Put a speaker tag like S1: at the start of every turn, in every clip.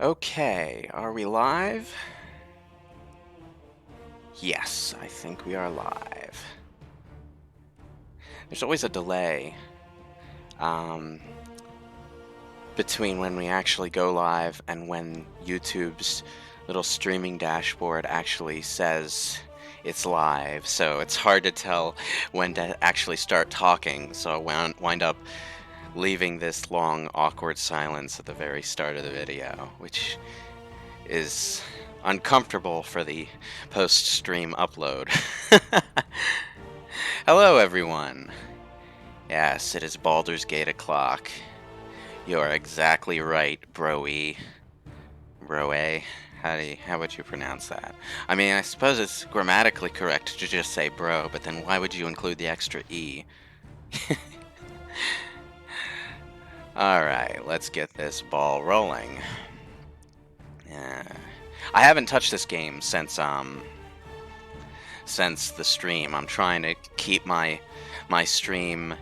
S1: Okay, are we live? Yes, I think we are live. There's always a delay um, between when we actually go live and when YouTube's little streaming dashboard actually says it's live, so it's hard to tell when to actually start talking, so I wind up leaving this long, awkward silence at the very start of the video, which is uncomfortable for the post-stream upload. Hello, everyone. Yes, it is Baldur's Gate o'clock. You are exactly right, broe. Broe. How would you pronounce that? I mean, I suppose it's grammatically correct to just say bro, but then why would you include the extra E? Alright, let's get this ball rolling. I haven't touched this game since the stream. I'm trying to keep my stream,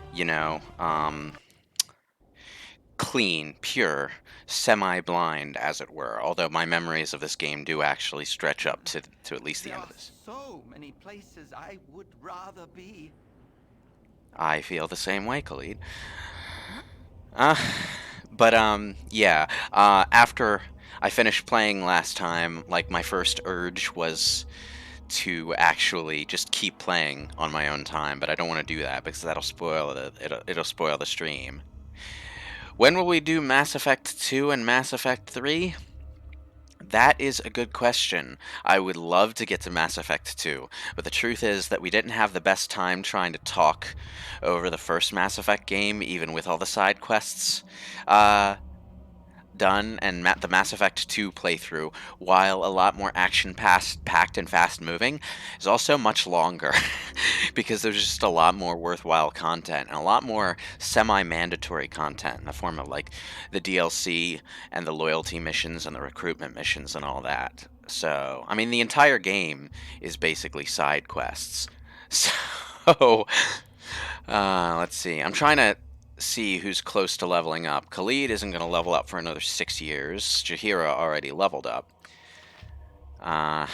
S1: clean, pure, semi-blind, as it were. Although my memories of this game do actually stretch up to at least the end of this.
S2: There are so many places I would rather be.
S1: I feel the same way, Khalid. Yeah. After I finished playing last time, like, my first urge was to actually just keep playing on my own time, but I don't want to do that because that'll spoil it'll spoil the stream. When will we do Mass Effect 2 and Mass Effect 3? That is a good question. I would love to get to Mass Effect 2, but the truth is that we didn't have the best time trying to talk over the first Mass Effect game, even with all the side quests done, and the Mass Effect 2 playthrough, while a lot more action-packed and fast-moving, is also much longer, because there's just a lot more worthwhile content, and a lot more semi-mandatory content in the form of, like, the DLC, and the loyalty missions, and the recruitment missions, and all that. So, I mean, the entire game is basically side quests. So, let's see. I'm trying to see who's close to leveling up. Khalid isn't going to level up for another 6 years. Jaheira already leveled up. Nira,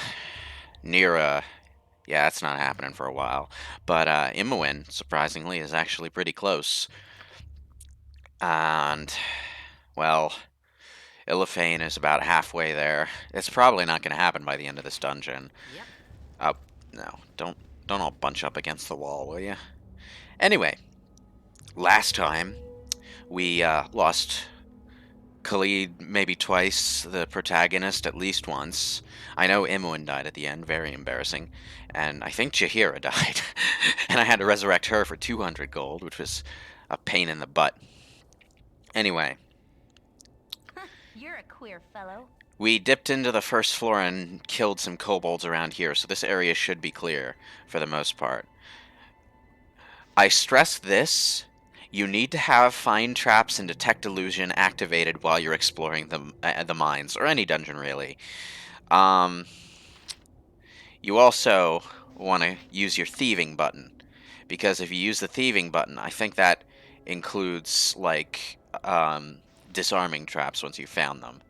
S1: yeah, that's not happening for a while. But Imoen, surprisingly, is actually pretty close. And, well, Illifane is about halfway there. It's probably not going to happen by the end of this dungeon.
S3: Yep.
S1: Oh, no, don't all bunch up against the wall, will you? Anyway, last time we lost Khalid maybe twice, the protagonist at least once. I know Imoen died at the end, very embarrassing. And I think Jaheira died. And I had to resurrect her for 200 gold, which was a pain in the butt. Anyway,
S3: You're a queer fellow.
S1: we dipped into the first floor and killed some kobolds around here, so this area should be clear for the most part. I stress this. You need to have find traps and detect illusion activated while you're exploring the mines, or any dungeon really. You also want to use your thieving button, because if you use the thieving button, I think that includes, like, disarming traps once you've found them.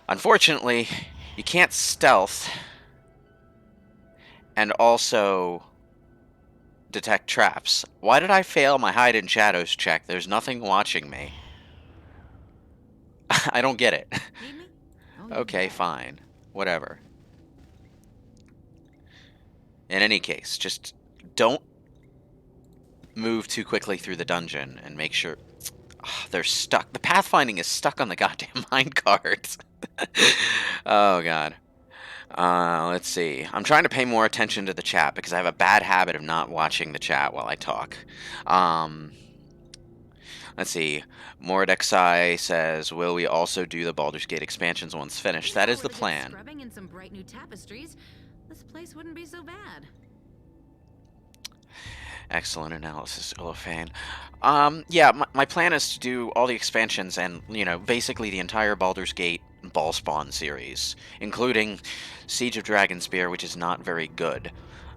S1: Unfortunately, you can't stealth and also detect traps. Why did I fail my hide in shadows check? There's nothing watching me. I don't get it.
S3: Need me?
S1: Okay, fine. Whatever. In any case, just don't move too quickly through the dungeon and make sure... they're stuck. The pathfinding is stuck on the goddamn minecarts. Oh, God. Let's see. I'm trying to pay more attention to the chat because I have a bad habit of not watching the chat while I talk. Let's see. Mordexai says, will we also do the Baldur's Gate expansions once finished? That is the plan.
S3: Scrubbing and some bright new tapestries, this place wouldn't be so bad.
S1: Excellent analysis, Illifane. Yeah, my plan is to do all the expansions and, basically the entire Baldur's Gate Ballspawn series, including Siege of Dragonspear, which is not very good.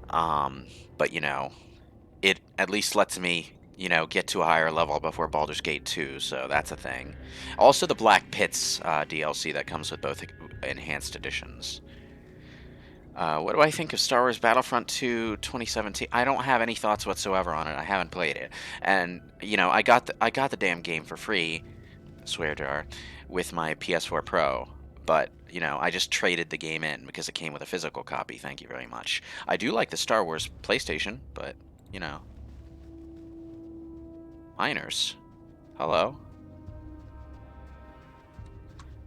S1: But, it at least lets me you know, get to a higher level before Baldur's Gate 2, so that's a thing. Also, the Black Pits DLC that comes with both enhanced editions. What do I think of Star Wars Battlefront 2 2017? I don't have any thoughts whatsoever on it. I haven't played it, and you know, I got the damn game for free, swear jar, with my PS4 Pro. But you know, I just traded the game in because it came with a physical copy. Thank you very much. I do like the Star Wars PlayStation, but you know, miners. Hello.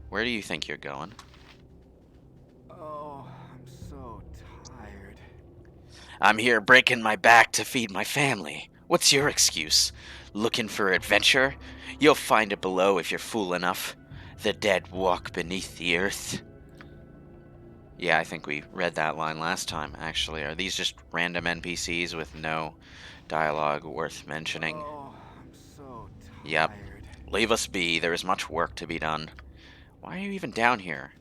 S1: Where do you think you're going?
S2: Oh, I'm so tired.
S1: I'm here breaking my back to feed my family. What's your excuse? Looking for adventure? You'll find it below if you're fool enough. The dead walk beneath the earth. Yeah, I think we read that line last time, actually. Are these just random NPCs with no dialogue worth mentioning?
S2: Oh, I'm so
S1: Yep.
S2: tired.
S1: Leave us be. There is much work to be done. Why are you even down here?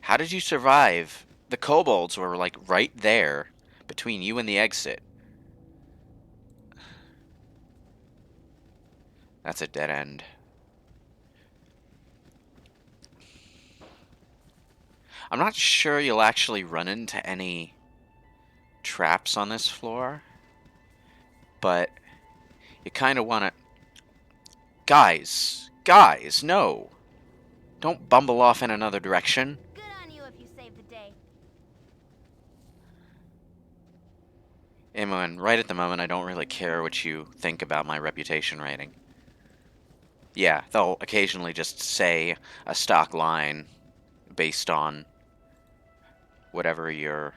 S1: How did you survive? The kobolds were, like, right there between you and the exit. That's a dead end. I'm not sure you'll actually run into any traps on this floor, but you kind of want to... Guys, no! Don't bumble off in another direction.
S4: Good on you if you saved the day.
S1: Imoen, right at the moment, I don't really care what you think about my reputation rating. Yeah, they'll occasionally just say a stock line based on whatever your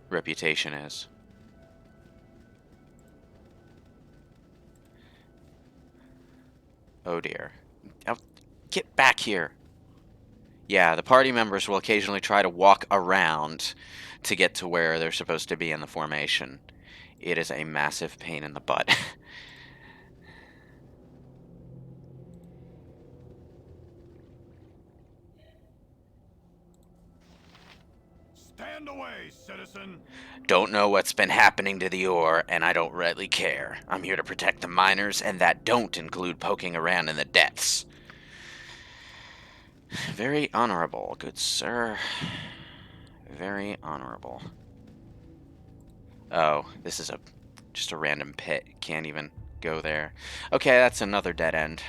S1: reputation is. Oh dear. Now, get back here. Yeah, the party members will occasionally try to walk around to get to where they're supposed to be in the formation. It is a massive pain in the butt.
S5: Stand away, citizen!
S1: Don't know what's been happening to the ore, and I don't really care. I'm here to protect the miners, and that don't include poking around in the depths. Very honorable, good sir. Very honorable. Oh, this is just a random pit. Can't even go there. Okay, that's another dead end.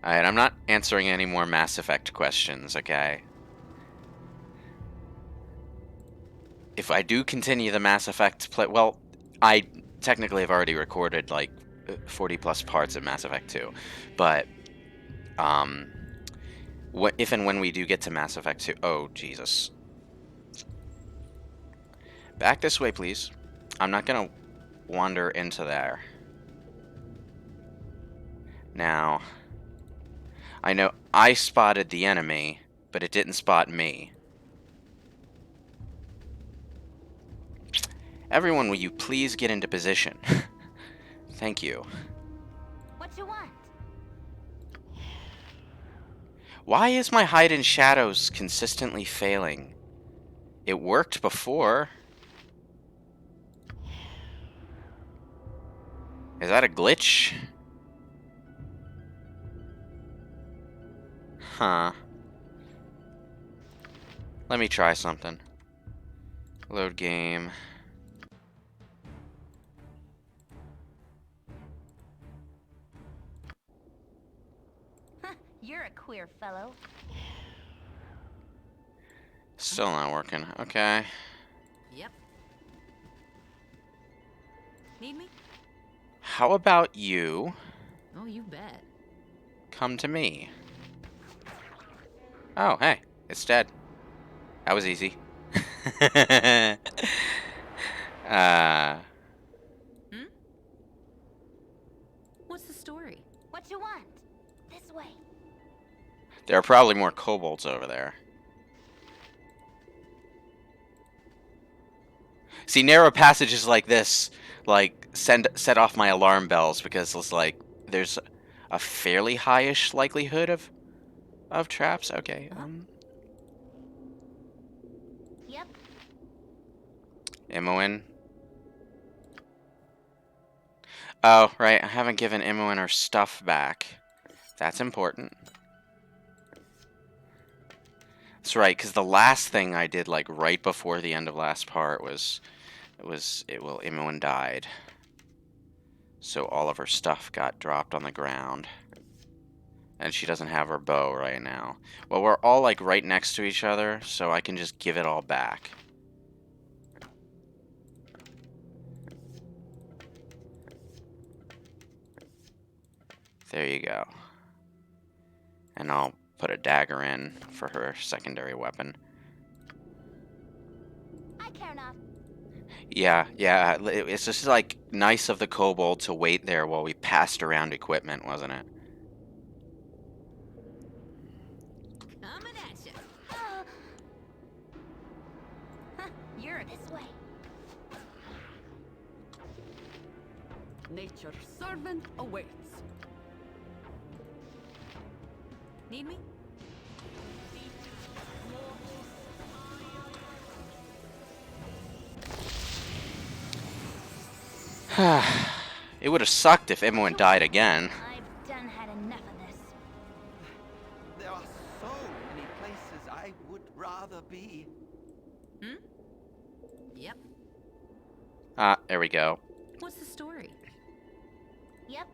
S1: Alright, I'm not answering any more Mass Effect questions, okay? If I do continue the Mass Effect play... Well, I technically have already recorded, like, 40 plus parts of Mass Effect 2. But, if and when we do get to Mass Effect 2... Oh, Jesus. Back this way, please. I'm not gonna wander into there. Now, I know I spotted the enemy, but it didn't spot me. Everyone, will you please get into position? Thank you.
S4: What you want?
S1: Why is my hide in shadows consistently failing? It worked before. Is that a glitch? Huh. Let me try something. Load game.
S4: You're a queer fellow.
S1: Still not working. Okay.
S3: Yep. Need me?
S1: How about you
S3: Oh, you bet.
S1: come to me? Oh, hey. It's dead. That was easy. uh...
S3: Hmm? What's the story?
S4: What you want? This way.
S1: There are probably more kobolds over there. See, narrow passages like this, like, set off my alarm bells because it's like there's a fairly highish likelihood of traps. Okay.
S4: Yep.
S1: Imoen. Oh, right. I haven't given Imoen her stuff back. That's important. That's right, because the last thing I did, like, right before the end of last part was... Imoen died. So all of her stuff got dropped on the ground. And she doesn't have her bow right now. Well, we're all, like, right next to each other, so I can just give it all back. There you go. And I'll put a dagger in for her secondary weapon.
S4: I care not.
S1: Yeah, it's just, like, nice of the kobold to wait there while we passed around equipment, wasn't it?
S3: Coming at you.
S4: You're this way.
S6: Nature's servant awaits.
S3: Need me?
S1: It would have sucked if Imoen died again.
S4: I've done had enough of this.
S2: There are so many places I would rather be.
S3: Yep.
S1: Ah, there we go.
S3: What's the story?
S4: Yep.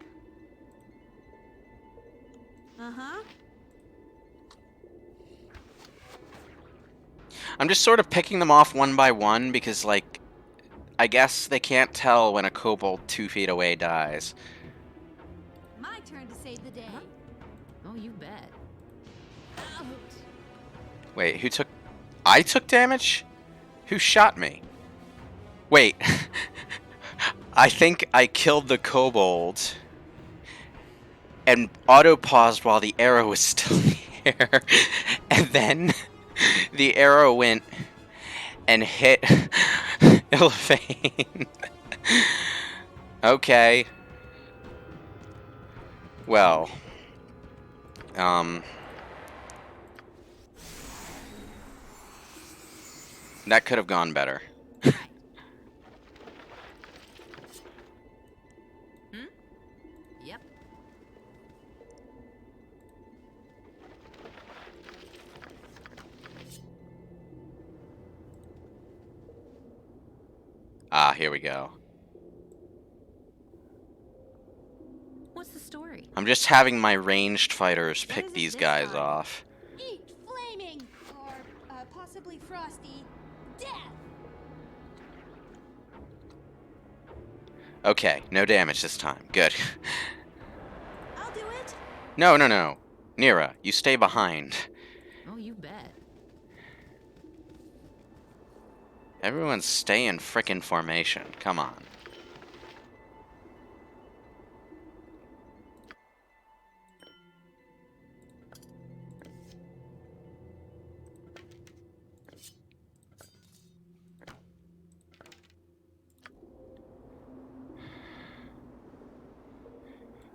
S3: Uh-huh.
S1: I'm just sort of picking them off one by one because, like, I guess they can't tell when a kobold 2 feet away dies.
S3: My turn to save the day. Oh, you bet. Ouch.
S1: Wait, who took... I took damage? Who shot me? Wait. I think I killed the kobold and auto-paused while the arrow was still in the air. And then the arrow went and hit Ilfane. Okay. Well. That could have gone better.
S3: Yep.
S1: Ah, here we go.
S3: What's the story?
S1: I'm just having my ranged fighters
S3: What
S1: pick
S3: is it
S1: these
S3: this
S1: guys
S3: time?
S1: off.
S7: Eat flaming, or possibly frosty, death!
S1: Okay, no damage this time. Good.
S7: I'll do it!
S1: No. Nira, you stay behind.
S3: Oh, you bet.
S1: Everyone stay in frickin' formation. Come on.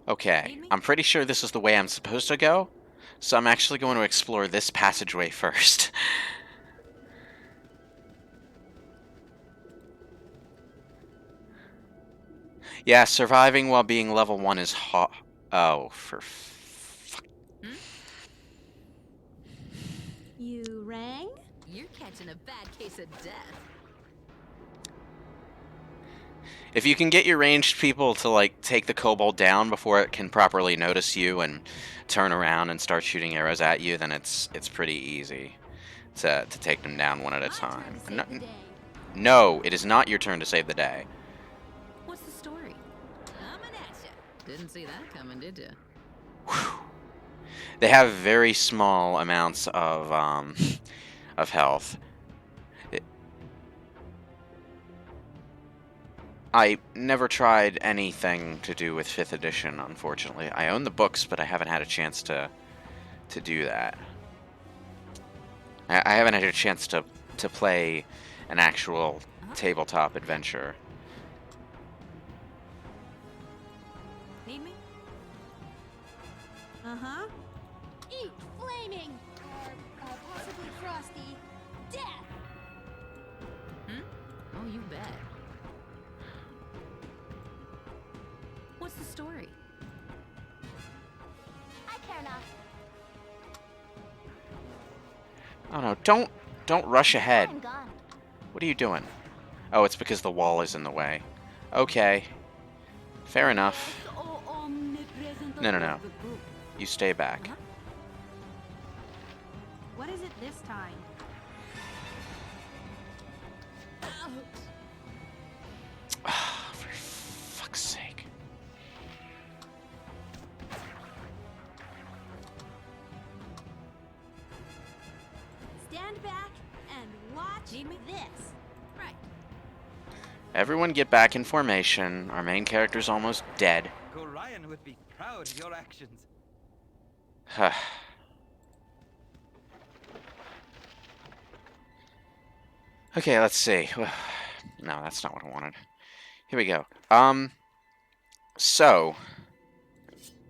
S1: Okay, I'm pretty sure this is the way I'm supposed to go, so I'm actually going to explore this passageway first. Yeah, surviving while being level 1 is hot. Oh, for fuck.
S7: You rang?
S3: You're catching a bad case of death.
S1: If you can get your ranged people to, like, take the kobold down before it can properly notice you and turn around and start shooting arrows at you, then it's pretty easy to take them down one at a
S7: My turn
S1: time.
S7: to save the day.
S1: No, it is not your turn to save the day.
S3: What's the story? Coming at you. Didn't see that coming, did you?
S1: They have very small amounts of health. I never tried anything to do with 5th edition, unfortunately. I own the books, but I haven't had a chance to do that. I haven't had a chance to play an actual tabletop adventure.
S3: Need me?
S7: Uh-huh. Eat flaming, or possibly frosty, death!
S3: Oh, Oh, you bet. What's the story?
S4: I care not.
S1: Oh no, don't rush ahead.
S4: I'm gone.
S1: What are you doing? Oh, it's because the wall is in the way. Okay. Fair enough. No, no, no. You stay back.
S7: What is it this time?
S1: For fuck's sake.
S7: Stand back and watch this.
S3: Right.
S1: Everyone get back in formation. Our main character's almost dead.
S2: Gorion would be proud of your actions.
S1: Okay, let's see. No, that's not what I wanted. Here we go. So,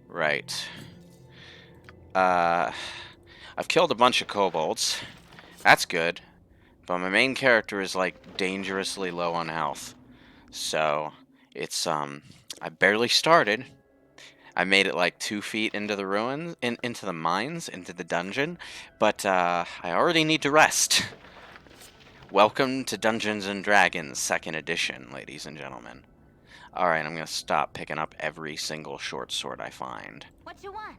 S1: right. I've killed a bunch of kobolds. That's good. But my main character is, like, dangerously low on health. So, it's, I barely started. I made it, like, 2 feet into the ruins, into the mines, into the dungeon. But, I already need to rest. Welcome to Dungeons and Dragons 2nd edition, ladies and gentlemen. Alright, I'm gonna stop picking up every single short sword I find.
S4: What you want?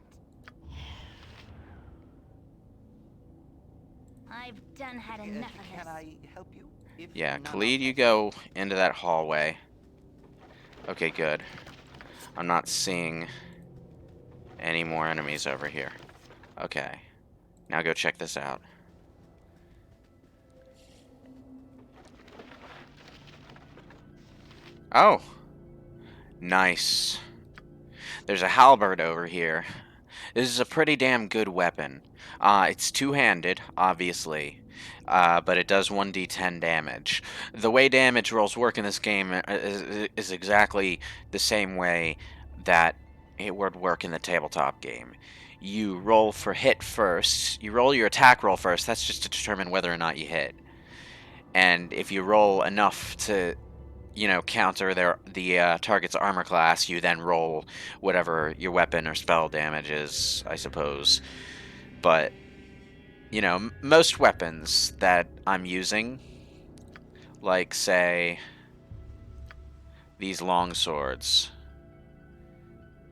S4: I've done had enough of this.
S2: Can I help you? If
S1: Yeah,
S2: none
S1: Khalid,
S2: of
S1: you
S2: us-
S1: go into that hallway. Okay, good. I'm not seeing any more enemies over here. Okay. Now go check this out. Oh! Nice. There's a halberd over here. This is a pretty damn good weapon. It's two-handed, obviously, but it does 1d10 damage. The way damage rolls work in this game is exactly the same way that it would work in the tabletop game. You roll for hit first. You roll your attack roll first. That's just to determine whether or not you hit. And if you roll enough to counter the target's armor class, you then roll whatever your weapon or spell damage is, I suppose. But, most weapons that I'm using, like, say, these long swords,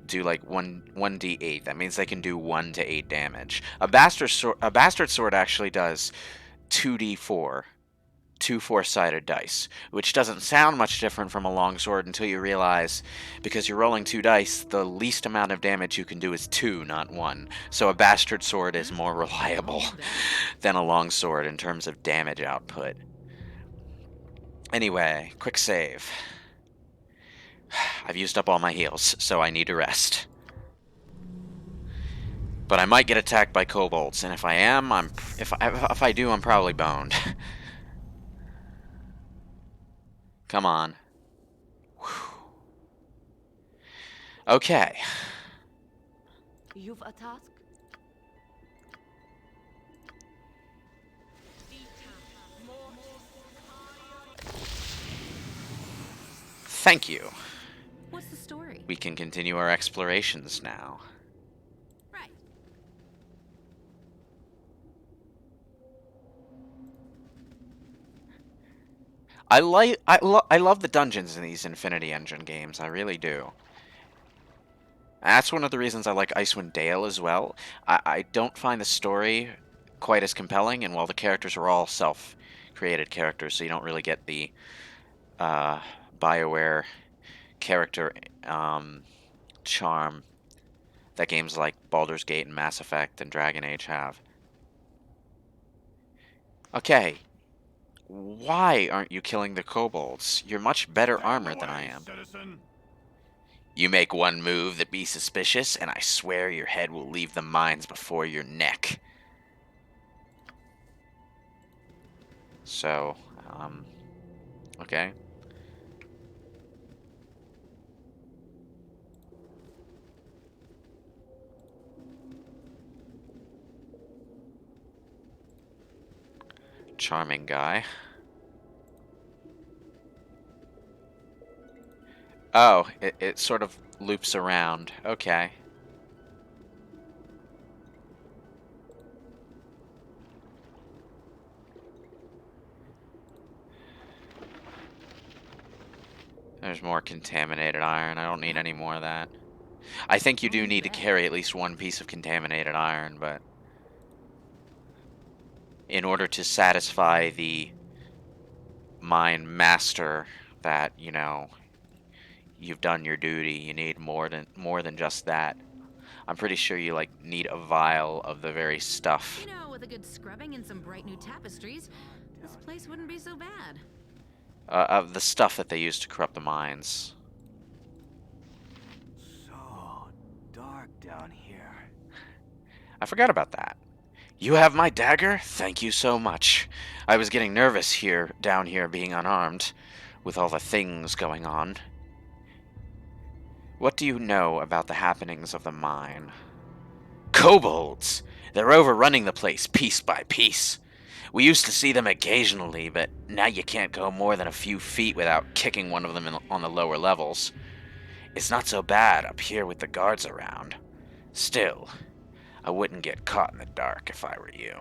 S1: do, like, 1d8. That means they can do 1 to 8 damage. A bastard sword actually does 2d4. 2 4-sided dice, which doesn't sound much different from a longsword until you realize, because you're rolling 2 dice, the least amount of damage you can do is 2, not 1. So a bastard sword is more reliable than a longsword in terms of damage output. Anyway, quick save. I've used up all my heals, so I need to rest. But I might get attacked by kobolds, and if I am, if I do, I'm probably boned. Come on. Whew. Okay.
S6: You've a task?
S1: Thank you.
S3: What's the story?
S1: We can continue our explorations now.
S3: Right.
S1: I love the dungeons in these Infinity Engine games. I really do. That's one of the reasons I like Icewind Dale as well. I don't find the story quite as compelling, and while the characters are all self-created characters, so you don't really get the BioWare character charm that games like Baldur's Gate and Mass Effect and Dragon Age have. Okay. Why aren't you killing the kobolds? You're much better armored than I am.
S5: Citizen.
S1: You make one move that be suspicious, and I swear your head will leave the mines before your neck. So, okay. Charming guy. Oh, it sort of loops around. Okay. There's more contaminated iron. I don't need any more of that. I think you do need to carry at least one piece of contaminated iron, but in order to satisfy the mine master that, you know, you've done your duty, you need more than just that. I'm pretty sure you like need a vial of the very stuff.
S3: You know, with a good scrubbing and some bright new tapestries, this place wouldn't be so bad.
S1: Of the stuff that they use to corrupt the mines.
S2: So dark down here.
S1: I forgot about that. You have my dagger? Thank you so much. I was getting nervous down here being unarmed, with all the things going on. What do you know about the happenings of the mine? Kobolds! They're overrunning the place piece by piece. We used to see them occasionally, but now you can't go more than a few feet without kicking one of them on the lower levels. It's not so bad up here with the guards around. Still, I wouldn't get caught in the dark if I were you.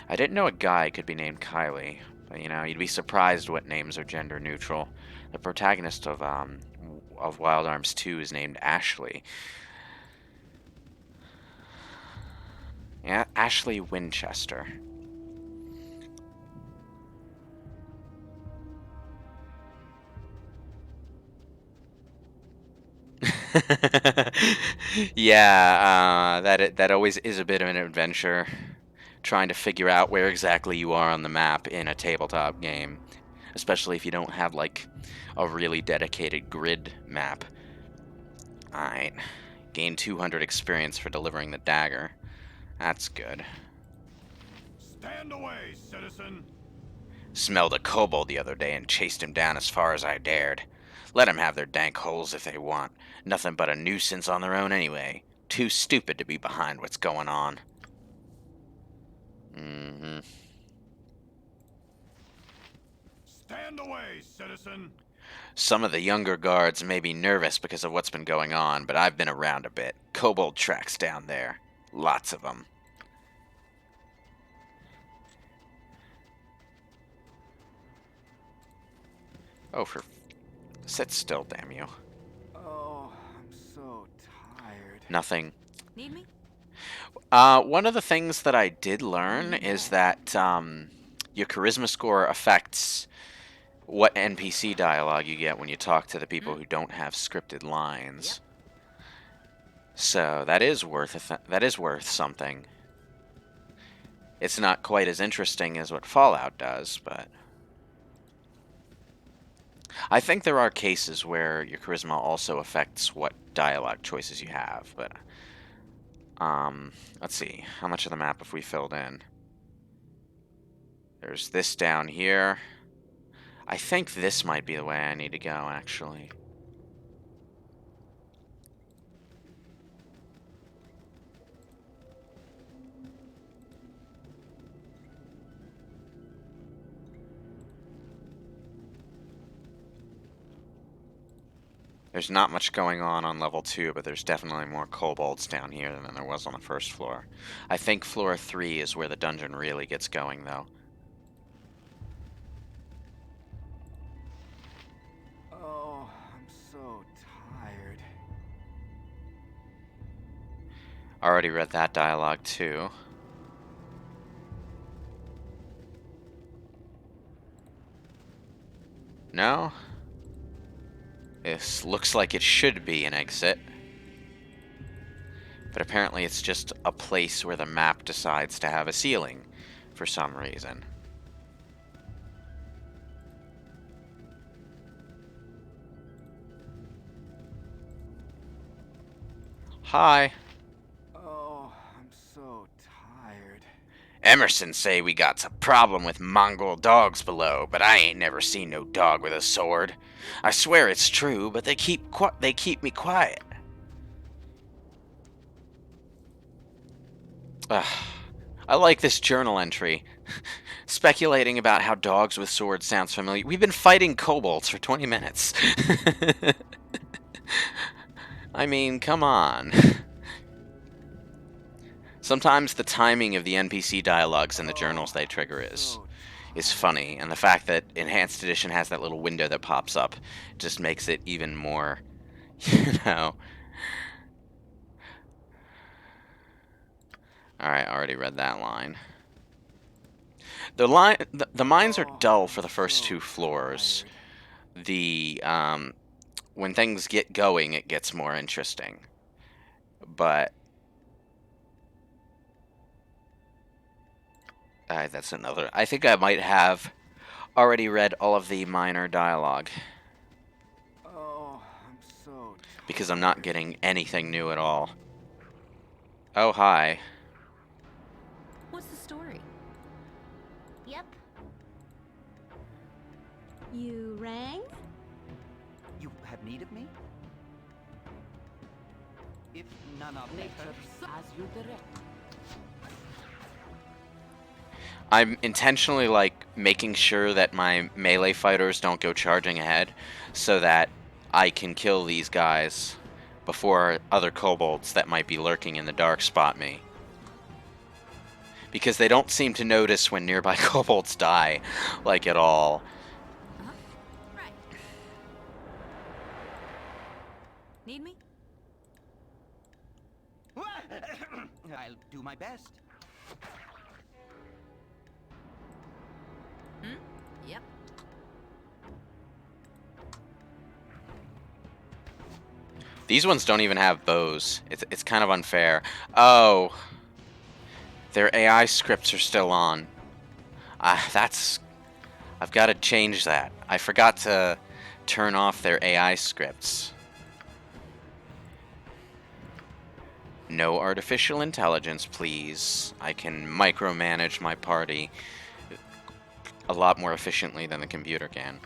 S1: I didn't know a guy could be named Kylie, but you know, you'd be surprised what names are gender neutral. The protagonist of Wild Arms 2 is named Ashley. Yeah, Ashley Winchester. Yeah, that always is a bit of an adventure, trying to figure out where exactly you are on the map in a tabletop game, especially if you don't have like a really dedicated grid map. Alright, gain 200 experience for delivering the dagger. That's good.
S5: Stand away, citizen.
S1: Smelled a kobold the other day and chased him down as far as I dared. Let 'em have their dank holes if they want. Nothing but a nuisance on their own anyway. Too stupid to be behind what's going on.
S5: Stand away, citizen.
S1: Some of the younger guards may be nervous because of what's been going on, but I've been around a bit. Kobold tracks down there. Lots of them. Oh, sit still, damn you.
S2: Oh, I'm so tired.
S1: Nothing.
S3: Need me?
S1: One of the things that I did learn is that your charisma score affects what NPC dialogue you get when you talk to the people who don't have scripted lines. So that is worth something. It's not quite as interesting as what Fallout does, but I think there are cases where your charisma also affects what dialogue choices you have, but let's see. How much of the map have we filled in? There's this down here. I think this might be the way I need to go, actually. There's not much going on level 2, but there's definitely more kobolds down here than there was on the first floor. I think floor 3 is where the dungeon really gets going, though.
S2: Oh, I'm so tired.
S1: Already read that dialogue, too. No? This looks like it should be an exit. But apparently it's just a place where the map decides to have a ceiling for some reason. Hi.
S2: Oh, I'm so tired.
S1: Emerson say we got a problem with Mongol dogs below, but I ain't never seen no dog with a sword. I swear it's true, but they keep me quiet. I like this journal entry. speculating about how dogs with swords sounds familiar. We've been fighting kobolds for 20 minutes. I mean, come on. Sometimes the timing of the NPC dialogues and the journals they trigger is funny, and the fact that Enhanced Edition has that little window that pops up just makes it even more, you know. Alright, I already read that line. The mines are dull for the first 2 floors. When things get going, it gets more interesting. But that's another. I think I might have already read all of the minor dialogue.
S2: Oh, I'm so
S1: Because I'm not getting anything new at all. Oh, hi.
S3: What's the story?
S4: Yep.
S7: You rang?
S2: You have need of me? If none are better.
S6: As you direct.
S1: I'm intentionally, like, making sure that my melee fighters don't go charging ahead so that I can kill these guys before other kobolds that might be lurking in the dark spot me. Because they don't seem to notice when nearby kobolds die, like, at all.
S3: Right. Need me?
S2: I'll do my best.
S3: Yep.
S1: These ones don't even have bows. It's kind of unfair. Oh. Their AI scripts are still on. I've got to change that. I forgot to turn off their AI scripts. No artificial intelligence, please. I can micromanage my party a lot more efficiently than the computer can.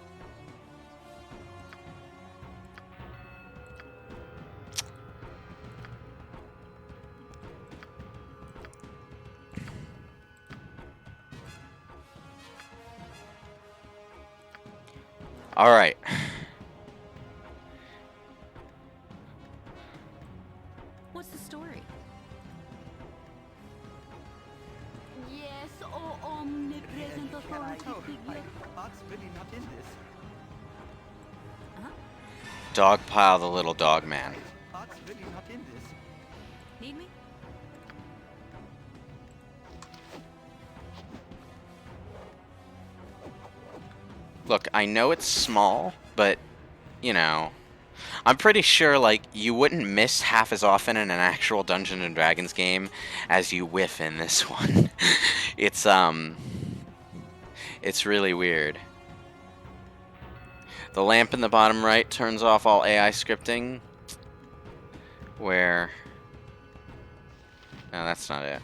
S1: All right.
S3: What's the story?
S6: Yes, oh omnipresent
S2: Can I?
S6: authority
S2: Oh, my
S6: figure.
S2: heart's really not in this.
S1: Dogpile the little dog man.
S2: My heart's really not in this.
S3: Need me?
S1: Look, I know it's small, but, you know, I'm pretty sure, like, you wouldn't miss half as often in an actual Dungeons and Dragons game as you whiff in this one. It's really weird. The lamp in the bottom right turns off all AI scripting. Where... No, that's not it.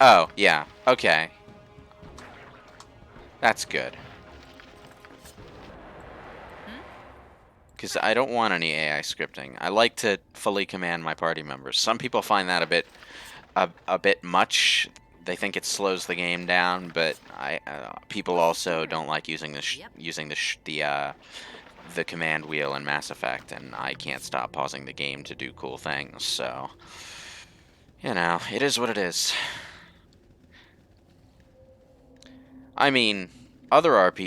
S1: Oh, yeah. Okay. That's good. Because I don't want any AI scripting. I like to fully command my party members. Some people find that a bit much. They think it slows the game down, but people also don't like using the command wheel in Mass Effect, and I can't stop pausing the game to do cool things. So, you know, it is what it is. I mean, other Western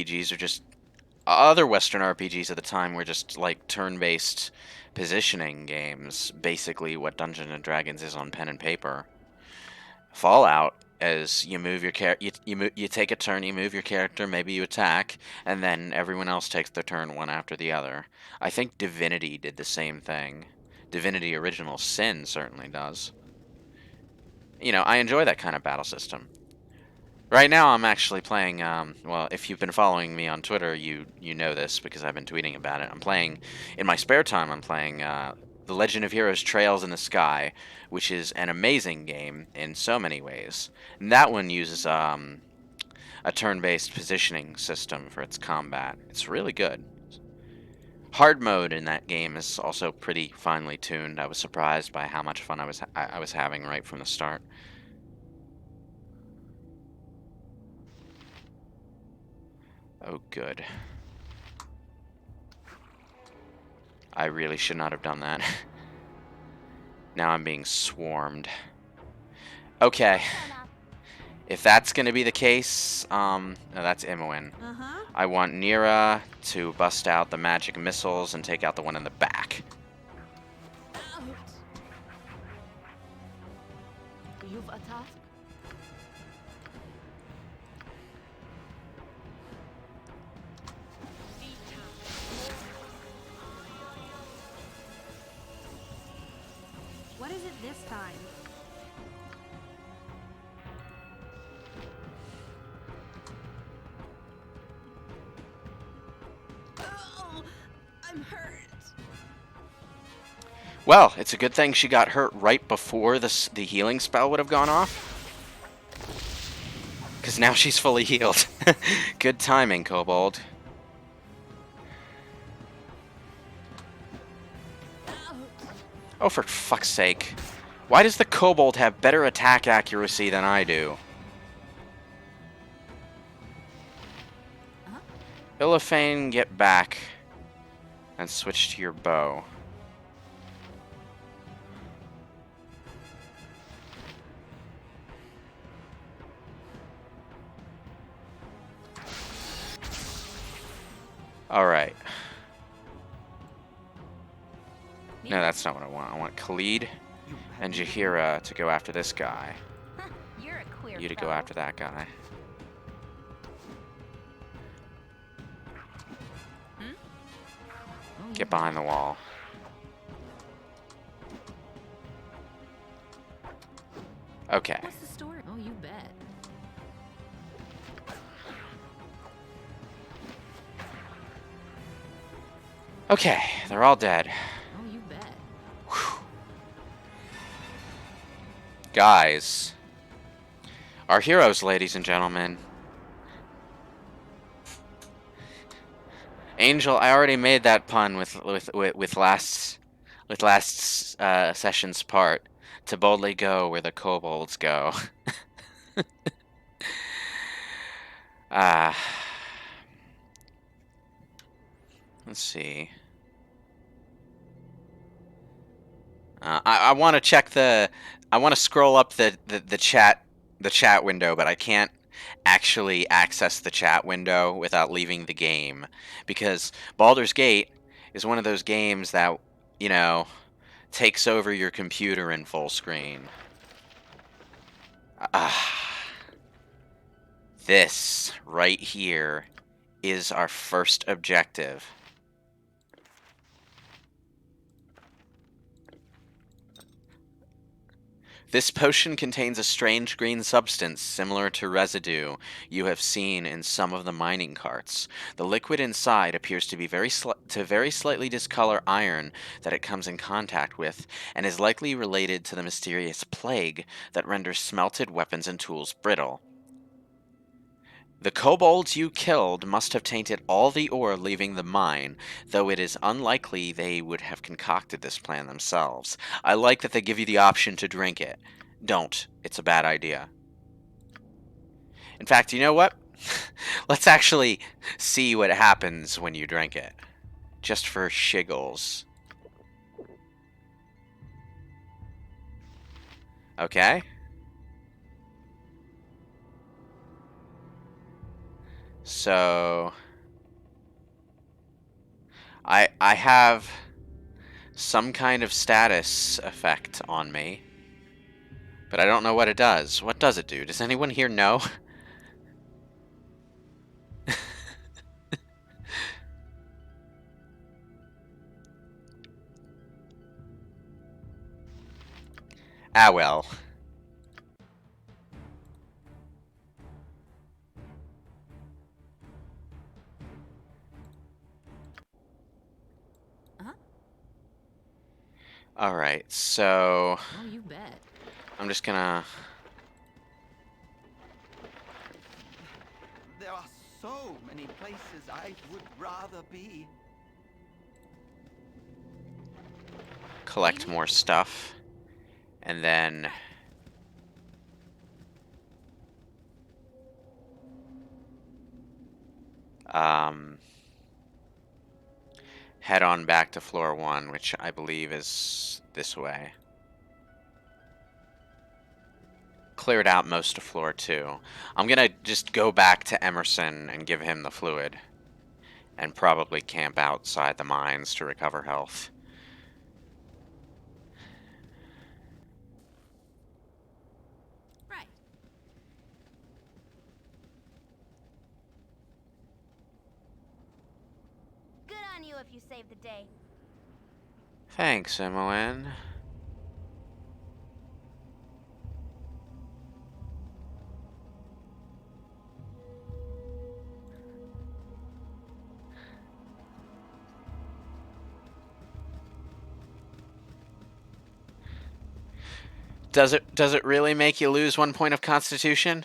S1: RPGs at the time were just like turn-based positioning games, basically what Dungeons and Dragons is on pen and paper. Fallout, as you move your you take a turn, you move your character, maybe you attack, and then everyone else takes their turn one after the other. I think Divinity did the same thing. Divinity Original Sin certainly does. You know, I enjoy that kind of battle system. Right now, I'm actually playing, well, if you've been following me on Twitter, you know this because I've been tweeting about it. In my spare time, I'm playing The Legend of Heroes Trails in the Sky, which is an amazing game in so many ways. And that one uses a turn-based positioning system for its combat. It's really good. Hard mode in that game is also pretty finely tuned. I was surprised by how much fun I was having right from the start. Oh, good. I really should not have done that. Now I'm being swarmed. Okay. If that's going to be the case, no, that's Imoen.
S7: Uh-huh.
S1: I want Nira to bust out the magic missiles and take out the one in the back.
S6: You've a task?
S7: What is it this time? Oh, I'm hurt.
S1: Well, it's a good thing she got hurt right before the healing spell would have gone off. Because now she's fully healed. Good timing, Kobold. Oh, for fuck's sake. Why does the Kobold have better attack accuracy than I do? Illifane, get back. And switch to your bow. Alright. No, that's not what I want. I want Khalid and Jahira to go after this guy.
S4: You're a queer
S1: You to go
S4: fellow.
S1: after that guy. Get behind the wall. Okay.
S3: What's the story? Oh, you bet.
S1: Okay, they're all dead.
S3: Oh, you bet.
S1: Whew. Guys. Our heroes, ladies and gentlemen. Angel, I already made that pun with last session's part. To boldly go where the kobolds go. Ah. Let's see. I want to check the. I want to scroll up the chat window, but I can't actually access the chat window without leaving the game, because Baldur's Gate is one of those games that, you know, takes over your computer in full screen. This right here is our first objective. This potion contains a strange green substance similar to residue you have seen in some of the mining carts. The liquid inside appears to be very slightly discolor iron that it comes in contact with, and is likely related to the mysterious plague that renders smelted weapons and tools brittle. The kobolds you killed must have tainted all the ore leaving the mine, though it is unlikely they would have concocted this plan themselves. I like that they give you the option to drink it. Don't. It's a bad idea. In fact, you know what? Let's actually see what happens when you drink it. Just for shiggles. Okay. So I have some kind of status effect on me, but I don't know what it does. What does it do? Does anyone here know? Ah, well. Alright, so
S3: Oh, you bet.
S1: I'm just gonna...
S2: There are so many places I would rather be.
S1: collect more stuff, and then Um, head on back to floor 1, which I believe is this way. Cleared out most of floor 2. I'm gonna just go back to Emerson and give him the fluid. And probably camp outside the mines to recover health.
S3: Right.
S4: Good on you if you saved the day.
S1: Thanks, MON. Does it really make you lose 1 point of constitution?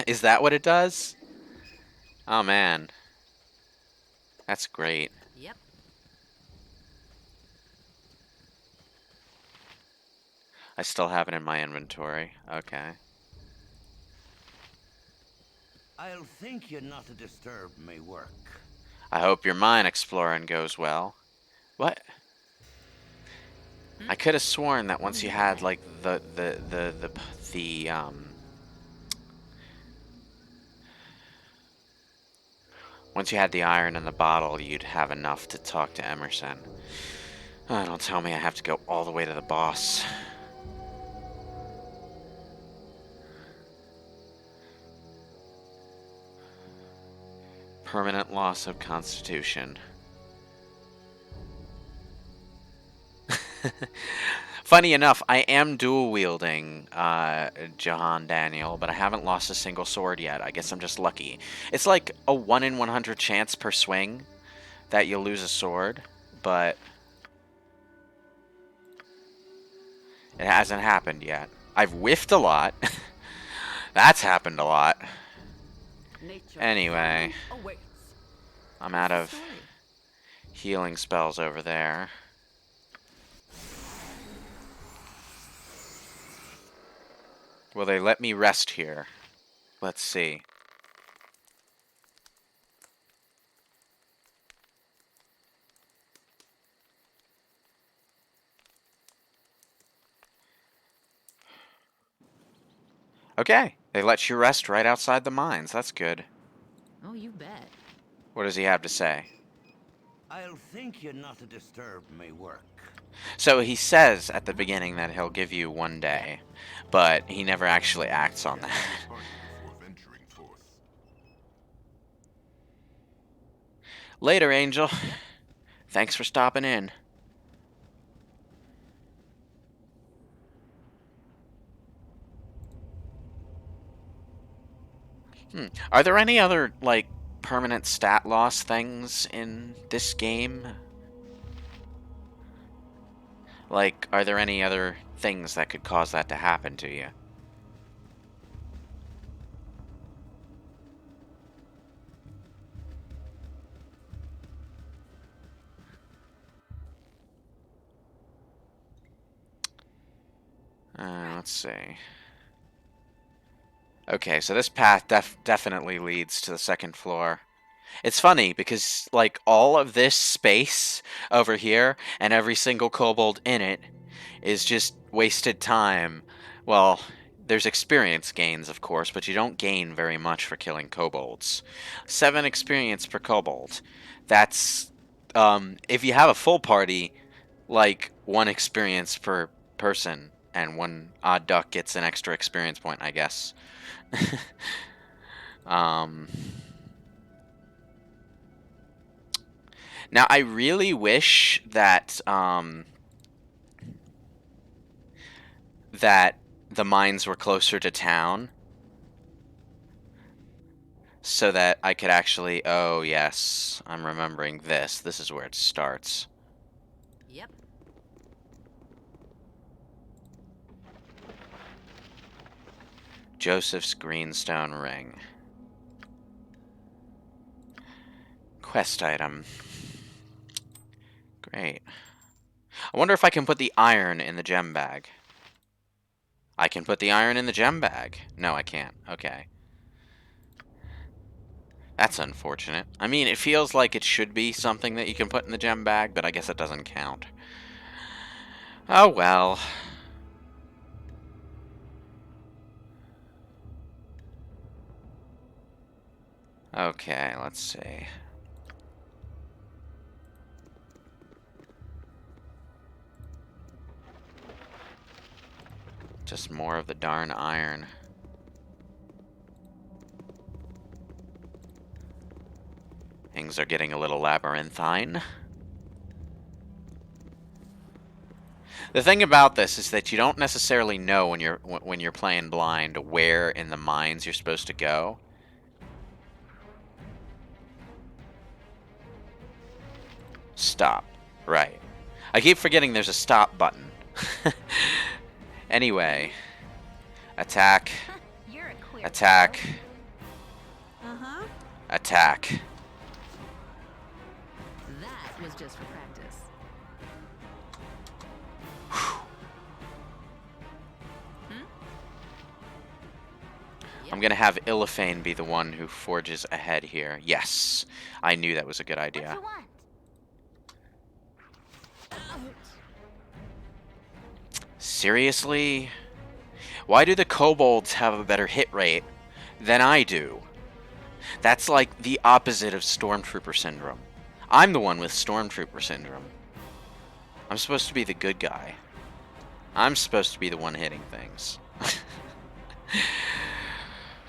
S1: Is that what it does? Oh man. That's great.
S3: Yep.
S1: I still have it in my inventory. Okay.
S2: I'll think you're not to disturb my work.
S1: I hope your mine exploring goes well. What? I could have sworn that once you had like once you had the iron in the bottle, you'd have enough to talk to Emerson. Oh, don't tell me I have to go all the way to the boss. Permanent loss of constitution. Funny enough, I am dual wielding Jahan Daniel, but I haven't lost a single sword yet. I guess I'm just lucky. It's like a 1 in 100 chance per swing that you'll lose a sword, but it hasn't happened yet. I've whiffed a lot. That's happened a lot. Anyway, I'm out of healing spells over there. Will they let me rest here? Let's see. Okay, they let you rest right outside the mines. That's good.
S3: Oh, you bet.
S1: What does he have to say?
S2: I'll think you're not to disturb my work.
S1: So he says at the beginning that he'll give you 1 day, but he never actually acts on that. Later, Angel. Thanks for stopping in. Are there any other, like, permanent stat loss things in this game? Like, are there any other things that could cause that to happen to you? Let's see. Okay, so this path definitely leads to the 2nd floor. It's funny because, like, all of this space over here and every single kobold in it is just wasted time. Well, there's experience gains, of course, but you don't gain very much for killing kobolds. 7 experience per kobold. That's, if you have a full party, like, 1 experience per person, and 1 odd duck gets an extra experience point, I guess. um... Now, I really wish that that the mines were closer to town, so that I could actually... Oh, yes, I'm remembering this. This is where it starts.
S3: Yep.
S1: Joseph's Greenstone Ring. Quest item. Great. I wonder if I can put the iron in the gem bag. I can put the iron in the gem bag. No, I can't. Okay. That's unfortunate. I mean, it feels like it should be something that you can put in the gem bag, but I guess it doesn't count. Oh well. Okay, let's see. Just more of the darn iron. Things are getting a little labyrinthine. The thing about this is that you don't necessarily know when you're playing blind where in the mines you're supposed to go. Stop. Right. I keep forgetting there's a stop button. Anyway. Attack.
S4: You're a queer
S1: Attack.
S3: Uh-huh.
S1: Attack.
S3: That was just for practice.
S1: I'm gonna have Illithane be the one who forges ahead here. Yes. I knew that was a good
S4: What
S1: idea.
S4: you want?
S1: Seriously? Why do the kobolds have a better hit rate than I do? That's like the opposite of Stormtrooper syndrome. I'm the one with Stormtrooper syndrome. I'm supposed to be the good guy. I'm supposed to be the one hitting things.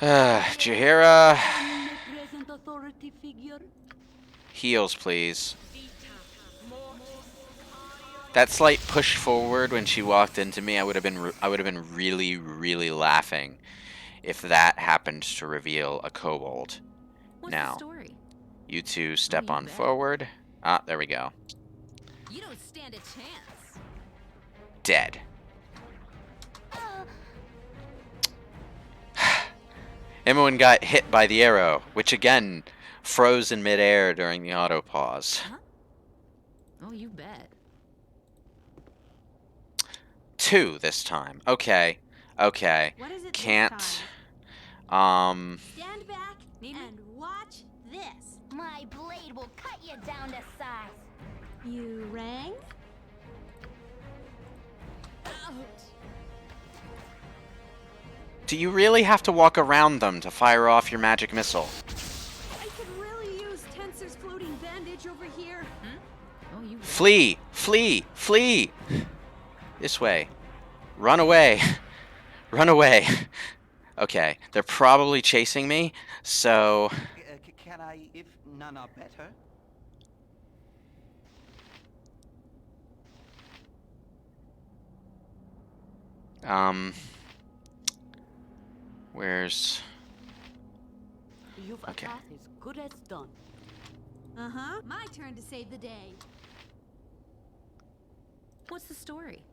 S1: Jaheira.
S6: Present authority figure.
S1: Heals, please. That slight push forward when she walked into me, I would have been really, really laughing if that happened to reveal a kobold.
S3: What's
S1: Now,
S3: the story?
S1: you two step
S3: you
S1: on
S3: bet.
S1: forward. Ah, there we go.
S3: You don't stand a chance.
S1: Dead. Imoen got hit by the arrow, which again froze in midair during the auto pause.
S3: Oh, you bet.
S1: 2 this time. Okay. Okay.
S3: What is it this
S1: Can't.
S3: Stand back and watch this.
S4: My blade will cut you down to size.
S3: You rang?
S1: Do you really have to walk around them to fire off your magic missile?
S3: I could really use Tensor's floating bandage over here. Oh, you
S1: Flee! Flee! Flee! This way. Run away. Run away. Okay, they're probably chasing me, so...
S2: Can I, if none are better?
S1: Where's...
S6: You've
S1: Okay.
S6: attacked as good as done.
S3: Uh-huh. My turn to save the day. What's the story?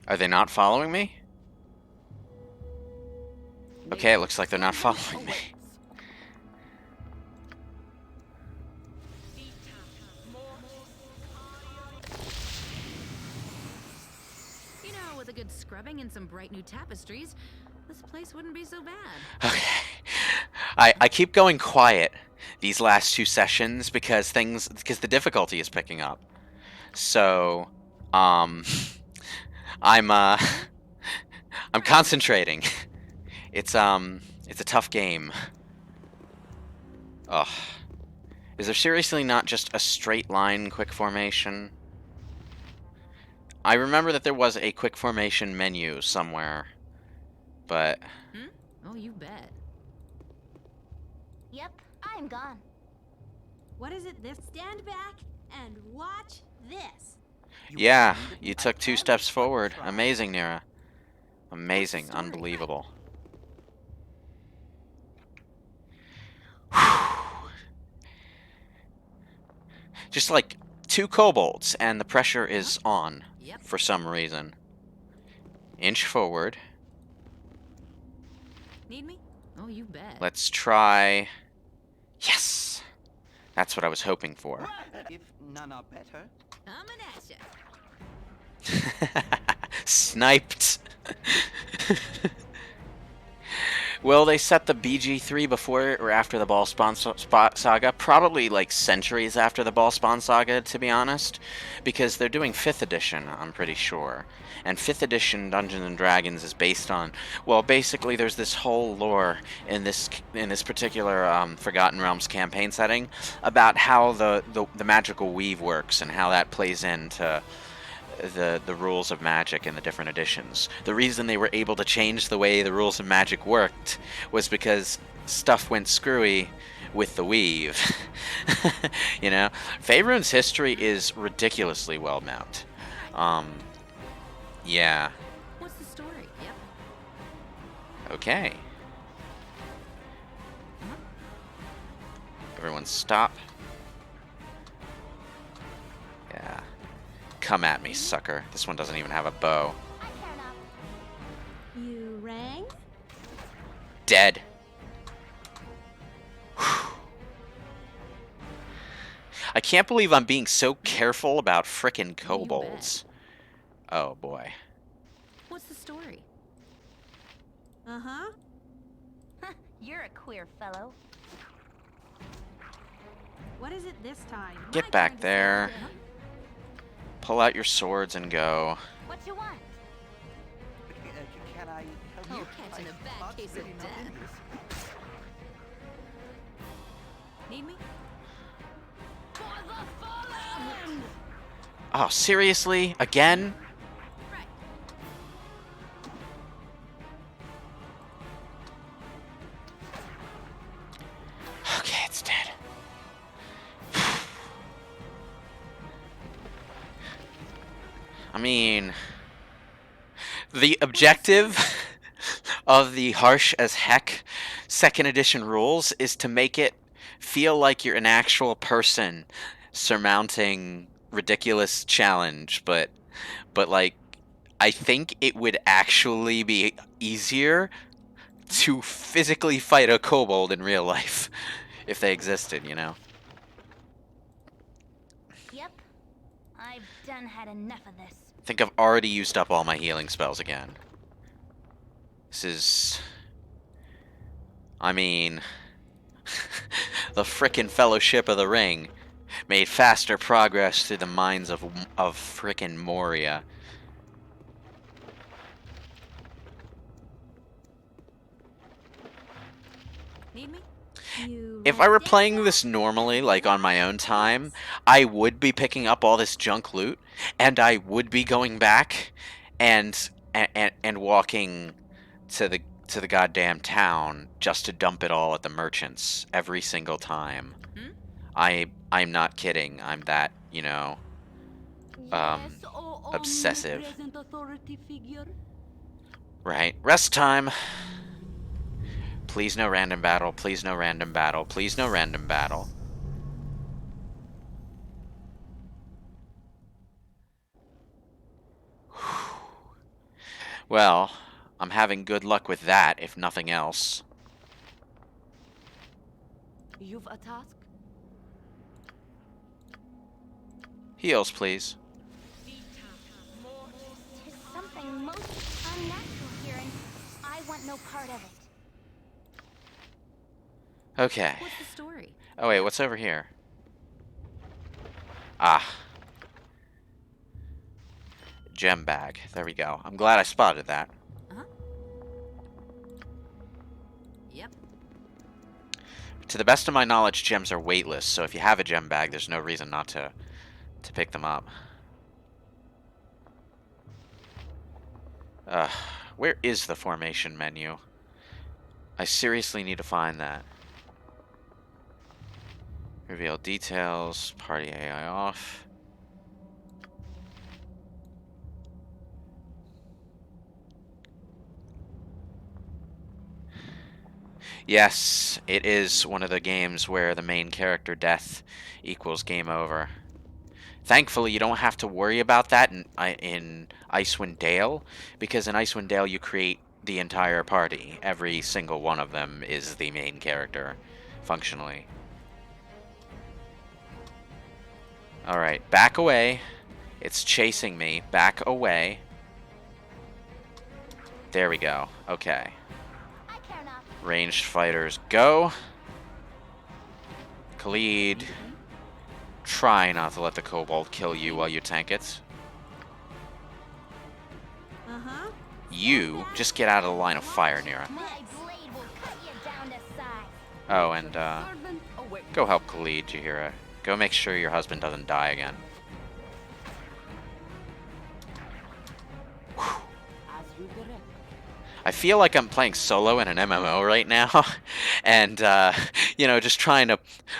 S1: Are they not following me? Okay, it looks like they're not following me.
S3: You know, with a good scrubbing and some bright new tapestries, this place wouldn't be so bad.
S1: Okay. I keep going quiet these last 2 sessions because the difficulty is picking up. So, I'm concentrating. It's a tough game. Ugh. Is there seriously not just a straight line quick formation? I remember that there was a quick formation menu somewhere, but...
S3: Oh, you bet.
S4: Yep, I'm gone.
S3: What is it this? Stand back and watch this.
S1: Yeah, you took 2 steps forward. Amazing, Nira. Amazing, unbelievable. Just like 2 kobolds, and the pressure is on
S3: Yep.
S1: for some reason. Inch forward.
S3: Need me? Oh, you bet.
S1: Let's try... Yes! That's what I was hoping for.
S2: If none are better?
S3: Coming at ya.
S1: Sniped. Will they set the BG3 before or after the Ball Spot Saga? Probably like centuries after the Ball Spawn Saga, to be honest, because they're doing 5th edition, I'm pretty sure. And 5th edition Dungeons and Dragons is based on, well, basically there's this whole lore in this particular Forgotten Realms campaign setting about how the magical weave works and how that plays into the rules of magic in the different editions. The reason they were able to change the way the rules of magic worked was because stuff went screwy with the weave. You know, Faerun's history is ridiculously well mapped. Yeah.
S3: What's the story? Yep.
S1: Okay. Everyone stop. Yeah. Come at me, sucker. This one doesn't even have a bow.
S4: I care not.
S3: You rang?
S1: Dead. I can't believe I'm being so careful about frickin' kobolds. Oh boy.
S3: What's the story? Uh-huh.
S4: You're a queer fellow.
S3: What is it this time?
S1: Get
S3: My
S1: back
S3: turn to
S1: there.
S3: save the day.
S1: Pull out your swords and go.
S4: What you want?
S2: Can I help
S3: Oh,
S2: you?
S3: catching a bad
S2: Heart's
S3: case of
S2: really not
S3: death.
S2: in this.
S3: Need me?
S1: Oh, seriously? Again?
S3: Right.
S1: Okay, it's dead. I mean, the objective of the harsh as heck 2nd edition rules is to make it feel like you're an actual person surmounting ridiculous challenge, but like I think it would actually be easier to physically fight a kobold in real life if they existed, you know.
S4: Yep. I've done had enough of this.
S1: I think I've already used up all my healing spells again. This is... I mean... the frickin' Fellowship of the Ring made faster progress through the mines of frickin' Moria.
S3: Need me? You
S1: If I were
S3: rested?
S1: playing this normally, like on my own time, I would be picking up all this junk loot, and I would be going back and walking to the goddamn town just to dump it all at the merchants every single time. I'm not kidding. I'm that, you know,
S6: Yes, oh,
S1: obsessive.
S6: omnipresent authority figure.
S1: Right. Rest time. Please no random battle. Please no random battle. Please no random battle. Well, I'm having good luck with that, if nothing else.
S6: You've a task?
S1: Heals, please.
S4: Tis something most unnatural here, and I want no part of it.
S1: Okay.
S3: What's the story?
S1: Oh wait, what's over here? Ah. Gem bag. There we go. I'm glad I spotted that.
S3: Yep.
S1: To the best of my knowledge, gems are weightless, so if you have a gem bag, there's no reason not to pick them up. Where is the formation menu? I seriously need to find that. Reveal details, party AI off. Yes, it is one of the games where the main character death equals game over. Thankfully, you don't have to worry about that in Icewind Dale, because in Icewind Dale you create the entire party. Every single one of them is the main character, functionally. Alright, back away. It's chasing me. Back away. There we go. Okay.
S4: I care not.
S1: Ranged fighters, go. Khalid, try not to let the kobold kill you while you tank it.
S7: Uh-huh.
S1: You, just get out of the line of fire, Nira.
S4: My blade will cut you down to size.
S1: Oh, and,
S6: Servant awaits.
S1: go help Khalid, Jahira. Go make sure your husband doesn't die again.
S6: As you direct.
S1: I feel like I'm playing solo in an MMO right now, and, you know, just trying to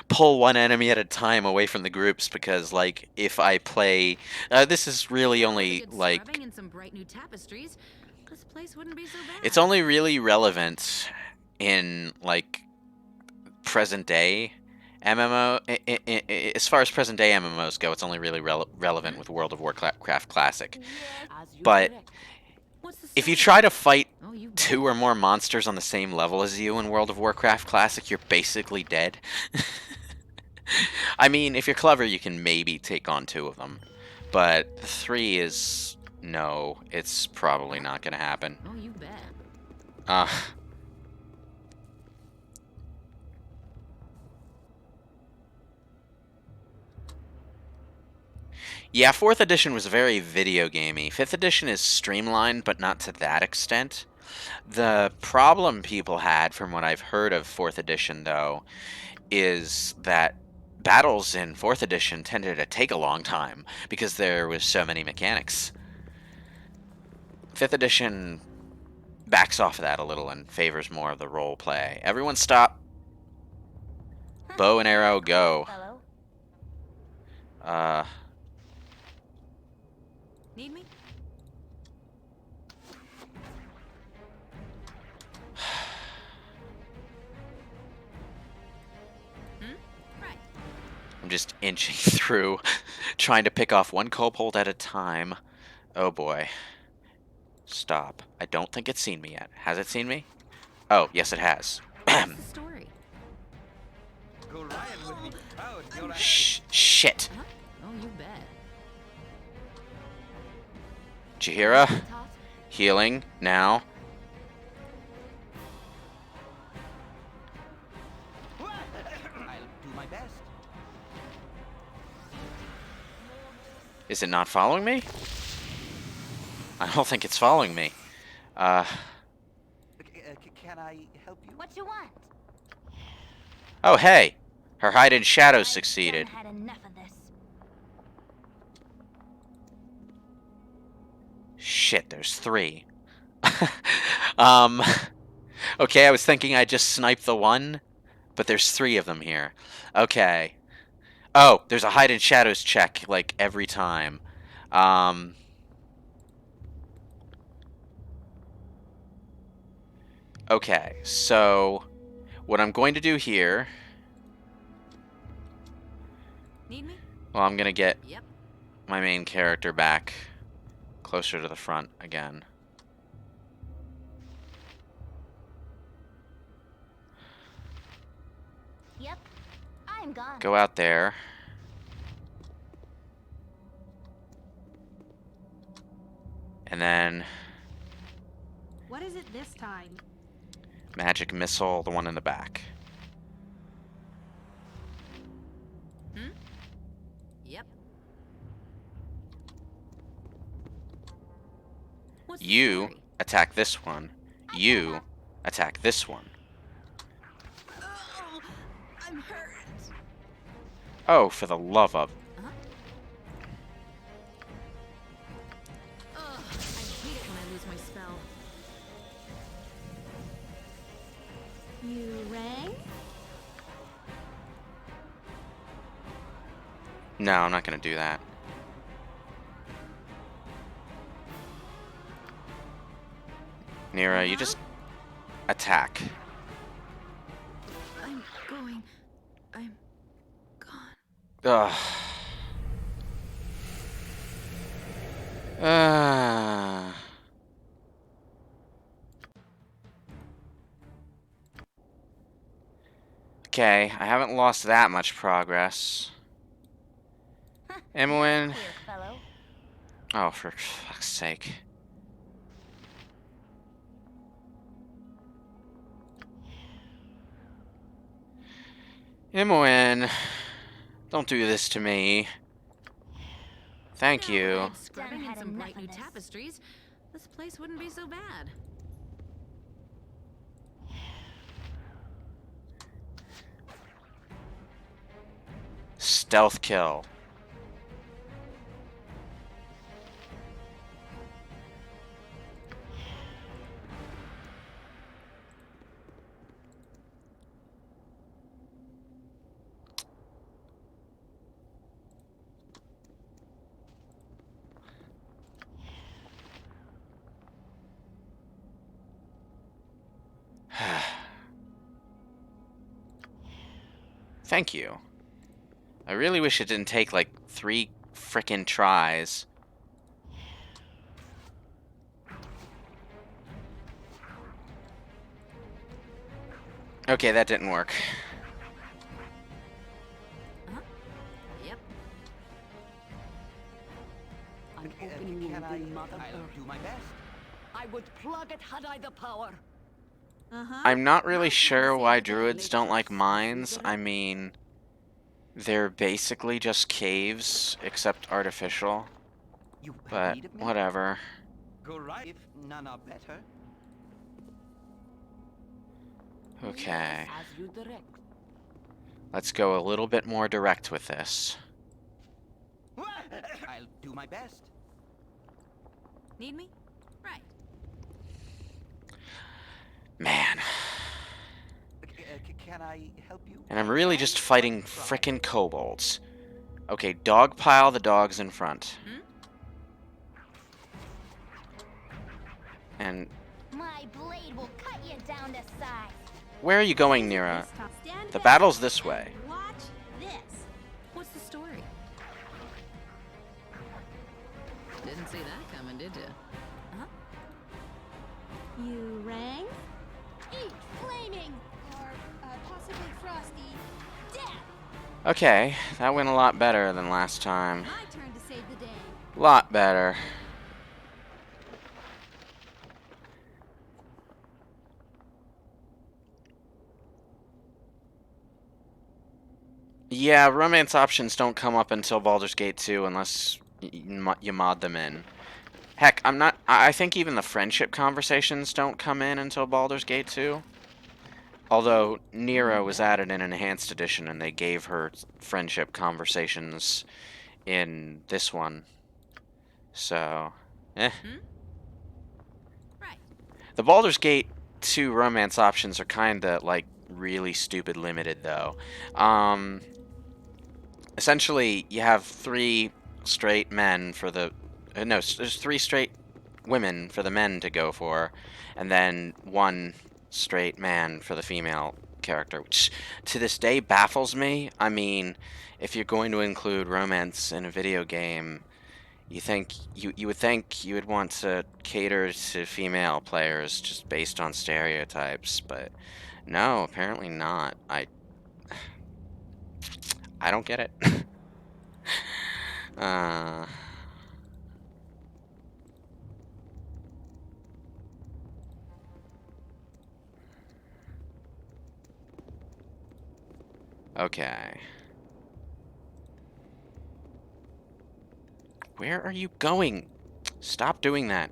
S1: pull one enemy at a time away from the groups, because, like, if I play... this is really only,
S3: Good
S1: like...
S3: scrubbing and some bright new tapestries. This place wouldn't be so bad.
S1: It's only really relevant in, like, present-day MMO... as far as present-day MMOs go, it's only really relevant with World of Warcraft Classic.
S6: As you
S1: But
S6: direct.
S3: What's the
S1: if you
S3: story?
S1: try to fight
S3: Oh, you bet.
S1: 2 or more monsters on the same level as you in World of Warcraft Classic, you're basically dead. I mean, if you're clever, you can maybe take on 2 of them. But 3 is... no, it's probably not going to happen.
S3: Oh, you bet.
S1: Yeah, 4th edition was very video gamey. 5th edition is streamlined, but not to that extent. The problem people had, from what I've heard of 4th edition, though, is that battles in 4th edition tended to take a long time because there was so many mechanics. 5th edition backs off of that a little and favors more of the role play. Everyone stop. Bow and arrow, go.
S4: Fellow.
S3: Need me? Right.
S1: I'm just inching through, trying to pick off one kobold at a time. Oh boy. Stop. I don't think it's seen me yet. Has it seen me? Oh, yes it has.
S3: What's the story?
S2: Gorion would be proud. You're
S1: Shit.
S3: Huh? Oh, you bet.
S1: Jahira,
S4: Tot.
S1: healing now.
S2: I'll do my best.
S1: Is it not following me? I don't think it's following me.
S2: Can I help you?
S4: What you want?
S1: Oh hey! Her hide in shadows
S4: I've
S1: succeeded.
S4: done had enough of this.
S1: Shit, there's 3. Okay, I was thinking I just sniped the one, but there's 3 of them here. Okay. Oh, there's a hide in shadows check, like, every time. Okay, so what I'm going to do here...
S3: Need me?
S1: well, I'm going to get
S3: Yep.
S1: my main character back closer to the front again.
S4: Yep. I'm gone.
S1: Go out there. And then
S7: What is it this time?
S1: magic missile, the one in the back.
S3: Yep. What's the
S1: You
S3: story?
S1: attack this one. You attack this one.
S7: Oh, I'm hurt.
S1: Oh, for the love of...
S3: Ugh, I hate it when I lose my spell.
S4: You rang?
S1: No, I'm not going to do that. Nira, you just attack.
S3: I'm going. I'm gone.
S1: Ugh. Ah. Okay, I haven't lost that much progress. Emwyn.
S4: Clear, fellow.
S1: Oh, for fuck's sake. Imoen, don't do this to me. Thank
S3: Now,
S1: you.
S3: with scrubbing and some bright new tapestries, this place wouldn't be so bad.
S1: Stealth kill. Thank you. I really wish it didn't take like 3 frickin' tries. Okay, that didn't work.
S3: Yep.
S6: I'm opening you
S2: Can
S6: the
S2: I?
S6: mother
S2: I'll
S6: earth.
S2: do my best.
S6: I would plug it had I the power.
S7: Uh-huh.
S1: I'm not really
S3: My turn to
S1: sure
S3: save
S1: why
S3: the day,
S1: druids don't like
S6: nature's
S1: mines. I
S6: regrouping.
S1: mean, they're basically just caves, except artificial.
S2: You
S1: But
S2: need of me?
S1: whatever.
S2: Go right if none are better.
S1: Okay.
S6: As you direct.
S1: Let's go a little bit more direct with this.
S2: I'll do my best.
S3: Need me? Right.
S1: Man.
S2: Can I help you?
S1: And I'm really just fighting frickin' kobolds. Okay, dogpile the dogs in front.
S3: Hmm?
S1: And
S4: My blade will cut you down to size.
S1: where are you going,
S7: What is it
S1: Nira?
S7: this time? Stand
S1: The
S7: back
S1: battle's this
S7: and
S1: way.
S7: Watch this.
S3: What's the story? Didn't see that coming, did you? Huh?
S7: You rang?
S4: Eat flaming or possibly frosty death.
S1: Okay, that went a lot better than last time.
S7: My turn to save the day.
S1: Lot better. Yeah, romance options don't come up until Baldur's Gate 2 unless you mod them in. Heck, I think even the friendship conversations don't come in until Baldur's Gate 2. Although Nero was added in an enhanced edition and they gave her friendship conversations in this one. So, eh.
S3: Right.
S1: The Baldur's Gate 2 romance options are kinda, like, really stupid limited, though. Essentially, you have 3 straight men for the... no, there's 3 straight women for the men to go for, and then 1 straight man for the female character, which to this day baffles me. I mean, if you're going to include romance in a video game, you would think you would want to cater to female players just based on stereotypes, but no, apparently not. I don't get it. uh Okay. Where are you going? Stop doing that.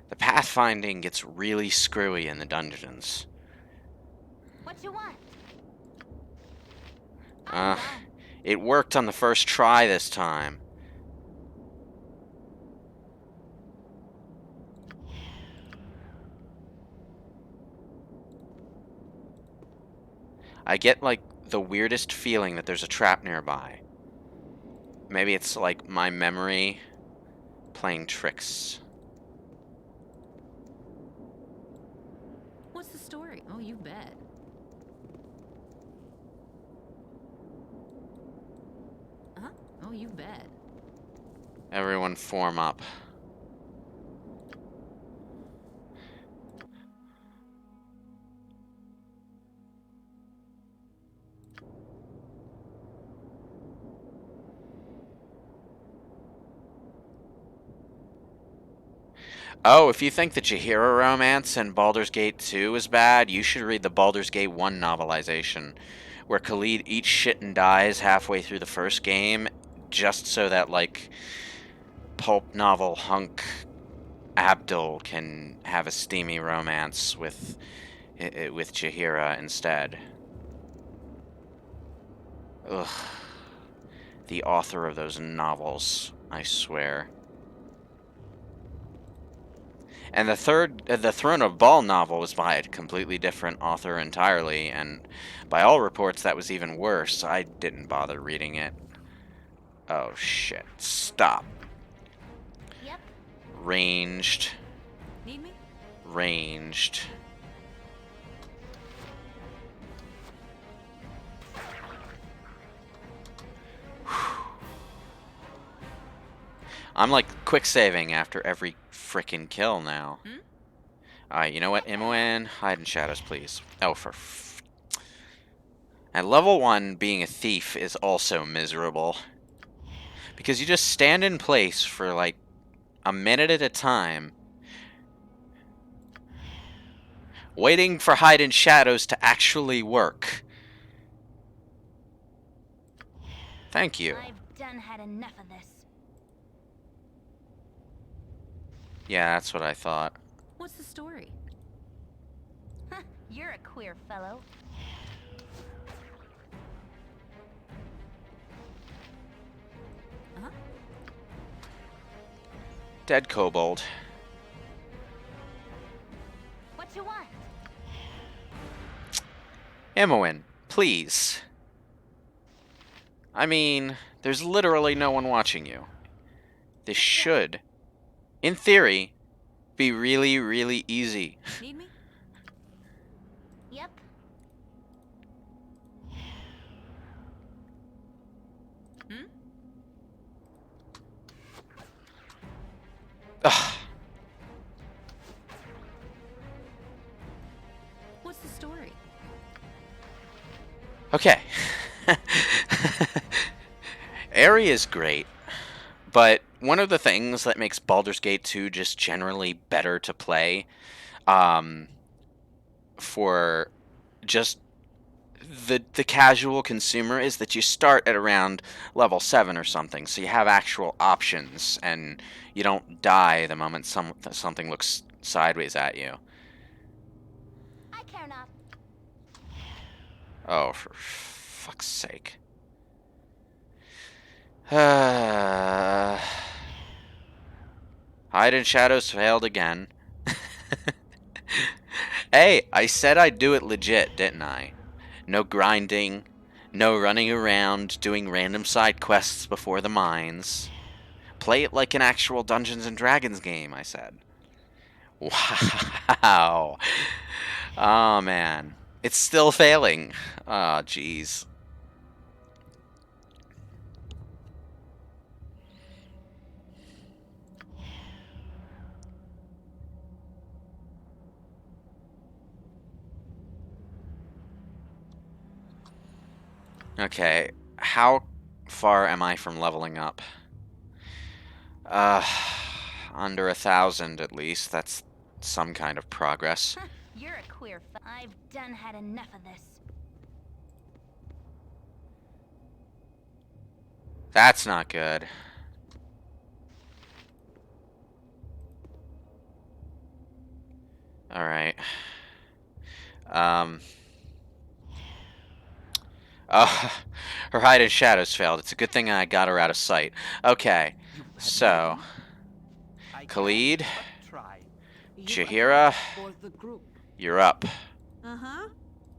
S1: The pathfinding gets really screwy in the dungeons.
S4: What you want?
S1: Uh, it worked on the first try this time. I get, like, the weirdest feeling that there's a trap nearby. Maybe it's, like, my memory playing tricks.
S3: What's the story? Oh, you bet. Huh? Oh, you bet.
S1: Everyone form up. Oh, if you think the Chihiro romance in Baldur's Gate 2 is bad, you should read the Baldur's Gate 1 novelization, where Khalid eats shit and dies halfway through the first game, just so that, like, pulp novel hunk Abdul can have a steamy romance with Chihira instead. Ugh. The author of those novels, I swear. And the Throne of Ball novel was by a completely different author entirely, and by all reports that was even worse. I didn't bother reading it. Oh shit. Stop.
S4: Yep.
S1: Ranged.
S3: Need me?
S1: Ranged. I'm like quick saving after every frickin' kill now. Alright, you know what, Imoen? Hide in shadows, please. Oh, At level 1, being a thief is also miserable. Because you just stand in place for like a minute at a time, waiting for hide in shadows to actually work. Thank you.
S4: I've done had enough of this.
S1: Yeah, that's what I thought.
S3: What's the story?
S4: Huh, you're a queer fellow.
S3: Uh-huh.
S1: Dead kobold.
S4: What you want?
S1: Imoen, please. I mean, there's literally no one watching you. This should, in theory, be really, really easy.
S3: Need me?
S4: Yep.
S1: Ugh.
S3: What's the story?
S1: Okay. Area is great, but one of the things that makes Baldur's Gate 2 just generally better to play, for just the casual consumer, is that you start at around level 7 or something, so you have actual options, and you don't die the moment something looks sideways at you.
S4: I care not.
S1: Oh, for fuck's sake. Hide in shadows failed again. Hey, I said I'd do it legit, didn't I? No grinding, no running around doing random side quests before the mines. Play it like an actual Dungeons and Dragons game, I said. Wow. Oh, man. It's still failing. Oh, jeez. Okay, how far am I from leveling up? Under 1,000 at least. That's some kind of progress.
S4: Huh, you're a queer I've done had enough of this.
S1: That's not good. Alright. Oh, her hide in shadows failed. It's a good thing I got her out of sight. Okay, so
S2: I
S1: Khalid,
S2: can't but try.
S1: Chihira,
S6: For the group.
S1: you're up.
S7: Uh-huh.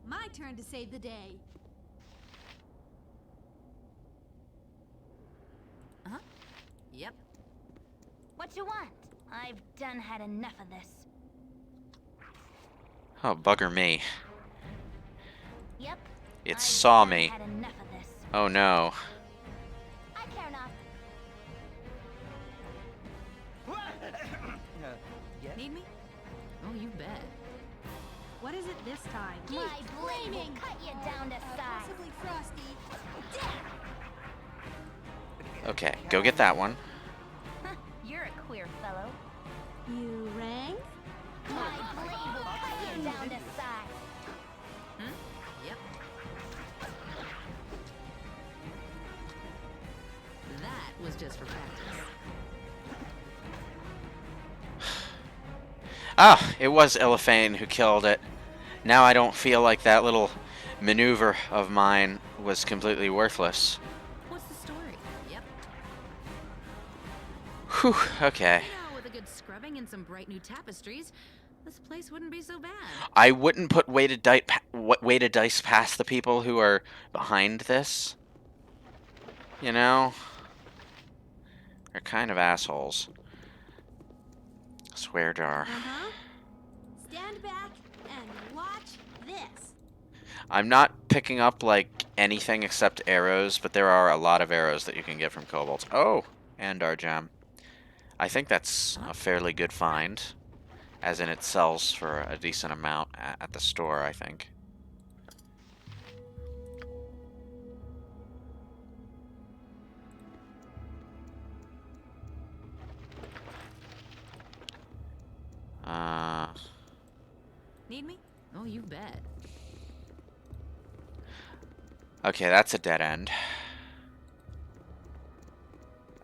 S7: My turn to save the day.
S3: Uh-huh. Yep.
S4: What you want? I've done had enough of this.
S1: Oh, bugger me.
S4: Yep.
S1: It
S4: I've
S1: saw
S4: done
S1: me.
S4: had enough of this.
S1: Oh no.
S4: I care not.
S2: Yes?
S3: Need me? Oh, you bet.
S7: What is it this time?
S4: My blade will cut you down to size.
S7: Possibly frosty.
S1: Okay, go get that one.
S4: Huh, you're a queer fellow.
S7: You rang?
S4: My blade will cut you down to size.
S3: Yep.
S6: just for practice.
S1: Ah, it was Illithane who killed it. Now I don't feel like that little maneuver of mine was completely worthless.
S3: What's the story? Yep.
S1: Whew, okay.
S3: You know, with a good scrubbing and some bright new tapestries, this place wouldn't be so bad.
S1: I wouldn't put weighted dice past the people who are behind this. You know? They're kind of assholes. Swear jar.
S7: Uh-huh. Stand back and watch this.
S1: I'm not picking up, like, anything except arrows, but there are a lot of arrows that you can get from kobolds. Oh! And our gem. I think that's a fairly good find. As in, it sells for a decent amount at the store, I think.
S3: Need me? Oh, you bet.
S1: Okay, that's a dead end.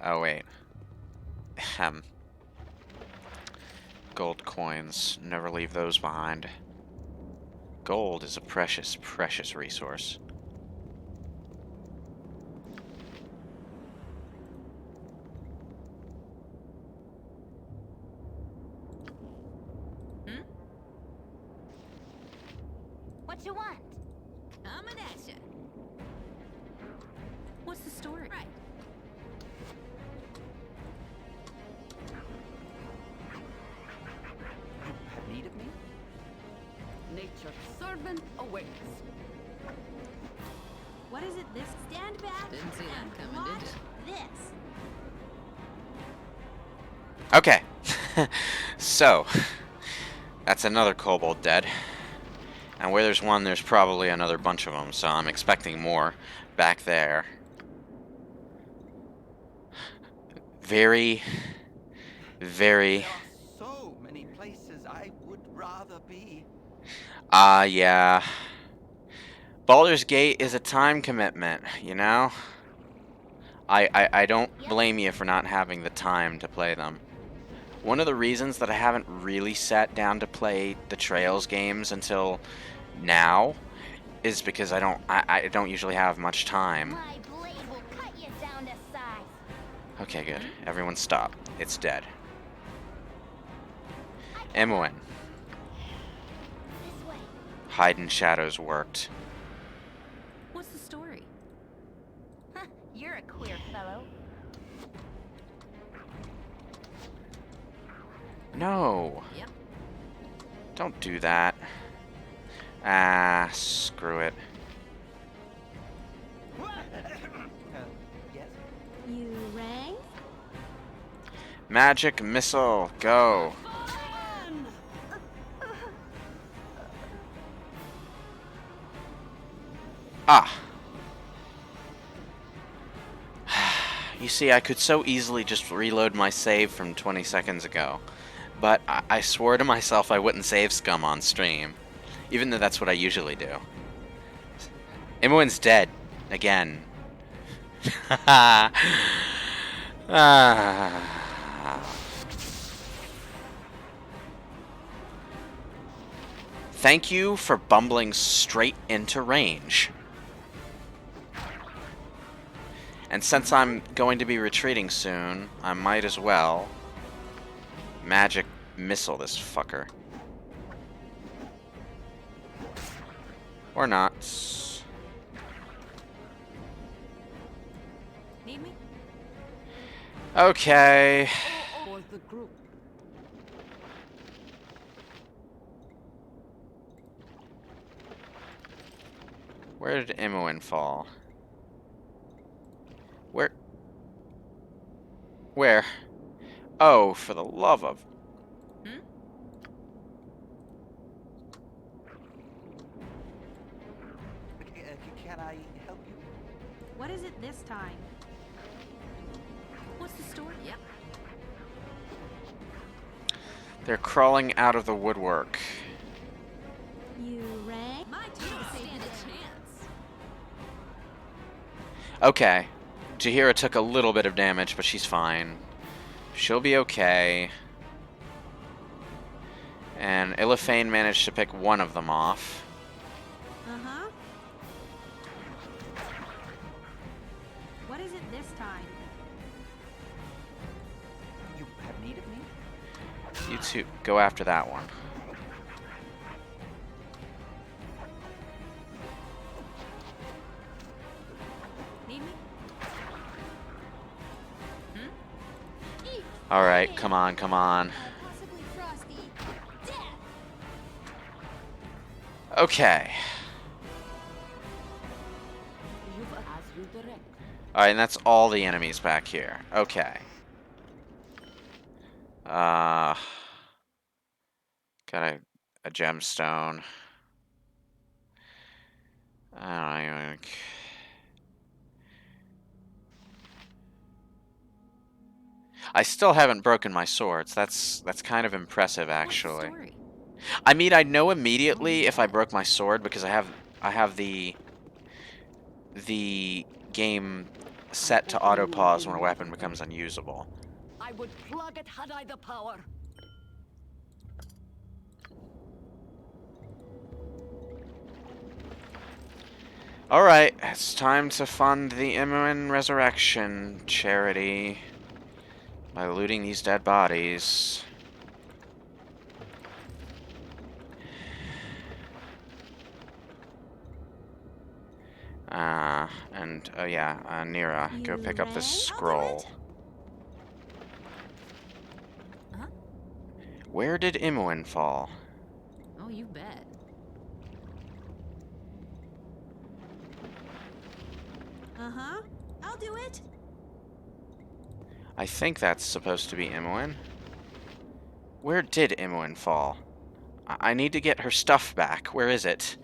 S1: Oh, wait. Gold coins. Never leave those behind. Gold is a precious, precious resource.
S4: What you want?
S3: Coming at ya. What's the story? Right.
S2: You have need of me?
S6: Nature's servant awaits.
S7: What is it this? Stand back
S3: Didn't see that
S7: and
S3: coming, did
S7: watch this.
S1: Okay. So, that's another kobold dead. And where there's one, there's probably another bunch of them, so I'm expecting more back there. Very, very...
S2: There are so many places I would rather be.
S1: Yeah. Baldur's Gate is a time commitment, you know? I don't blame you for not having the time to play them. One of the reasons that I haven't really sat down to play the Trails games until now is because I don't usually have much time.
S4: My blade will cut you down to size.
S1: Okay, good. Everyone stop. It's dead. Imoen.
S4: This way.
S1: Hide in shadows worked.
S3: What's the story?
S4: Huh, you're a queer fellow.
S1: No.
S3: Yep.
S1: Don't do that. Ah, screw it.
S2: Yes?
S7: You rang?
S1: Magic missile, go. Ah. You see, I could so easily just reload my save from 20 seconds ago. But I swore to myself I wouldn't save scum on stream. Even though that's what I usually do. Imoen's dead. Again. Thank you for bumbling straight into range. And since I'm going to be retreating soon, I might as well magic missile this fucker. Or not.
S3: Need me?
S1: Okay.
S6: For the group.
S1: Where did Imoen fall? Where? Where? Oh, for the love of...
S2: Can I help you?
S7: What is it this time?
S3: What's the story? Yep.
S1: They're crawling out of the woodwork.
S7: You rang?
S3: My turn to stand a chance.
S1: Okay. Jahira took a little bit of damage, but she's fine. She'll be okay. And Illiphane managed to pick one of them off.
S7: Uh-huh. What is it this time?
S2: You have need of me?
S1: You two go after that one.
S3: Need me?
S1: Alright, come on, come on.
S4: Possibly frosty. Death.
S1: Okay.
S6: You've as you direct.
S1: Alright, and that's all the enemies back here. Okay. Got a gemstone. I don't even... I still haven't broken my swords. That's kind of impressive, actually.
S3: What's the story?
S1: I mean, I know immediately if I broke my sword because I have the game set to auto pause when a weapon becomes unusable.
S6: I would plug it had I the power.
S1: All right, it's time to fund the Imoen Resurrection charity by looting these dead bodies. And oh yeah, Nira, go
S7: You
S1: pick up this
S7: rang?
S1: scroll.
S3: Huh?
S1: Where did Imoen fall?
S3: Oh, you bet.
S7: Uh-huh. I'll do it.
S1: I think that's supposed to be Imoen. Where did Imoen fall? I need to get her stuff back. Where is it?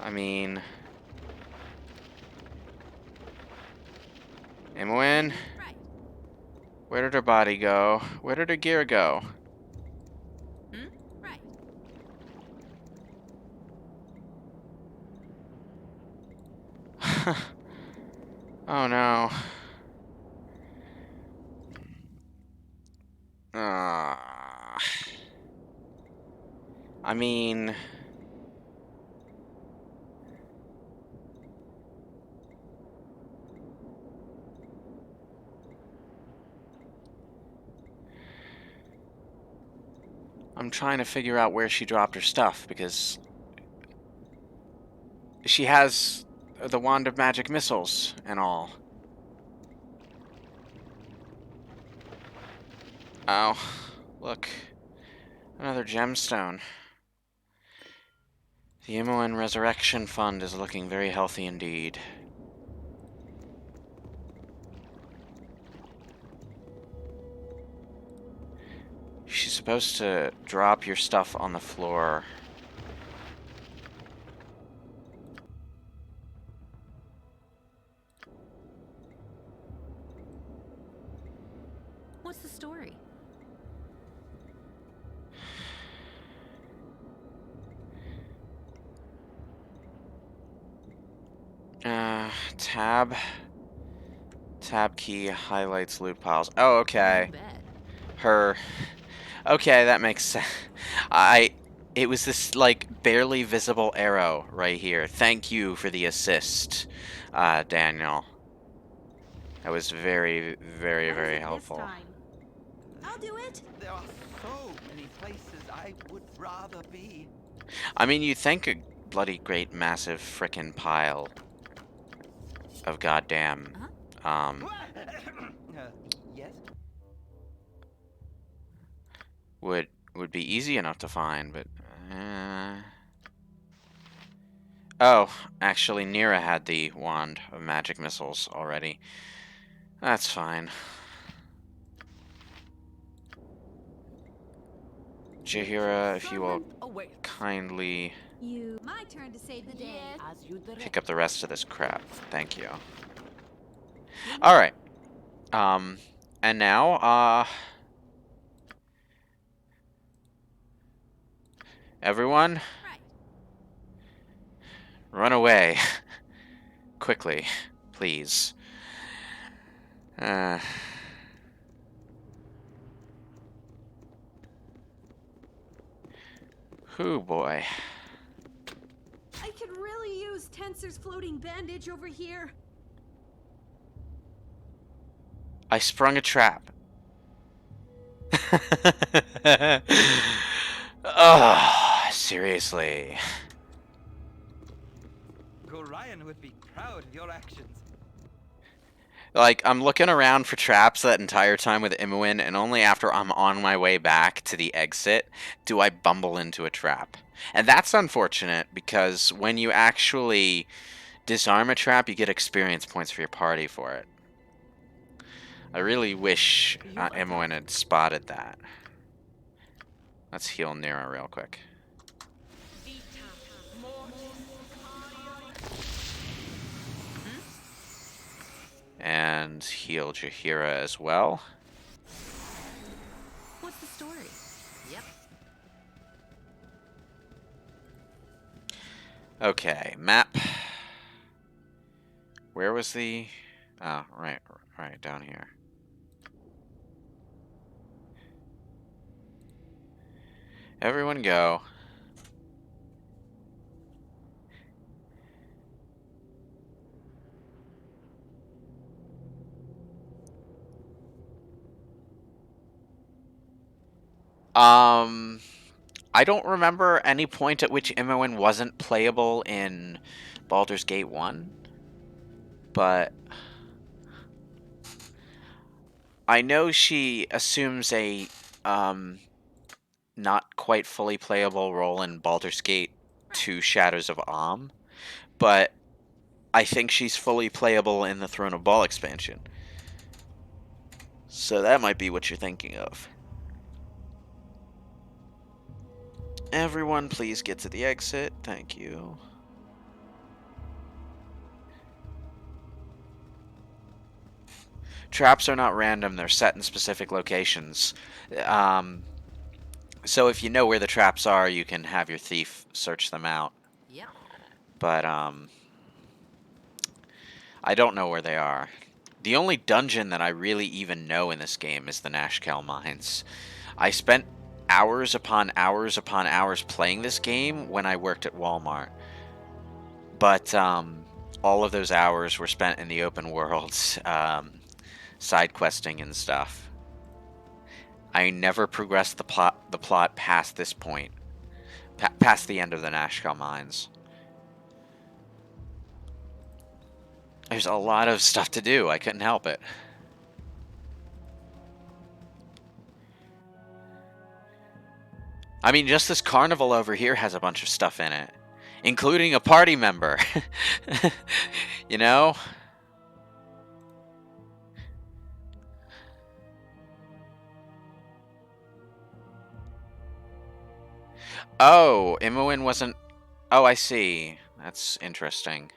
S1: I mean... Imoen?
S3: Right.
S1: Where did her body go? Where did her gear go?
S3: Right.
S1: Oh no. I mean... I'm trying to figure out where she dropped her stuff, because she has the Wand of Magic Missiles and all. Oh, look. Another gemstone. The Imoen Resurrection Fund is looking very healthy indeed. She's supposed to drop your stuff on the floor.
S3: What's the story?
S1: Tab. Tab key highlights loot piles. Oh, okay.
S3: You bet.
S1: Her... Okay, that makes sense. It was this, like, barely visible arrow right here. Thank you for the assist, Daniel. That was very, very,
S7: What is
S1: very
S7: it
S1: helpful.
S7: this time? I'll do it.
S2: There are so many places I would rather be.
S1: I mean, you think a bloody great massive frickin' pile of goddamn,
S2: Yes?
S1: would be easy enough to find, but... Oh, actually, Nira had the Wand of Magic Missiles already. That's fine. Jahira, if you will kindly
S3: My turn to save the day.
S6: As you direct.
S1: pick up the rest of this crap. Thank you. Alright. And now, Everyone,
S3: Right.
S1: run away. Quickly, please. Uh... Whoo boy.
S7: I could really use Tensor's floating bandage over here.
S1: I sprung a trap. Ugh, seriously.
S2: Gorion would be proud of your actions.
S1: Like, I'm looking around for traps that entire time with Imoen, and only after I'm on my way back to the exit do I bumble into a trap. And that's unfortunate, because when you actually disarm a trap, you get experience points for your party for it. I really wish Imoen had spotted that. Let's heal Nira real quick. And heal Jaheira as well.
S3: What's the story? Yep.
S1: Okay, map. Where was the... Oh, right, down here. Everyone go. I don't remember any point at which Imoen wasn't playable in Baldur's Gate 1, but I know she assumes a not quite fully playable role in Baldur's Gate 2 Shadows of Am, but I think she's fully playable in the Throne of Ball expansion. So that might be what you're thinking of. Everyone, please get to the exit. Thank you. Traps are not random. They're set in specific locations. So if you know where the traps are, you can have your thief search them out.
S3: Yep.
S1: But, I don't know where they are. The only dungeon that I really even know in this game is the Nashkel Mines. I spent hours upon hours upon hours playing this game when I worked at Walmart. But, all of those hours were spent in the open worlds, side questing and stuff. I never progressed the plot past this point. Past the end of the Nashkel Mines. There's a lot of stuff to do. I couldn't help it. I mean, just this carnival over here has a bunch of stuff in it, including a party member. You know? Oh, Imoen wasn't... Oh, I see. That's interesting.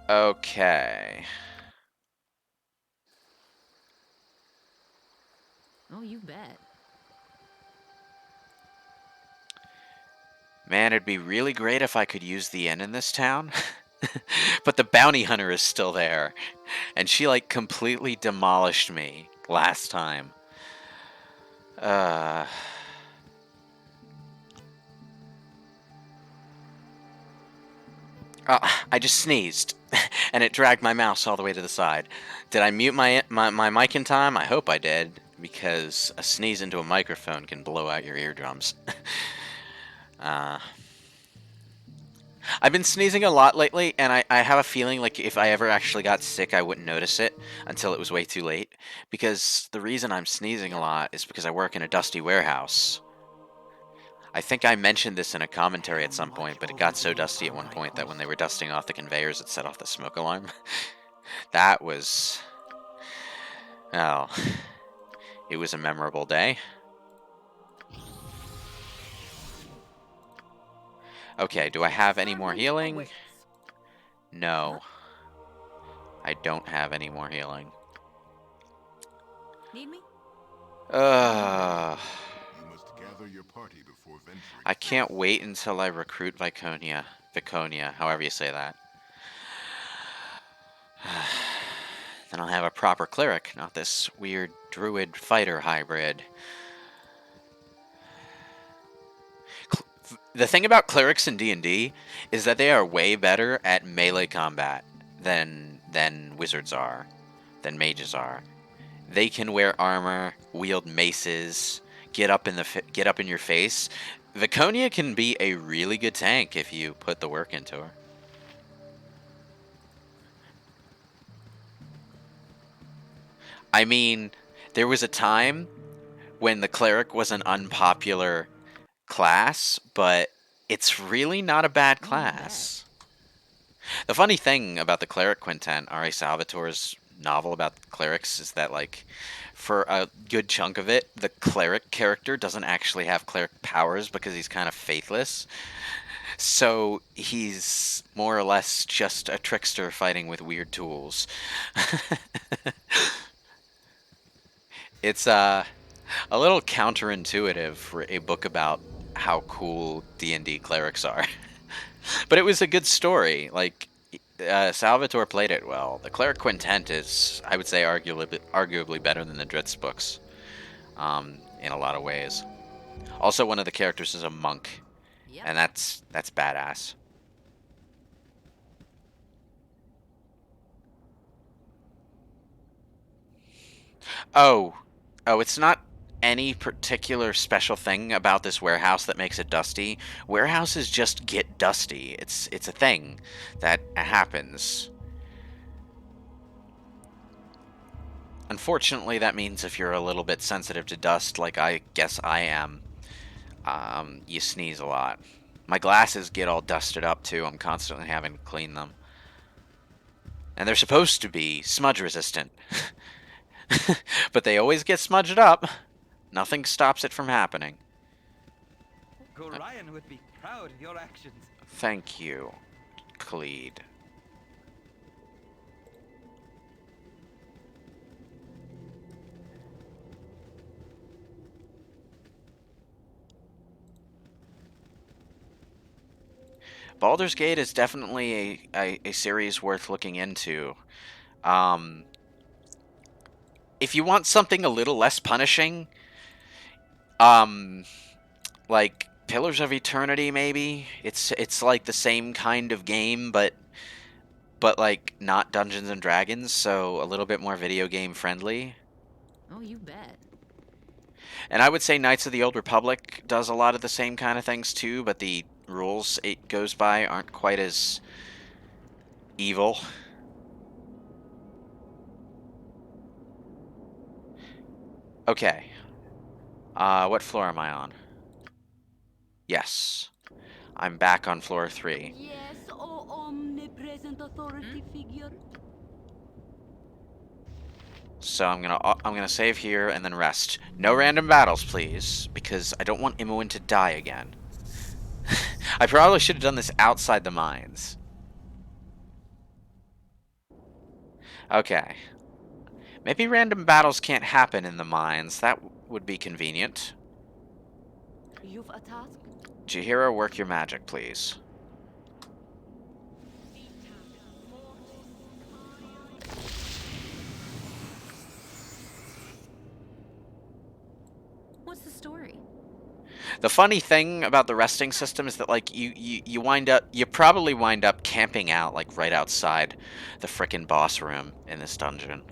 S1: Okay.
S3: Oh, you bet.
S1: Man, it'd be really great if I could use the inn in this town. But the bounty hunter is still there. And she, like, completely demolished me last time. I just sneezed, and it dragged my mouse all the way to the side. Did I mute my mic in time? I hope I did, because a sneeze into a microphone can blow out your eardrums. I've been sneezing a lot lately, and I have a feeling like if I ever actually got sick, I wouldn't notice it until it was way too late. Because the reason I'm sneezing a lot is because I work in a dusty warehouse. I think I mentioned this in a commentary at some point, but it got so dusty at one point that when they were dusting off the conveyors, it set off the smoke alarm. That was... Oh. It was a memorable day. Okay, do I have any more healing? No. I don't have any more healing.
S3: Need me?
S1: Uh,
S5: You must gather your party before venturing.
S1: I can't wait until I recruit Viconia. Viconia, however you say that. Then I'll have a proper cleric, not this weird druid fighter hybrid. The thing about clerics in D&D is that they are way better at melee combat than wizards are, than mages are. They can wear armor, wield maces, get up in your face. Viconia can be a really good tank if you put the work into her. I mean, there was a time when the cleric was an unpopular class, but it's really not a bad class. The funny thing about the Cleric Quintet, R.A. Salvatore's novel about clerics, is that, like, for a good chunk of it, the cleric character doesn't actually have cleric powers because he's kind of faithless. So he's more or less just a trickster fighting with weird tools. It's a little counterintuitive for a book about how cool D&D clerics are. But it was a good story. Like, Salvatore played it well. The Cleric Quintet is, I would say, arguably better than the Dritz books, in a lot of ways. Also, one of the characters is a monk,
S3: Yep.
S1: and that's badass. Oh, it's not any particular special thing about this warehouse that makes it dusty. Warehouses just get dusty. It's a thing that happens. Unfortunately, that means if you're a little bit sensitive to dust, like I guess I am, you sneeze a lot. My glasses get all dusted up too. I'm constantly having to clean them. And they're supposed to be smudge resistant. But they always get smudged up. Nothing stops it from happening.
S2: Gorion would be proud of your actions.
S1: Thank you, Cleed. Baldur's Gate is definitely a series worth looking into. If you want something a little less punishing, like Pillars of Eternity, maybe. It's like the same kind of game, but like not Dungeons and Dragons, so a little bit more video game friendly.
S3: Oh, you bet.
S1: And I would say Knights of the Old Republic does a lot of the same kind of things too, but the rules it goes by aren't quite as evil. Okay. What floor am I on? Yes. I'm back on floor 3.
S6: Yes, oh omnipresent authority figure.
S1: So I'm gonna save here and then rest. No random battles, please, because I don't want Imoen to die again. I probably should have done this outside the mines. Okay. Maybe random battles can't happen in the mines. That would be convenient.
S6: You've a task?
S1: Jahira, work your magic, please.
S3: What's the story?
S1: The funny thing about the resting system is that, like, you probably wind up camping out, like, right outside the frickin' boss room in this dungeon.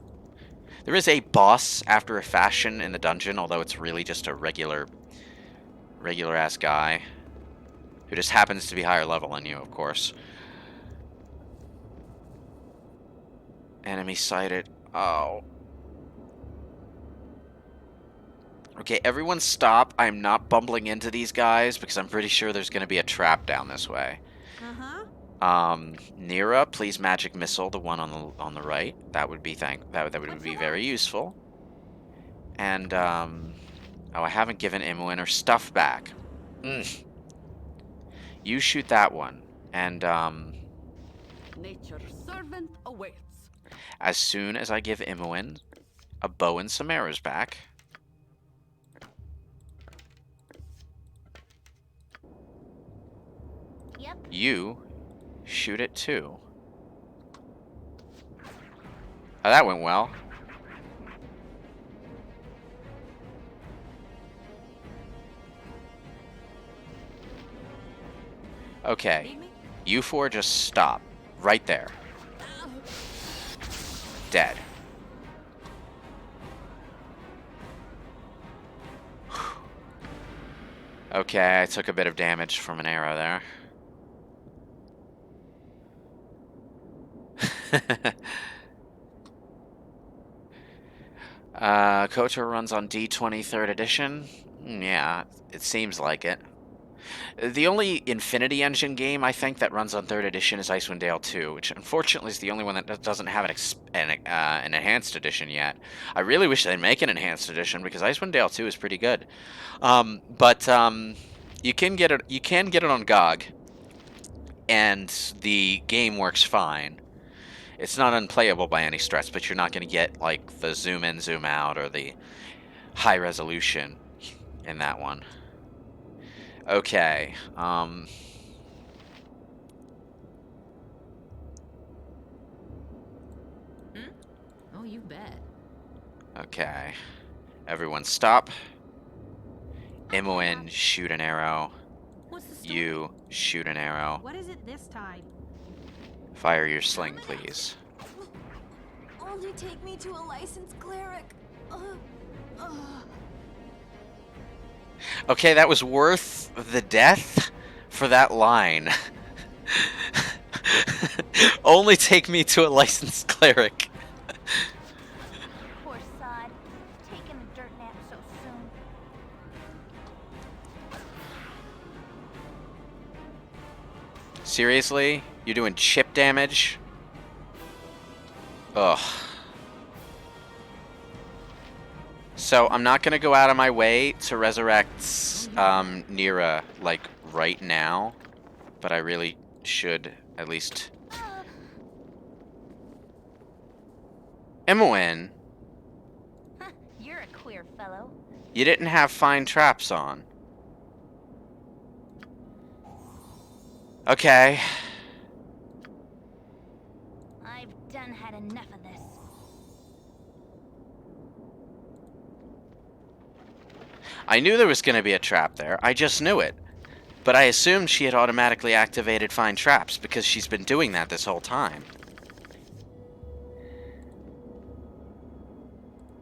S1: There is a boss after a fashion in the dungeon, although it's really just a regular-ass guy who just happens to be higher level than you, of course. Enemy sighted. Oh. Okay, everyone stop. I'm not bumbling into these guys because I'm pretty sure there's going to be a trap down this way. Nira, please magic missile the one on the right. That would be very useful. And oh, I haven't given Imoen her stuff back. You shoot that one. And
S6: Nature's servant awaits.
S1: as soon as I give Imoen a bow and some arrows back.
S4: Yep.
S1: You shoot it too. Oh, that went well. Okay. You four just stop. Right there. Dead. Okay, I took a bit of damage from an arrow there. KOTOR runs on D20 3rd edition? Yeah, it seems like it. The only Infinity Engine game I think that runs on 3rd edition is Icewind Dale 2, which unfortunately is the only one that doesn't have an enhanced edition yet. I really wish they'd make an enhanced edition because Icewind Dale 2 is pretty good. But you can get it on GOG, and the game works fine. It's not unplayable by any stretch, but you're not going to get like the zoom in, zoom out, or the high resolution in that one. Okay.
S3: Oh, you bet.
S1: Okay. Everyone stop. Imoen, shoot an arrow.
S7: What's the story?
S1: You shoot an arrow.
S7: What is it this time?
S1: Fire your sling, please.
S3: Only take me to a licensed cleric.
S1: Okay, that was worth the death for that line. Only take me to a licensed cleric.
S4: Poor sod. Taking a dirt nap so soon.
S1: Seriously? You're doing chip damage? Ugh. So I'm not gonna go out of my way to resurrect Nira like right now, but I really should at least. Imoen,
S4: You're a queer fellow.
S1: you didn't have fine traps on. Okay.
S4: I've done had enough of this.
S1: I knew there was gonna be a trap there. I just knew it. But I assumed she had automatically activated fine traps because she's been doing that this whole time.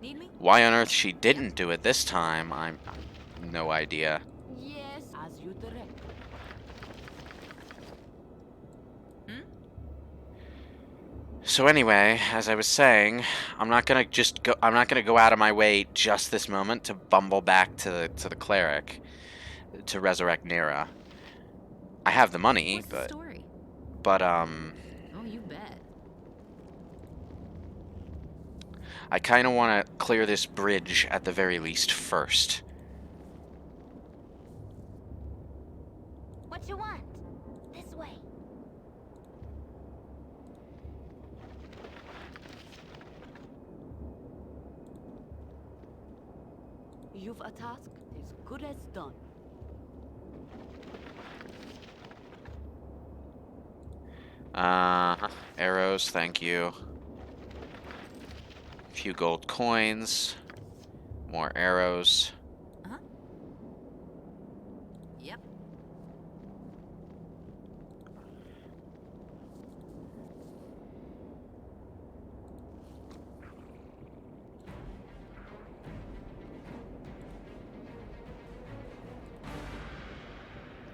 S3: Need me?
S1: Why on earth she didn't do it this time, I'm no idea.
S6: Yes, as you direct.
S1: So anyway, as I was saying, I'm not gonna go out of my way just this moment to bumble back to the cleric to resurrect Nira. I have the money,
S3: What's the story?
S1: but
S3: Oh, you bet.
S1: I kind of want to clear this bridge at the very least first.
S4: What you want? This way.
S6: You've a task as good as done.
S1: Arrows, thank you. A few gold coins. More arrows.
S3: Yep.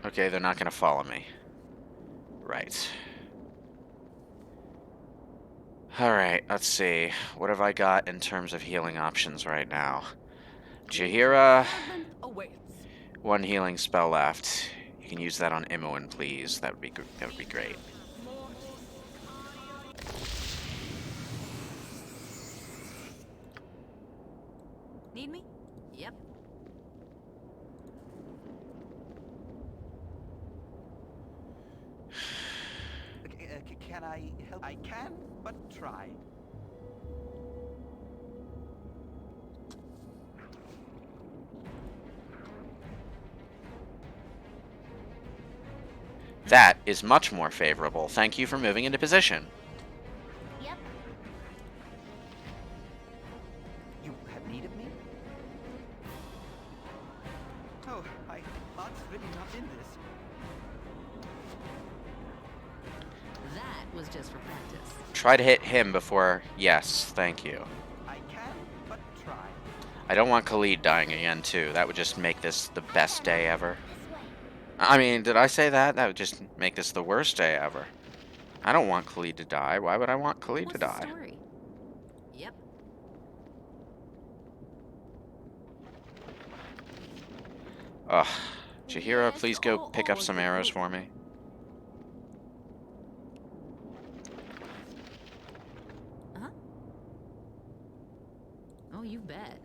S1: Okay, they're not gonna follow me. Right. Alright, let's see. What have I got in terms of healing options right now? Jaheira,
S6: Advent awaits.
S1: one healing spell left. You can use that on Imoen, please. That would be great.
S3: Need me? Yep.
S2: Can I help? I can, but try.
S1: That is much more favorable. Thank you for moving into position.
S4: Yep.
S2: You have need of me? Oh, my heart's really not in this.
S3: That was just for practice.
S1: Try to hit him before... Yes, thank you.
S2: I can, but try.
S1: I don't want Khalid dying again, too. That would just make this the best day ever. I mean, did I say that? That would just make this the worst day ever. I don't want Khalid to die. Why would I want Khalid to
S3: What's the
S1: die?
S3: story? Yep.
S1: Ugh. Chihiro, please go pick up some arrows for me.
S3: Huh? Oh, you bet.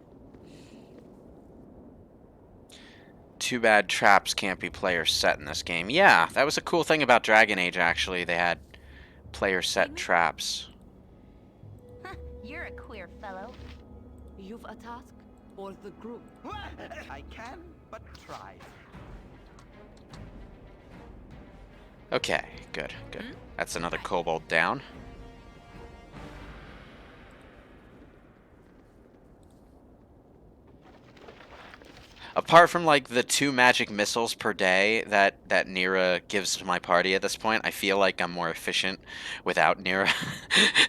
S1: Too bad traps can't be player set in this game. Yeah, that was a cool thing about Dragon Age, actually. They had player set traps.
S4: You're a queer fellow.
S6: You've a task for the group.
S2: I can, but try.
S1: Okay, good, good. That's another kobold down. Apart from, like, the 2 magic missiles per day that Nira gives to my party at this point, I feel like I'm more efficient without Nira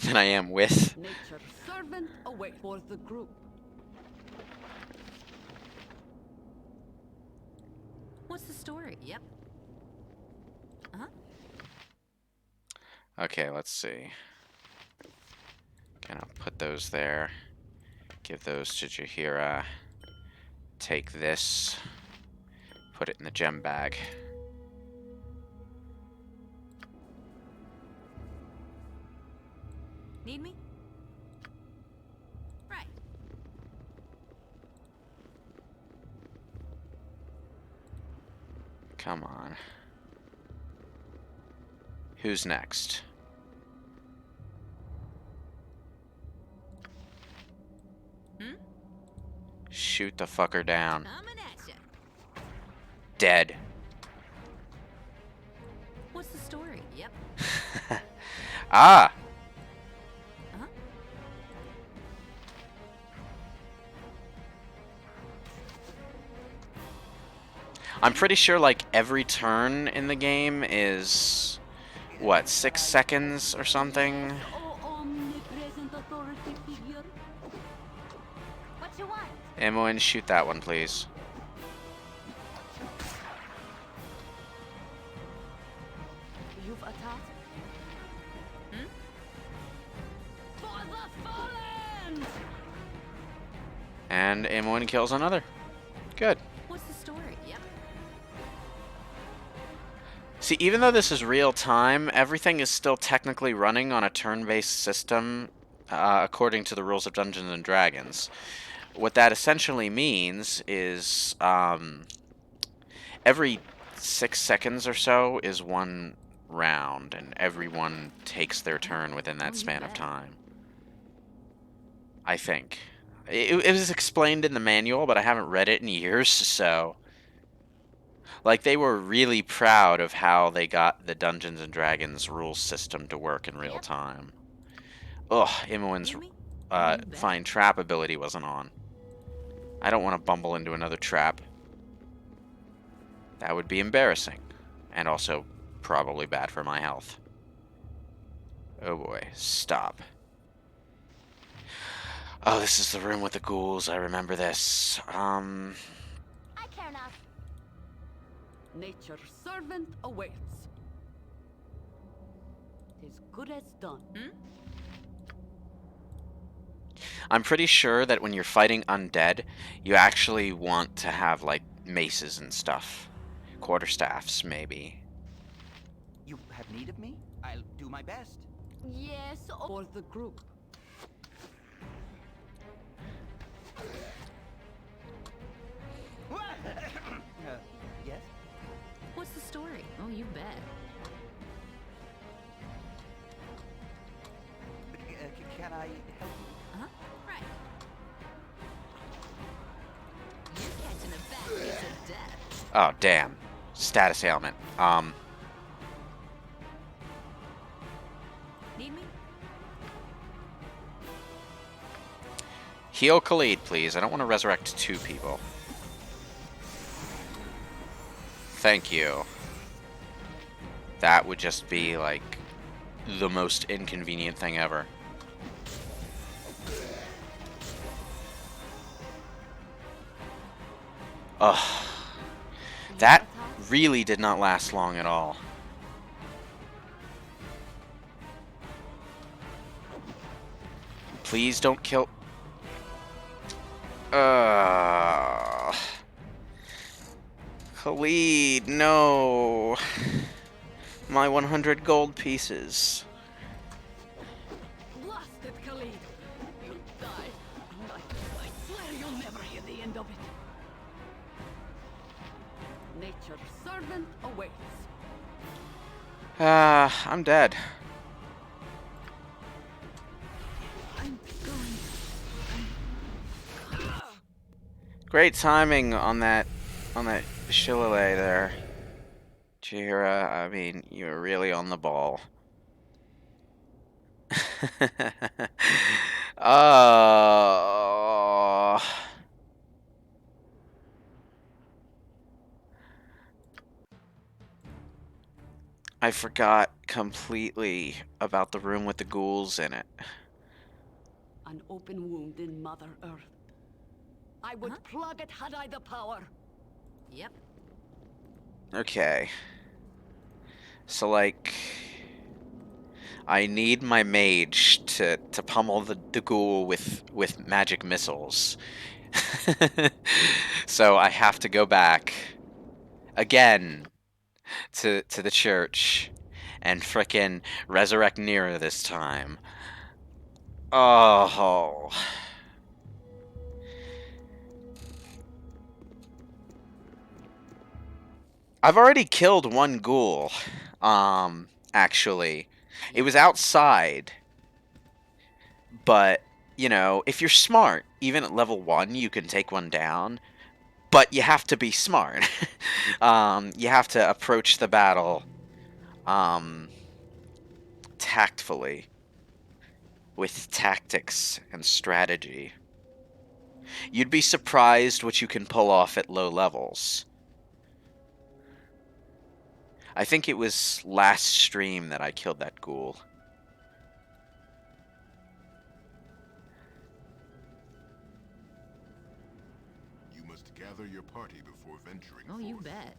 S1: than I am with.
S6: Nature's servant away for the group.
S3: What's the story? Yep. Uh-huh.
S1: Okay, let's see. Gonna put those there. Give those to Jaheira. Take this. Put it in the gem bag.
S3: Need me? Right.
S1: Come on. Who's next? Shoot the fucker down.
S3: Coming at ya.
S1: Dead.
S3: What's the story? Yep.
S1: Ah!
S3: Uh-huh.
S1: I'm pretty sure, like, every turn in the game is, what, 6 seconds or something?
S6: Oh, omnipresent authority figure.
S4: What you want?
S1: Imoen, shoot that one, please.
S6: You've a task. For the fallen!
S1: And Imoen kills another. Good.
S3: What's the story? Yep.
S1: See, even though this is real time, everything is still technically running on a turn-based system, according to the rules of Dungeons and Dragons. What that essentially means is every 6 seconds or so is one round, and everyone takes their turn within that span of time. I think. It was explained in the manual, but I haven't read it in years, so... Like, they were really proud of how they got the Dungeons and Dragons rules system to work in real time. Ugh, Imoen's fine trap ability wasn't on. I don't want to bumble into another trap. That would be embarrassing. And also probably bad for my health. Oh boy, stop. Oh, this is the room with the ghouls. I remember this.
S4: I care not.
S6: Nature's servant awaits. Tis good as done.
S1: I'm pretty sure that when you're fighting undead, you actually want to have, like, maces and stuff. Quarterstaffs, maybe.
S2: You have need of me? I'll do my best.
S6: Yes, for the group.
S2: Yes?
S3: What's the story? Oh, you bet.
S2: Can I help you?
S3: Uh-huh. Right. You're catching a fat piece of death.
S1: Oh, damn. Status ailment. Heal Khalid, please. I don't want to resurrect 2 people. Thank you. That would just be, like, the most inconvenient thing ever. Ugh. That really did not last long at all. Please don't kill... Khalid, no. My 100 gold pieces.
S6: Blasted Khalid! You'll die. I swear you'll never hear the end of it. Nature's servant awaits.
S1: I'm dead.
S6: I'm going.
S1: Great timing on that shillelagh there. Jira, I mean, you're really on the ball. Oh. I forgot completely about the room with the ghouls in it.
S6: An open wound in Mother Earth. I would plug it had I the power.
S3: Yep.
S1: Okay. So, like, I need my mage to pummel the ghoul with magic missiles. So I have to go back again to the church and frickin' resurrect Nero this time. Oh. I've already killed 1 ghoul, actually. It was outside, but, you know, if you're smart, even at level 1, you can take 1 down, but you have to be smart. You have to approach the battle, tactfully, with tactics and strategy. You'd be surprised what you can pull off at low levels. I think it was last stream that I killed that ghoul.
S5: You must gather your party before venturing
S3: Oh,
S5: forth.
S3: you bet.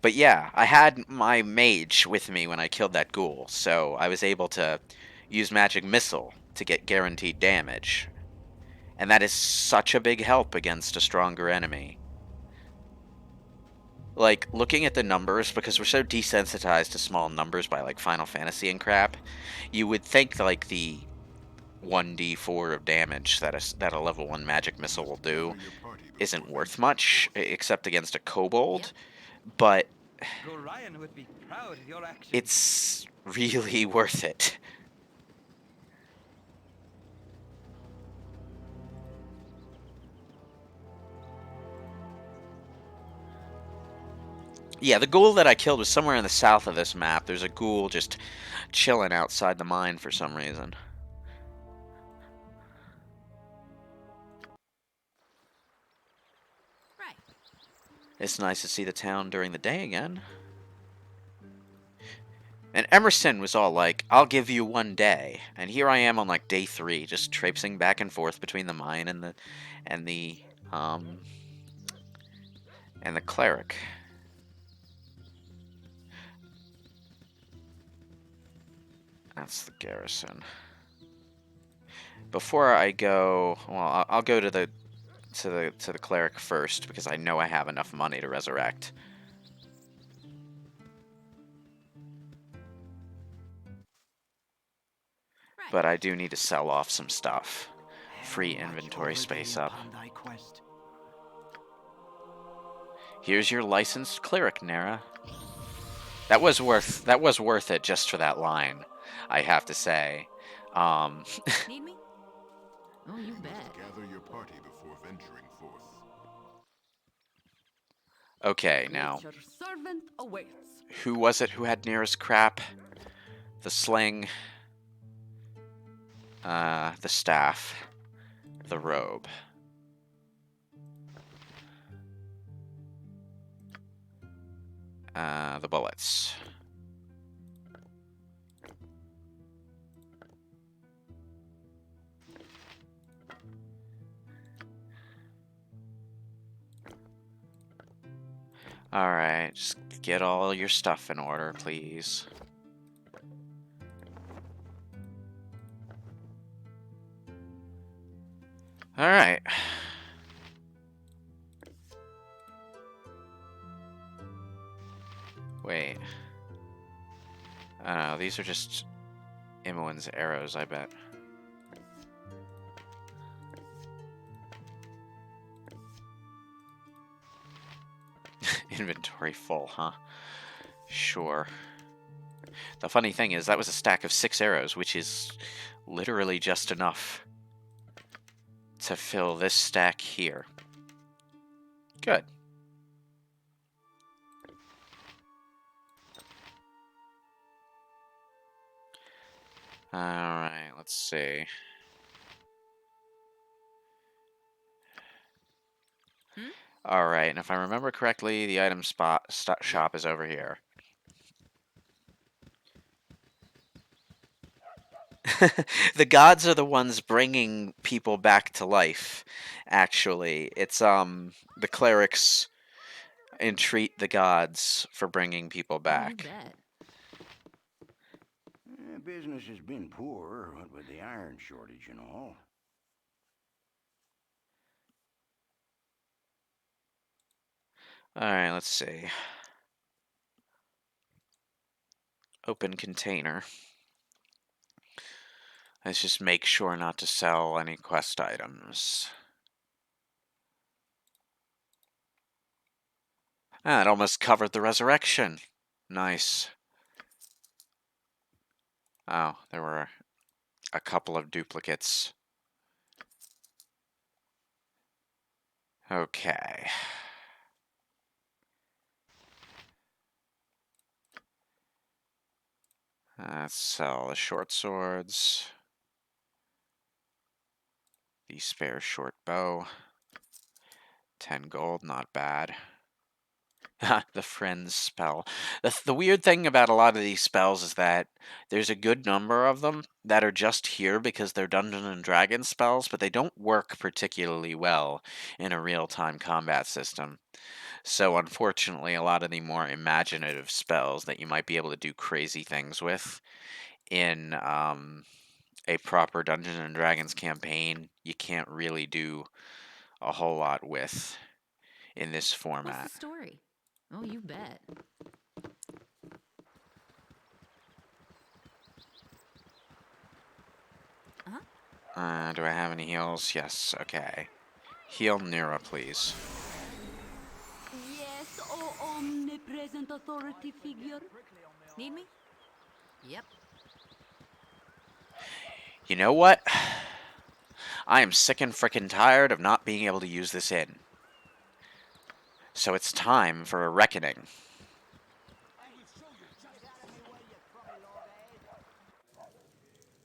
S1: But yeah, I had my mage with me when I killed that ghoul, so I was able to use magic missile to get guaranteed damage. And that is such a big help against a stronger enemy. Like, looking at the numbers, because we're so desensitized to small numbers by, like, Final Fantasy and crap, you would think, like, the 1d4 of damage that a level 1 magic missile will do isn't worth much, except against a kobold, but
S2: Gorion would be proud of your actions.
S1: it's really worth it. Yeah, the ghoul that I killed was somewhere in the south of this map. There's a ghoul just chilling outside the mine for some reason.
S3: Right.
S1: It's nice to see the town during the day again. And Emerson was all like, I'll give you 1 day. And here I am on like day 3, just traipsing back and forth between the mine and the cleric. That's the garrison. Before I go, well, I'll go to the cleric first because I know I have enough money to resurrect.
S3: Right.
S1: But I do need to sell off some stuff. Free inventory space up. Here's your licensed cleric, Nera. That was worth it just for that line, I have to say.
S3: Need me? Oh, you bet.
S5: Gather your party before venturing forth.
S1: Okay, now,
S6: Nature's servant awaits.
S1: who was it who had Nera's crap? The sling. The staff. The robe. The bullets. Alright, just get all your stuff in order, please. Alright. Wait. I don't know, these are just Imoen's arrows, I bet. Inventory full, huh? Sure. The funny thing is, that was a stack of 6 arrows, which is literally just enough to fill this stack here. Good. Alright, let's see. Alright, and if I remember correctly, the item shop is over here. The gods are the ones bringing people back to life, actually. It's, the clerics entreat the gods for bringing people back.
S3: You bet.
S8: Business has been poor, what with the iron shortage and all.
S1: Alright, let's see. Open container. Let's just make sure not to sell any quest items. Ah, it almost covered the resurrection. Nice. Oh, there were a couple of duplicates. Okay. Let's sell the short swords. The spare short bow. 10 gold, not bad. The friends spell. The weird thing about a lot of these spells is that there's a good number of them that are just here because they're Dungeons and Dragons spells, but they don't work particularly well in a real-time combat system. So unfortunately, a lot of the more imaginative spells that you might be able to do crazy things with in a proper Dungeons and Dragons campaign, you can't really do a whole lot with in this format.
S3: What's the story? Oh, you bet.
S1: Do I have any heals? Yes, okay. Heal Nira, please.
S6: Yes, oh omnipresent authority figure.
S3: Need me? Yep.
S1: You know what? I am sick and frickin' tired of not being able to use this inn. So it's time for a reckoning.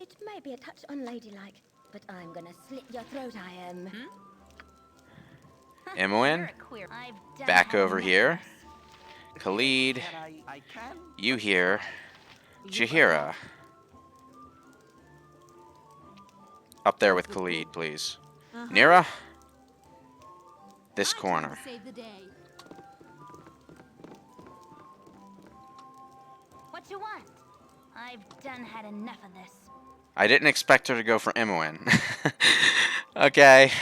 S4: It may be a touch unladylike, but I'm gonna slit your throat, I am.
S1: Imoen, back over here. Khalid,
S2: I can.
S1: you here. Jaheira. Up there with Khalid, please. Nira, this
S7: My turn
S1: corner.
S7: to save the day.
S4: What you want? I've done had enough of this.
S1: I didn't expect her to go for Imoen. Okay.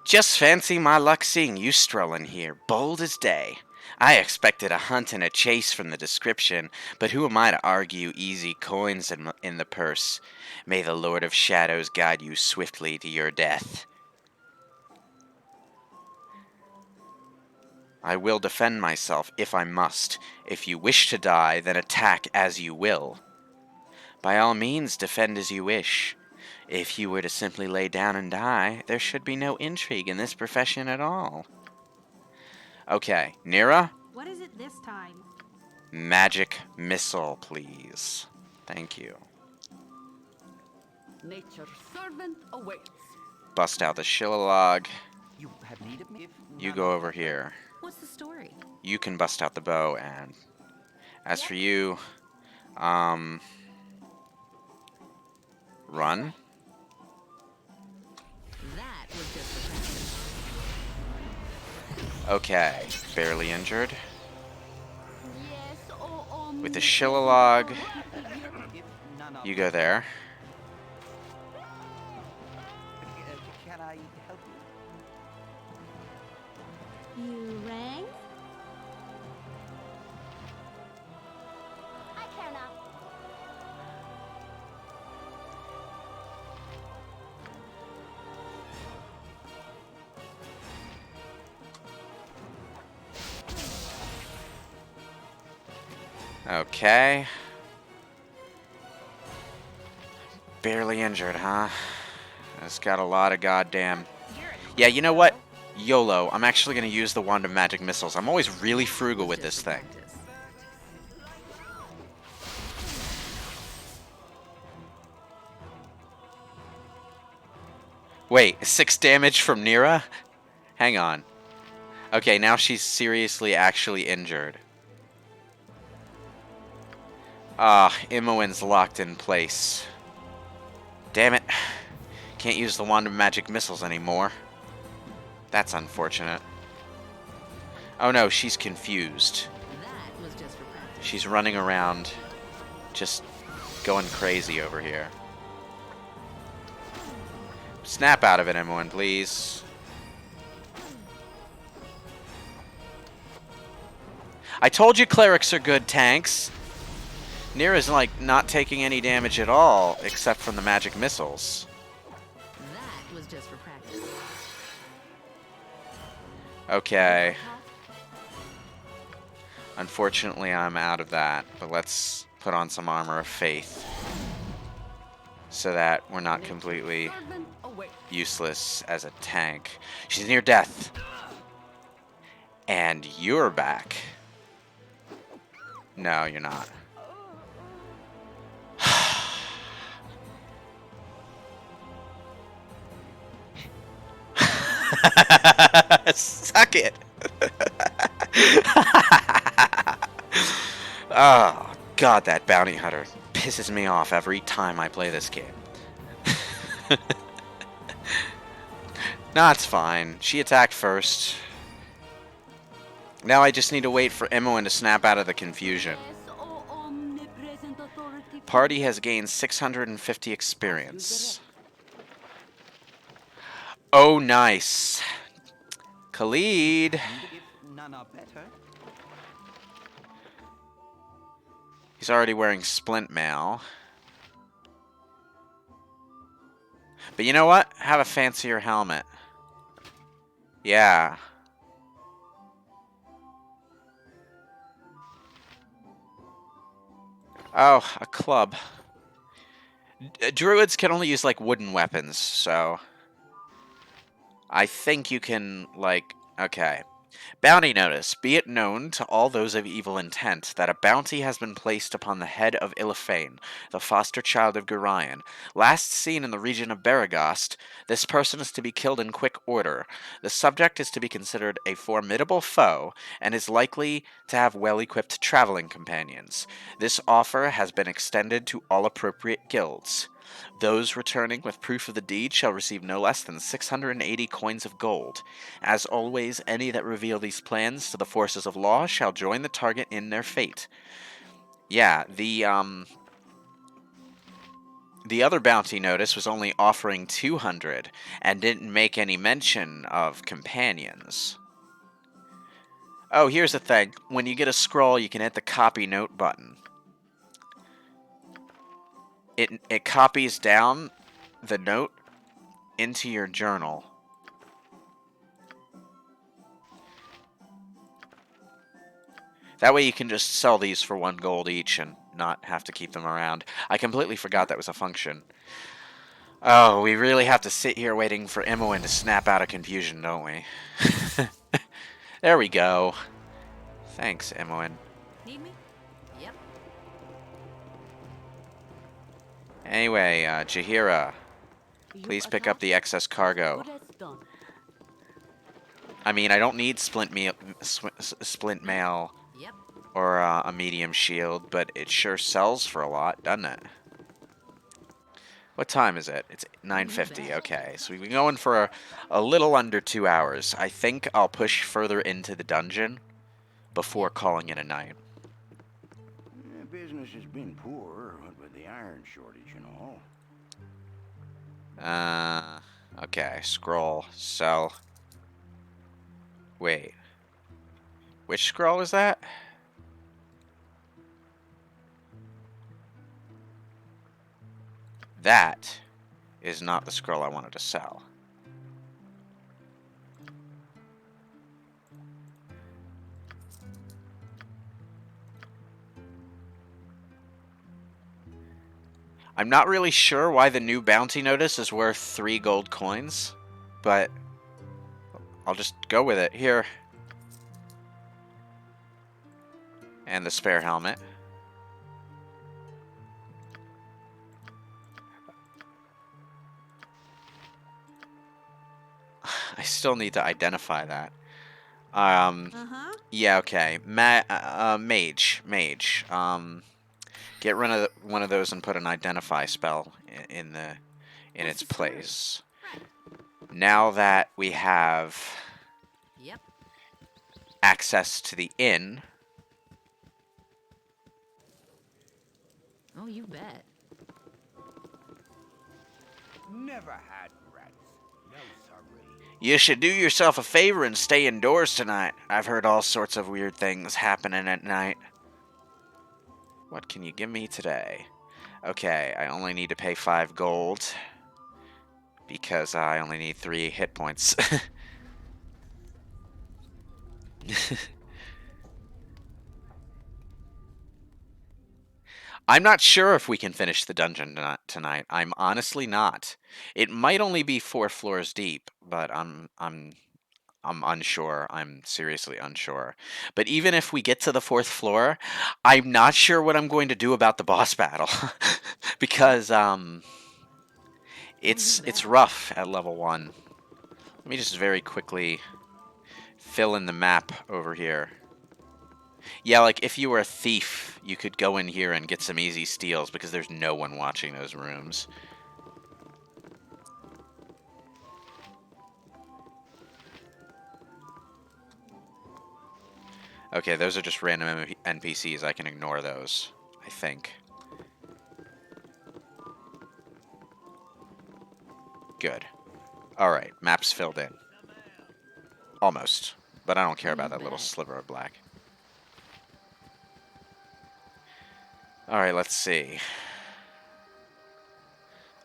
S1: Just fancy my luck seeing you strolling here, bold as day. I expected a hunt and a chase from the description, but who am I to argue easy coins in the purse? May the Lord of Shadows guide you swiftly to your death. I will defend myself if I must. If you wish to die, then attack as you will. By all means, defend as you wish. If you were to simply lay down and die, there should be no intrigue in this profession at all. Okay, Nira,
S7: What is it this time?
S1: magic missile, please. Thank you.
S6: Nature's servant awaits.
S1: Bust out the Shillalog.
S2: You have need of me? If
S1: You
S2: none
S1: go
S2: are
S1: over
S2: better.
S1: here.
S3: What's the story?
S1: You can bust out the bow, and as for you, run.
S3: That was just for practice.
S1: Okay, barely injured.
S6: Yes,
S1: With the Shillalog,
S2: If none are
S1: you go there.
S2: Can I help you?
S3: You rang?
S4: I care not.
S1: Okay. Barely injured, huh? It's got a lot of goddamn... Yeah, you know what? YOLO. I'm actually going to use the Wand of Magic Missiles. I'm always really frugal with this thing.
S3: Practice.
S1: Wait, 6 damage from Nira? Hang on. Okay, now she's seriously actually injured. Ah, Imoen's locked in place. Damn it. Can't use the Wand of Magic Missiles anymore. That's unfortunate. Oh no, she's confused.
S3: That was just for practice.
S1: She's running around, just going crazy over here. Snap out of it, Imoen, please. I told you clerics are good tanks. Nira's like not taking any damage at all, except from the magic missiles.
S3: That was just for practice.
S1: Okay. Unfortunately, I'm out of that, but let's put on some armor of faith so that we're not completely
S6: servant awaits.
S1: useless as a tank. She's near death. And you're back. No, you're not. Suck it. Oh, God, that bounty hunter pisses me off every time I play this game. No, it's fine. She attacked first. Now I just need to wait for Imoen to snap out of the confusion.
S6: Yes, O omnipresent authority.
S1: Party has gained 650 experience. Oh, nice. Khalid.
S2: If none are better.
S1: He's already wearing splint mail. But you know what? Have a fancier helmet. Yeah. Oh, a club. Druids can only use, like, wooden weapons, so... I think you can, like... Okay. Bounty notice. Be it known to all those of evil intent that a bounty has been placed upon the head of Illifain, the foster child of Gurion. Last seen in the region of Baragast, this person is to be killed in quick order. The subject is to be considered a formidable foe, and is likely to have well-equipped traveling companions. This offer has been extended to all appropriate guilds. Those returning with proof of the deed shall receive no less than 680 coins of gold. As always, any that reveal these plans to the forces of law shall join the target in their fate. Yeah, the other bounty notice was only offering 200 and didn't make any mention of companions. Oh, here's the thing. When you get a scroll, you can hit the copy note button. It copies down the note into your journal. That way you can just sell these for 1 gold each and not have to keep them around. I completely forgot that was a function. Oh, we really have to sit here waiting for Imoen to snap out of confusion, don't we? There we go. Thanks, Imoen.
S3: Need me? Yep.
S1: Anyway, Jahira,
S6: You
S1: please pick up
S6: attack,
S1: the excess cargo.
S6: good as done.
S1: I mean, I don't need splint mail
S3: Yep.
S1: or a medium shield, but it sure sells for a lot, doesn't it? What time is it? It's 9:50. Okay, so we've been going for a little under 2 hours. I think I'll push further into the dungeon before calling it a night.
S8: Business has been poor, what with the iron shortage and all.
S1: Okay, scroll, sell. Wait. Which scroll is that? That is not the scroll I wanted to sell. I'm not really sure why the new bounty notice is worth 3 gold coins, but I'll just go with it. Here. And the spare helmet. I still need to identify that. Yeah, okay. Mage. Get rid of one of those and put an identify spell in its place. Now that we have access to the inn.
S3: Oh, you bet.
S8: Never had rats. No, sorry.
S1: You should do yourself a favor and stay indoors tonight. I've heard all sorts of weird things happening at night. What can you give me today? Okay, I only need to pay 5 gold. Because I only need 3 hit points. I'm not sure if we can finish the dungeon tonight. I'm honestly not. It might only be 4 floors deep, but I'm unsure. I'm seriously unsure. But even if we get to the 4th floor, I'm not sure what I'm going to do about the boss battle. Because it's rough at level 1. Let me just very quickly fill in the map over here. Yeah, like if you were a thief, you could go in here and get some easy steals because there's no one watching those rooms. Okay, those are just random NPCs. I can ignore those, I think. Good. Alright, map's filled in. Almost. But I don't care about that little sliver of black. Alright, let's see.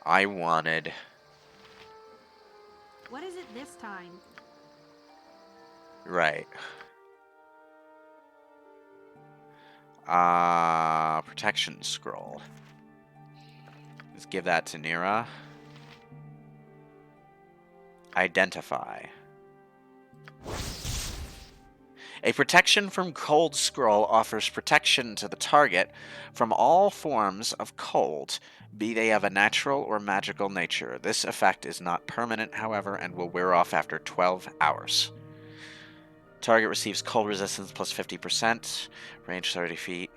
S1: I wanted...
S7: What is it this time?
S1: Right. Protection scroll. Let's give that to Nira. Identify. A protection from cold scroll offers protection to the target from all forms of cold, be they of a natural or magical nature. This effect is not permanent, however, and will wear off after 12 hours. Target receives cold resistance plus 50%, range 30 feet,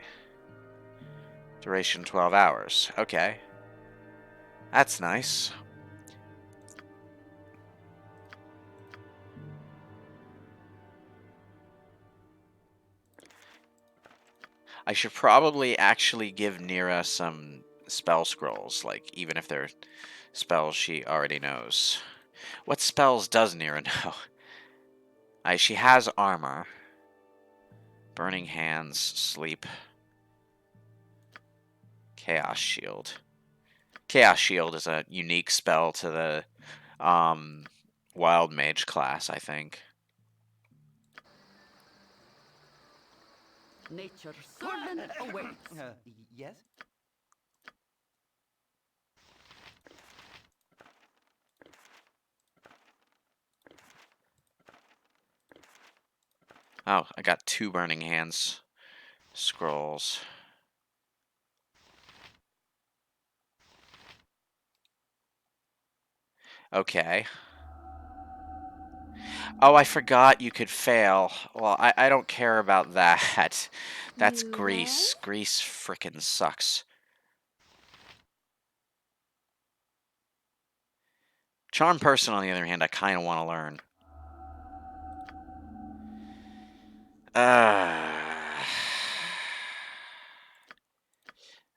S1: duration 12 hours. Okay. That's nice. I should probably actually give Nira some spell scrolls, like, even if they're spells she already knows. What spells does Nira know? She has armor. Burning Hands, Sleep. Chaos Shield. Chaos Shield is a unique spell to the Wild Mage class, I think.
S6: Nature's servant awaits.
S2: Yes?
S1: Oh, I got 2 Burning Hands scrolls. Okay. Oh, I forgot you could fail. Well, I don't care about that. That's
S3: You
S1: grease.
S3: ready?
S1: Grease frickin' sucks. Charm person, on the other hand, I kind of want to learn.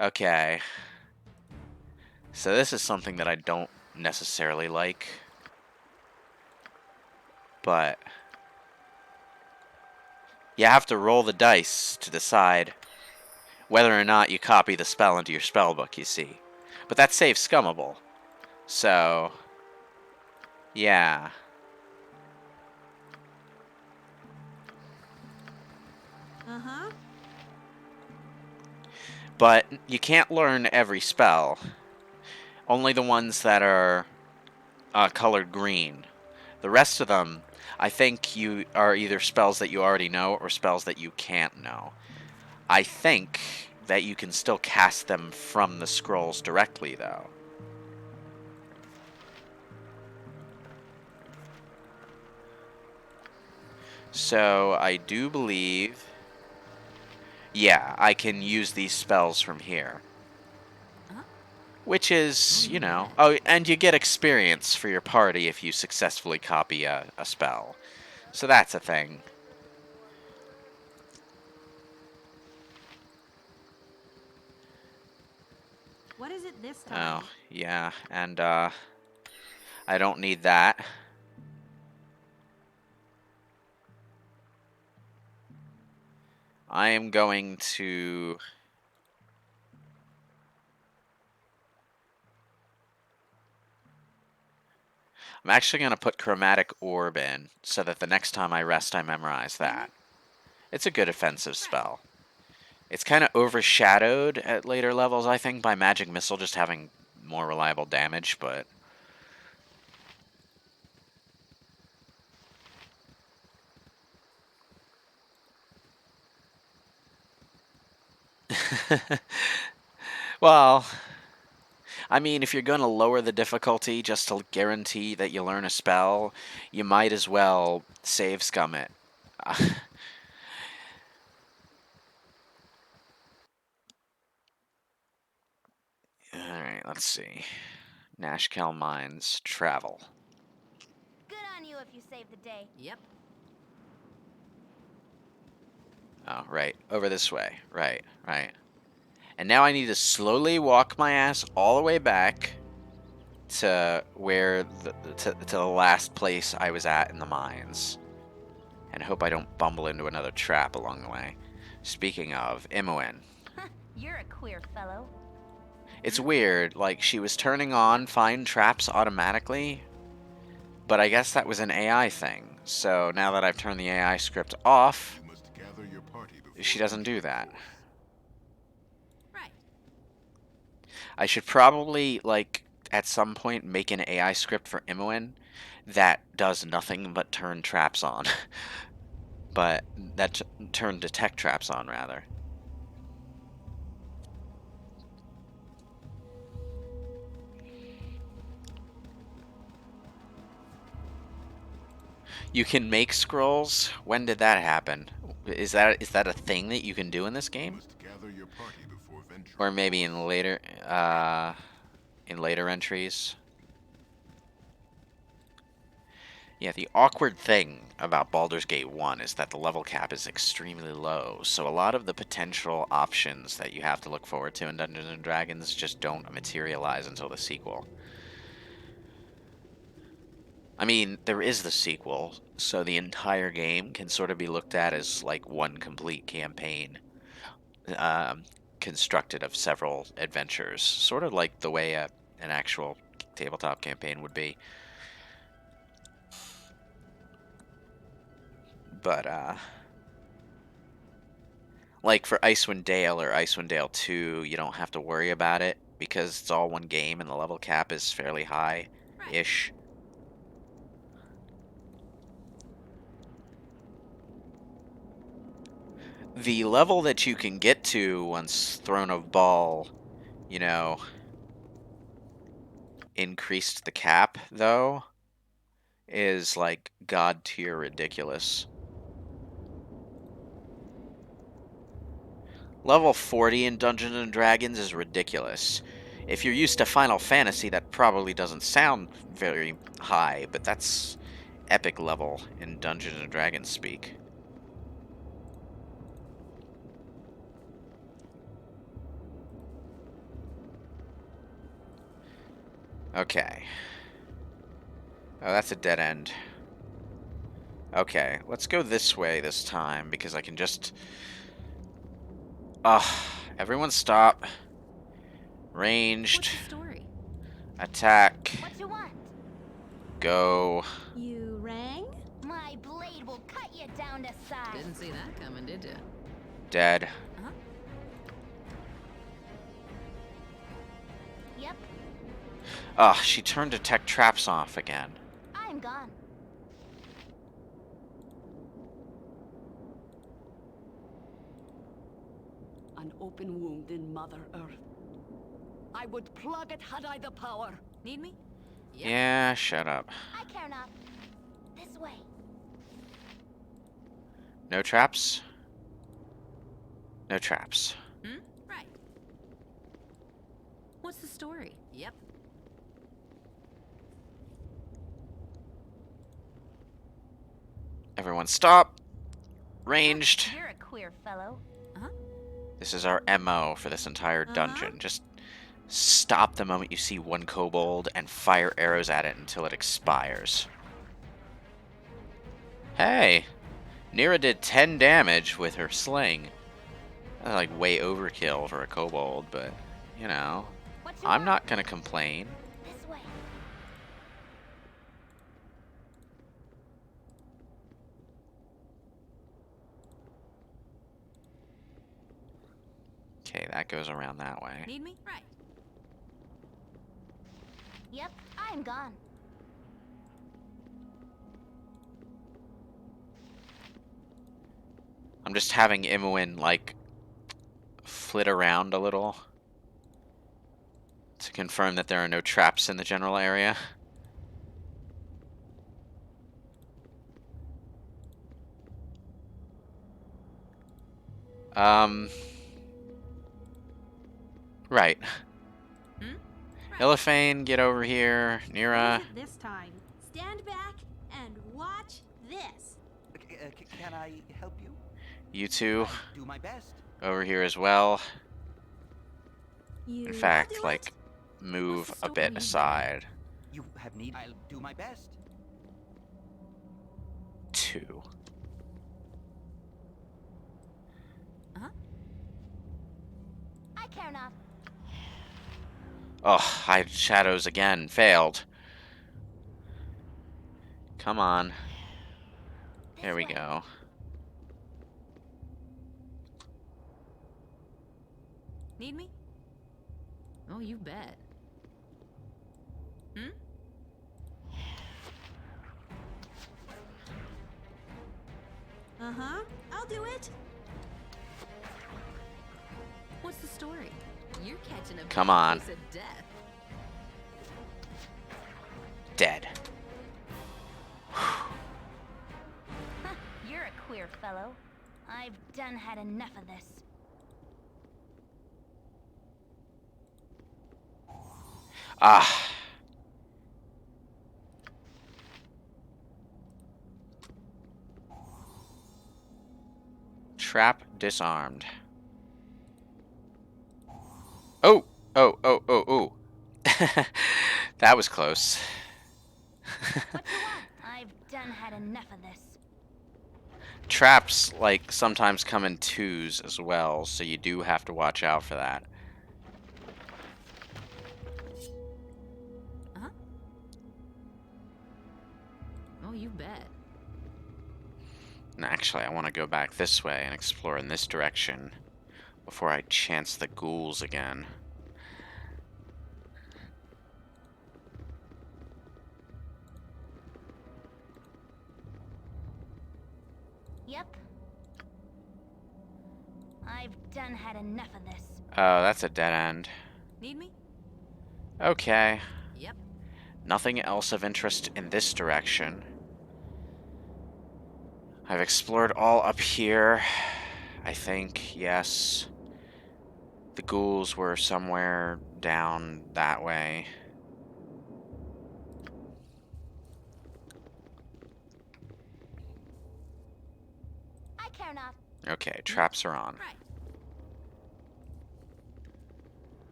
S1: Okay. So this is something that I don't necessarily like. But you have to roll the dice to decide whether or not you copy the spell into your spellbook, you see. But that's save scummable. So, yeah.
S7: Uh-huh.
S1: But you can't learn every spell. Only the ones that are colored green. The rest of them, I think, you are either spells that you already know or spells that you can't know. I think that you can still cast them from the scrolls directly, though. So I do believe, yeah, I can use these spells from here. Which is, you know, oh, and you get experience for your party if you successfully copy a spell. So that's a thing.
S7: What is it this time?
S1: Oh, yeah, and I don't need that. I am going to... I'm actually going to put Chromatic Orb in, so that the next time I rest I memorize that. It's a good offensive spell. It's kind of overshadowed at later levels, I think, by Magic Missile just having more reliable damage, but... Well, I mean, if you're going to lower the difficulty just to guarantee that you learn a spell, you might as well save scum it. Alright, let's see. Nashkel Mines, travel.
S4: Good on you if you save the day.
S3: Yep.
S1: Oh, right. Over this way. Right, right. And now I need to slowly walk my ass all the way back to where to the last place I was at in the mines. And hope I don't bumble into another trap along the way. Speaking of, Imoen.
S4: You're a queer fellow.
S1: It's weird, like, she was turning on find traps automatically, but I guess that was an AI thing. So now that I've turned the AI script off,
S5: You must gather your party before
S1: she doesn't do that.
S3: Right.
S1: I should probably, like, at some point make an AI script for Imoen that does nothing but turn traps on. But that turn detect traps on, rather. You can make scrolls? When did that happen? Is that a thing that you can do in this
S5: You
S1: game?
S5: must gather your party before venturing.
S1: Or maybe in later entries? Yeah, the awkward thing about Baldur's Gate 1 is that the level cap is extremely low, so a lot of the potential options that you have to look forward to in Dungeons & Dragons just don't materialize until the sequel. I mean, there is the sequel, so the entire game can sort of be looked at as like one complete campaign, constructed of several adventures, sort of like the way an actual tabletop campaign would be. But, like for Icewind Dale or Icewind Dale 2, you don't have to worry about it because it's all one game and the level cap is fairly high-ish. The level that you can get to once Throne of Ball, you know, increased the cap, though, is like god tier ridiculous. Level 40 in Dungeons and Dragons is ridiculous. If you're used to Final Fantasy, that probably doesn't sound very high, but that's epic level in Dungeons and Dragons speak. Okay. Oh, that's a dead end. Okay, let's go this way this time, because I can just... everyone stop. Ranged.
S3: What's the story?
S1: Attack.
S4: What you want?
S1: Go.
S7: You rang?
S4: My blade will cut you down to size.
S3: Didn't see that coming, did you?
S1: Dead.
S3: Huh?
S4: Yep,
S1: She turned detect traps off again.
S4: I'm gone.
S6: An open wound in Mother Earth. I would plug it had I the power.
S3: Need me? Yep.
S1: Yeah, shut up.
S4: I care not. This way.
S1: No traps? No traps.
S3: Hmm? Right. What's the story? Yep.
S1: Everyone stop. Ranged.
S4: You're a queer fellow.
S1: This is our MO for this entire dungeon. Just stop the moment you see one kobold and fire arrows at it until it expires. Hey! Nira did 10 damage with her sling. That's like way overkill for a kobold, but, you know,
S4: What you
S1: I'm
S4: want?
S1: not gonna complain.
S4: This way.
S1: Okay, that goes around that way.
S3: Need me? Right.
S4: Yep, I'm gone.
S1: I'm just having Imoen, like, flit around a little to confirm that there are no traps in the general area. Right.
S3: Hmm?
S1: Illithane, get over here. Nira.
S7: What is it this time? Stand back and watch this.
S2: Can I help you?
S1: You two
S2: Do my best.
S1: over here as well.
S7: You
S1: In
S7: will
S1: fact,
S7: do
S1: like,
S7: it?
S1: move
S3: What's the
S1: a bit
S3: story?
S1: aside.
S2: You have need. I'll do my best.
S1: 2.
S4: I care not.
S1: Oh, hide shadows again. Failed. Come on. There we
S4: way.
S1: go.
S3: Need me? Oh, you bet. Hmm?
S7: Uh-huh. I'll do it.
S3: What's the story? You're catching a
S1: Come
S3: bad
S1: on.
S3: case of death.
S1: Dead.
S4: You're a queer fellow. I've done had enough of this.
S1: Ah. Trap disarmed. Oh! Oh, oh, oh, oh. That was close.
S4: What you want? I've done had enough of this.
S1: Traps, like, sometimes come in 2s as well, so you do have to watch out for that.
S3: Oh, you bet.
S1: And actually, I want to go back this way and explore in this direction before I chance the ghouls again.
S4: Yep. I've done had enough of this.
S1: Oh, that's a dead end.
S3: Need me?
S1: Okay.
S3: Yep.
S1: Nothing else of interest in this direction. I've explored all up here. I think, yes. The ghouls were somewhere down that way.
S4: I care not.
S1: Okay, traps are on.
S3: Right.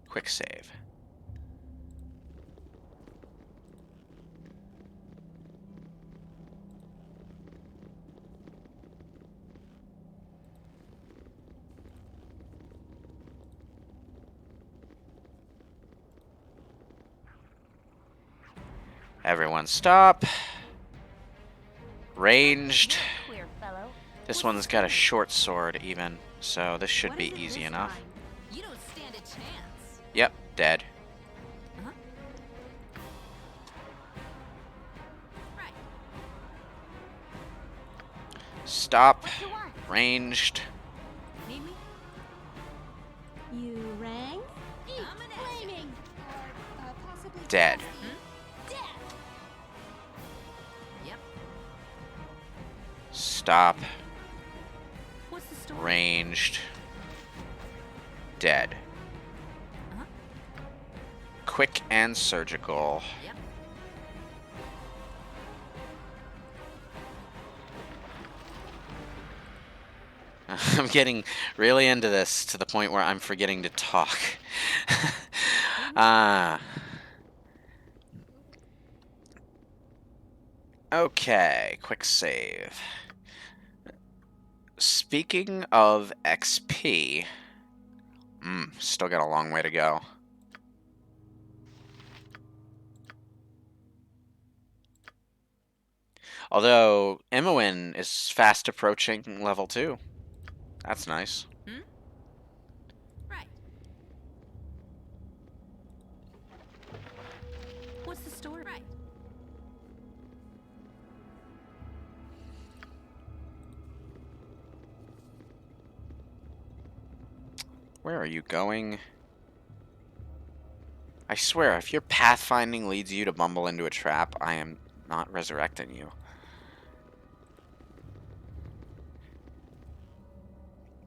S1: Quick save. Everyone stop. Ranged.
S4: Queer fellow.
S1: This one's got a short sword even, so this should
S3: What
S1: be
S3: is it
S1: easy
S3: this
S1: enough.
S3: time? You don't stand a chance.
S1: Yep, dead.
S3: Uh-huh. Right.
S1: Stop.
S4: What you want?
S1: Ranged.
S3: Need me?
S7: You rang?
S3: I'm an action.
S7: Flaming! Or possibly
S1: Dead.
S7: casting.
S3: Yep.
S1: Stop.
S3: What's the story?
S1: Ranged. Dead.
S3: Uh-huh.
S1: Quick and surgical.
S3: Yep.
S1: I'm getting really into this to the point where I'm forgetting to talk. Okay, quick save. Speaking of XP, still got a long way to go. Although, Imoen is fast approaching level 2. That's nice.
S3: Right. What's the story? Right.
S1: Where are you going? I swear, if your pathfinding leads you to bumble into a trap, I am not resurrecting you.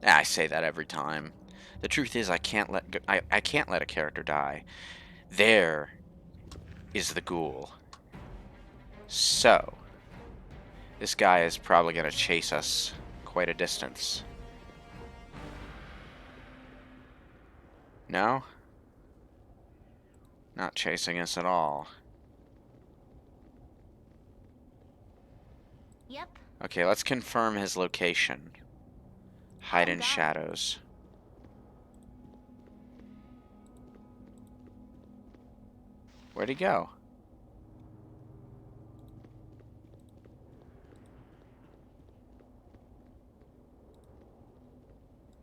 S1: I say that every time. The truth is, I can't let I can't let a character die. There is the ghoul. So, this guy is probably going to chase us quite a distance. No? Not chasing us at all.
S4: Yep.
S1: Okay, let's confirm his location. Hide in
S4: Found out.
S1: shadows. Where'd he go?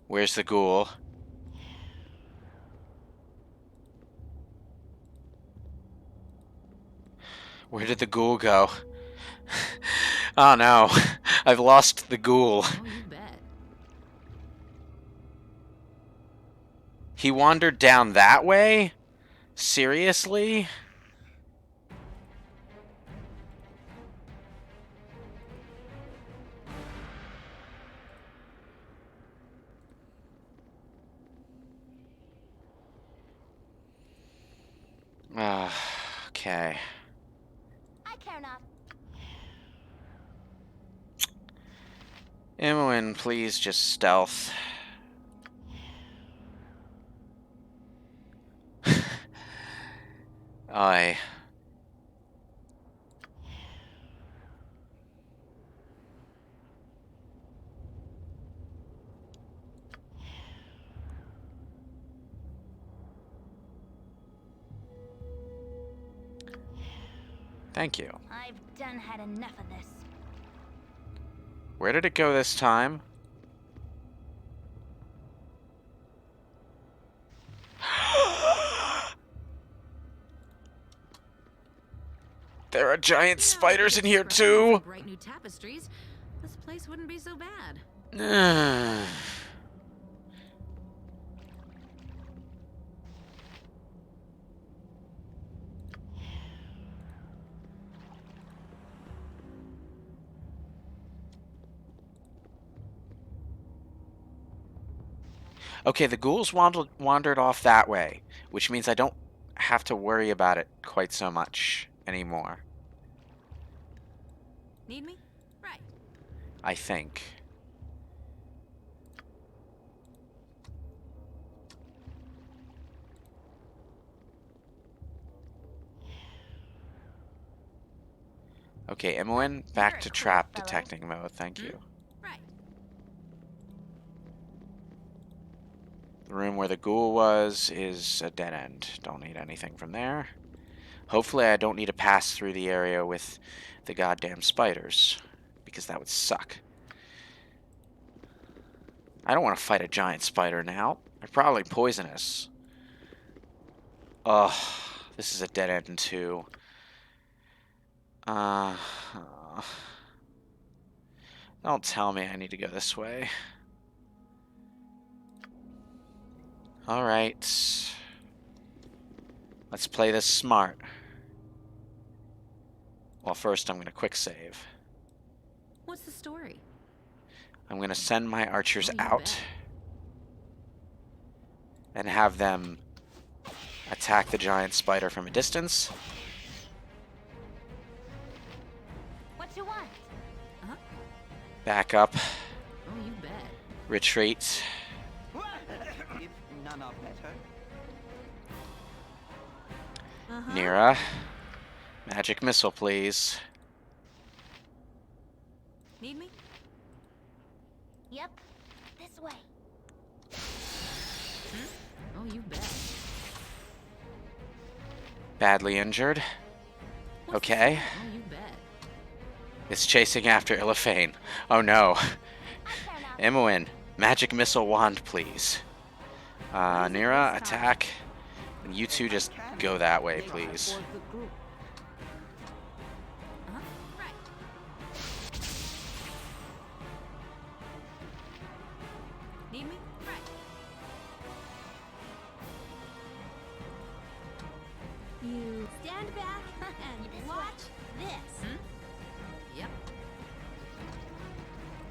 S1: Where's the ghoul? Where did the ghoul go? Oh no, I've lost the ghoul.
S3: Oh, you bet.
S1: He wandered down that way? Seriously? Okay.
S4: I care not.
S1: Imoen, please just stealth. Aye. Thank you.
S4: I've done had enough of this.
S1: Where did it go this time? There are giant
S3: Yeah,
S1: spiders in
S3: if
S1: here
S3: it's for having
S1: too.
S3: some Bright new tapestries. This place wouldn't be so bad.
S1: Okay, the ghouls wandered off that way, which means I don't have to worry about it quite so much anymore.
S3: Need me? Right.
S1: I think. Okay, Imoen, back
S4: You're
S1: to
S4: a cool
S1: trap
S4: fellow.
S1: detecting mode, thank you.
S3: Right.
S1: The room where the ghoul was is a dead end. Don't need anything from there. Hopefully I don't need to pass through the area with the goddamn spiders, because that would suck. I don't want to fight a giant spider now. They're probably poisonous. Ugh, this is a dead end too. Don't tell me I need to go this way. Alright. Let's play this smart. Well, first I'm going to quick save.
S3: What's the story?
S1: I'm going to send my archers
S3: Oh, you
S1: out
S3: bet.
S1: and have them attack the giant spider from a distance.
S4: What you want?
S1: Back up.
S3: Oh, you bet.
S1: Retreat.
S2: If none are better.
S1: Nira. Magic missile, please.
S3: Need me?
S4: Yep. This way.
S3: Oh, you bet.
S1: Badly injured.
S3: What's the
S1: Okay.
S3: story? Oh, you bet.
S1: It's chasing after Illithane. Oh no. Imoen, magic missile wand, please. Nira, attack. And you two just go that way, please.
S6: For the group.
S3: Right. Need me? Right.
S7: You stand back and watch this.
S3: Yep.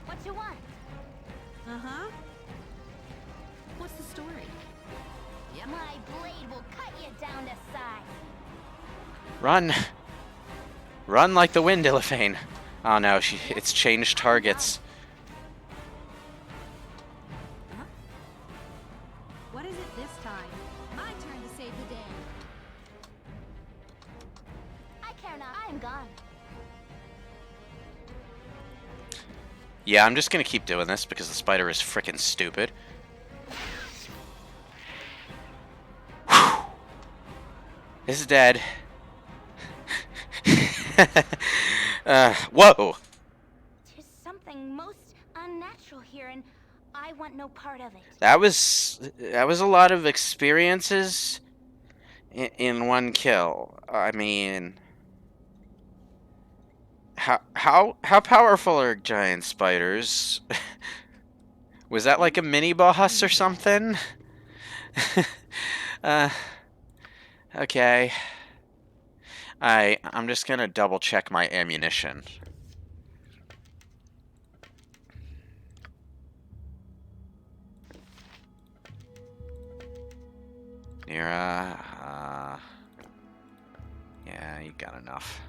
S4: What you want?
S7: Uh-huh.
S3: What's the story? Yep.
S4: My blade will cut you down to size.
S1: Run! Run like the wind, Illithane. Oh no, it's changed targets.
S7: What is it this time?
S3: My turn to save the day.
S4: I care not. I am gone.
S1: Yeah, I'm just gonna keep doing this because the spider is frickin' stupid. Whew. This is dead. Whoa!
S4: There's something most unnatural here, and I want no part of it.
S1: That was a lot of experiences in one kill. I mean, how powerful are giant spiders? Was that like a mini boss or something? Okay. I'm just gonna double check my ammunition. Nira, yeah, you got enough.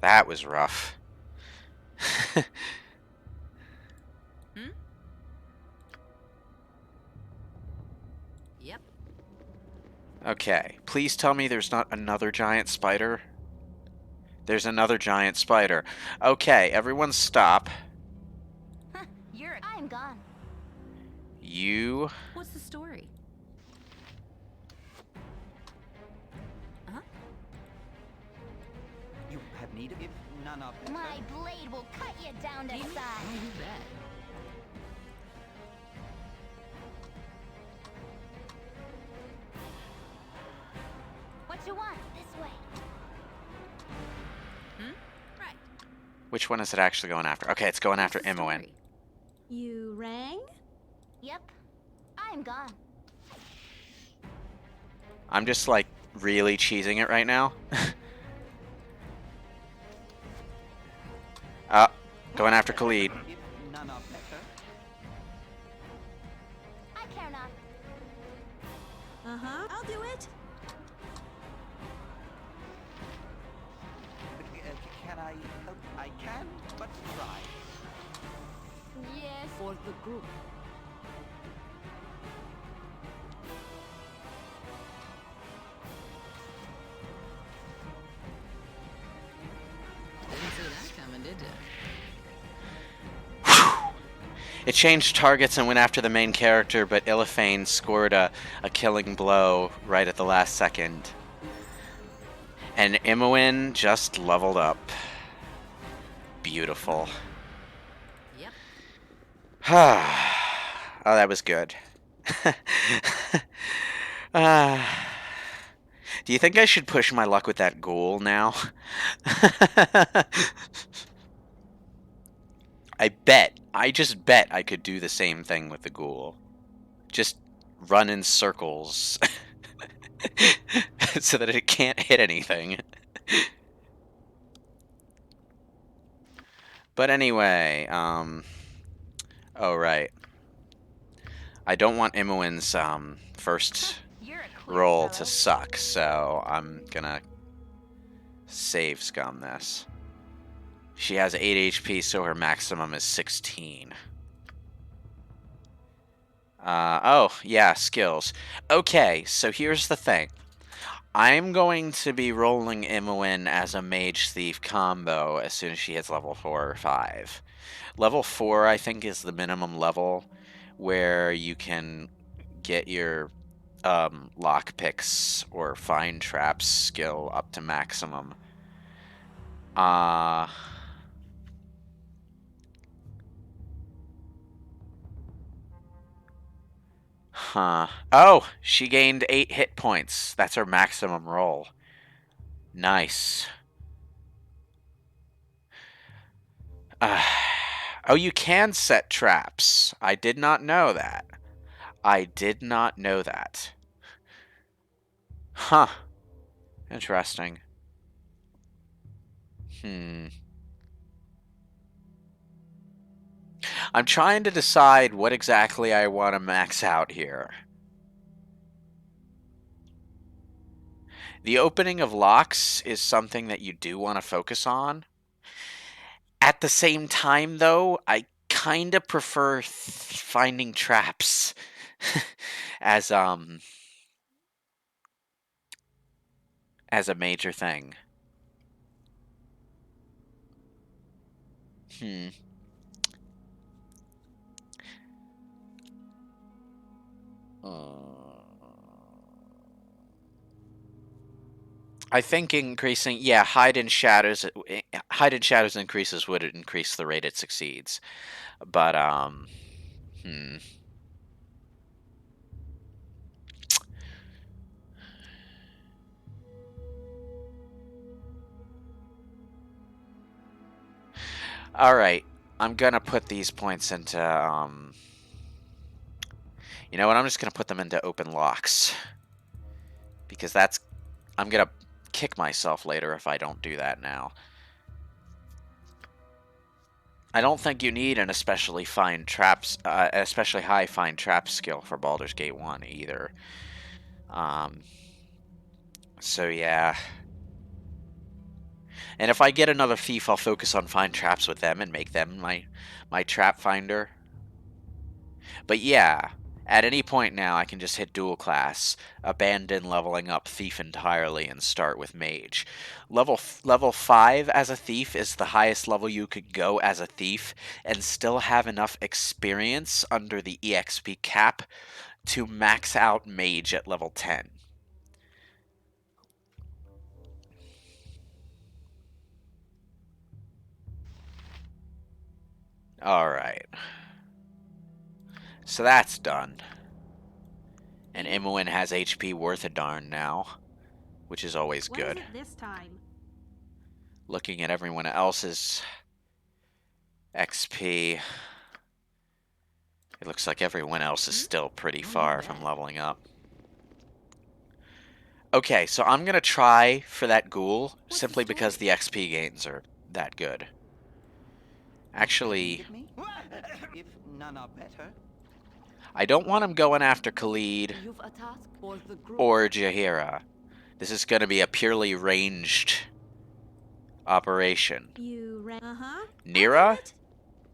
S1: That was rough.
S3: Yep.
S1: Okay, please tell me there's not another giant spider. There's another giant spider. Okay, everyone stop.
S4: I am gone.
S1: You...
S3: What's the story?
S2: You have need of if none are better.
S4: My blade will cut you down to
S3: Need me?
S4: size.
S3: Oh, you bet.
S4: What you want? This way.
S3: Right.
S1: Which one is it actually going after? Okay, it's going after
S3: What's the
S1: Imoen.
S3: story?
S7: You rang?
S4: Yep. I am gone.
S1: I'm just, like, really cheesing it right now. Going after Khalid.
S2: If none are better.
S4: I care not.
S7: Uh-huh. I'll do it.
S2: Can I help? I can, but try.
S6: Yes. For the group.
S3: Didn't see that coming, did you?
S1: It changed targets and went after the main character, but Illithane scored a killing blow right at the last second. And Imoen just leveled up. Beautiful.
S3: Yep.
S1: Oh, that was good. Do you think I should push my luck with that ghoul now? I just bet I could do the same thing with the ghoul. Just run in circles so that it can't hit anything. But anyway, oh right. I don't want Imoen's first roll to suck, so I'm gonna save scum this. She has 8 HP, so her maximum is 16. Oh, yeah, skills. Okay, so here's the thing. I'm going to be rolling Imoen as a Mage Thief combo as soon as she hits level 4 or 5. Level 4, I think, is the minimum level where you can get your lockpicks or find traps skill up to maximum. Huh. Oh, she gained 8 hit points. That's her maximum roll. Nice. Oh, you can set traps. I did not know that. I did not know that. Huh. Interesting. I'm trying to decide what exactly I want to max out here. The opening of locks is something that you do want to focus on. At the same time, though, I kind of prefer finding traps as a major thing. I think increasing, yeah, hide in shadows increases would increase the rate it succeeds, but All right, I'm gonna put these points into you know what? I'm just gonna put them into open locks because I'm gonna kick myself later if I don't do that now. I don't think you need an especially high find trap skill for Baldur's Gate 1 either. So yeah. And if I get another thief, I'll focus on find traps with them and make them my trap finder. But yeah, at any point now I can just hit dual class, abandon leveling up thief entirely, and start with mage. Level 5 as a thief is the highest level you could go as a thief and still have enough experience under the EXP cap to max out mage at level 10. Alright. So that's done. And Imoen has HP worth a darn now, which is always good.
S7: What is it this time?
S1: Looking at everyone else's XP, it looks like everyone else is still pretty far from leveling up. Okay, so I'm going to try for that ghoul, simply because the XP gains are that good. Actually,
S2: Needed me? If none are better.
S1: I don't want him going after Khalid
S6: You've a task for the group.
S1: or Jaheira. This is going to be a purely ranged operation.
S7: You ran.
S1: Nira,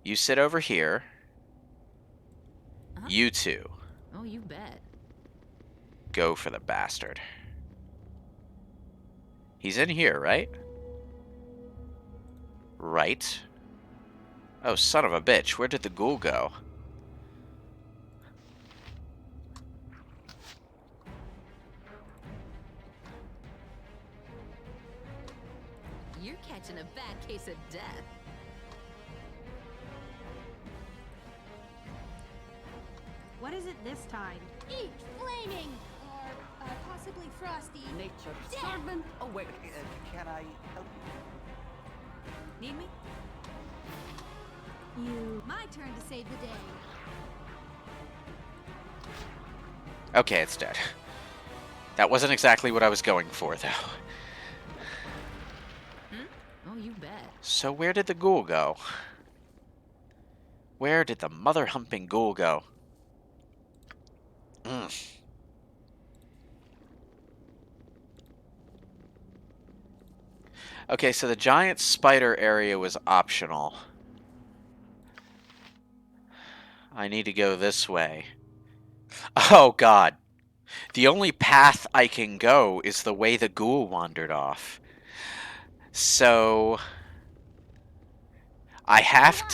S1: you sit over here. You two.
S3: Oh, you bet.
S1: Go for the bastard. He's in here, right? Right. Oh, son of a bitch. Where did the ghoul go?
S3: You're catching a bad case of death.
S7: What is it this time?
S4: Eat flaming! Or possibly frosty.
S6: Nature's servant awake.
S2: Can I help you?
S3: Need me?
S7: My turn to save the day.
S1: Okay, it's dead. That wasn't exactly what I was going for, though.
S3: Oh, you bet.
S1: So where did the ghoul go? Where did the mother-humping ghoul go? Okay, so the giant spider area was optional. I need to go this way. Oh, God. The only path I can go is the way the ghoul wandered off. So I have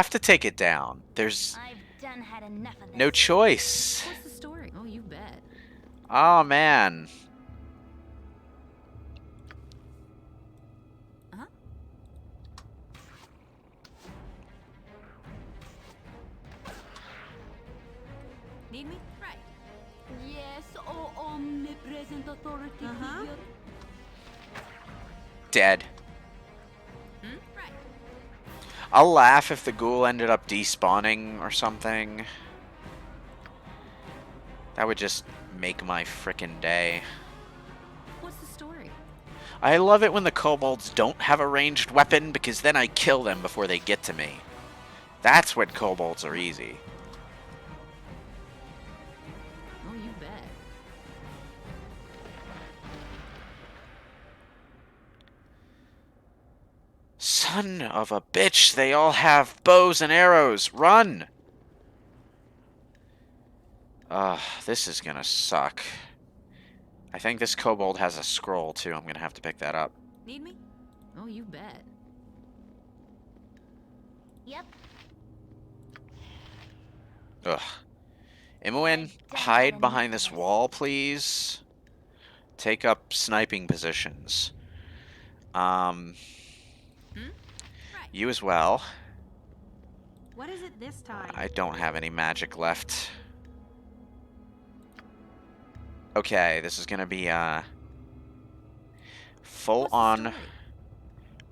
S1: to take it down. There's
S4: I've done had enough of this.
S1: no choice.
S3: What's the story? Oh, you bet.
S1: Oh, man.
S3: Need me? Right.
S6: Yes, oh omnipresent authority figure.
S1: Dead.
S3: Right.
S1: I'll laugh if the ghoul ended up despawning or something. That would just make my frickin' day.
S3: What's the story?
S1: I love it when the kobolds don't have a ranged weapon because then I kill them before they get to me. That's when kobolds are easy.
S3: Oh, you bet.
S1: Son of a bitch, they all have bows and arrows. Run! This is gonna suck. I think this kobold has a scroll, too. I'm gonna have to pick that up.
S3: Need me? Oh, you bet.
S4: Yep.
S1: Ugh. Imoen, hide behind this wall, please. Take up sniping positions. You as well.
S7: What is it this time?
S1: I don't have any magic left. Okay, this is gonna be full-on
S3: story?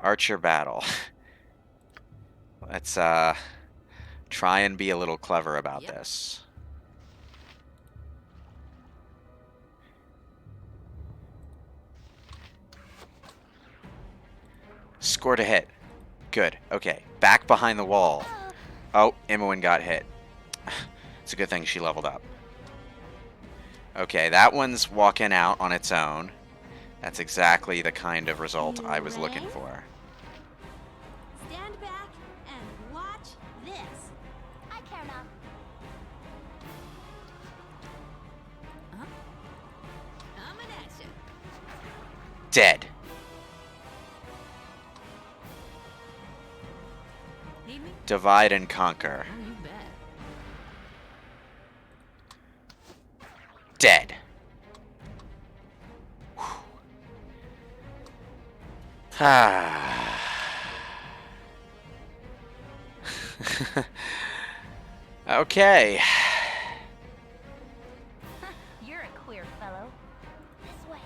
S1: archer battle. Let's try and be a little clever about this. Scored a hit. Good. Okay. Back behind the wall. Oh, Imoen got hit. It's a good thing she leveled up. Okay, that one's walking out on its own. That's exactly the kind of result I was looking for.
S7: Stand back and watch this.
S4: I care not.
S3: I'm an action.
S1: Dead.
S3: Need me?
S1: Divide and conquer.
S3: Oh, you bet.
S1: Dead. Okay.
S4: You're a queer fellow. This way.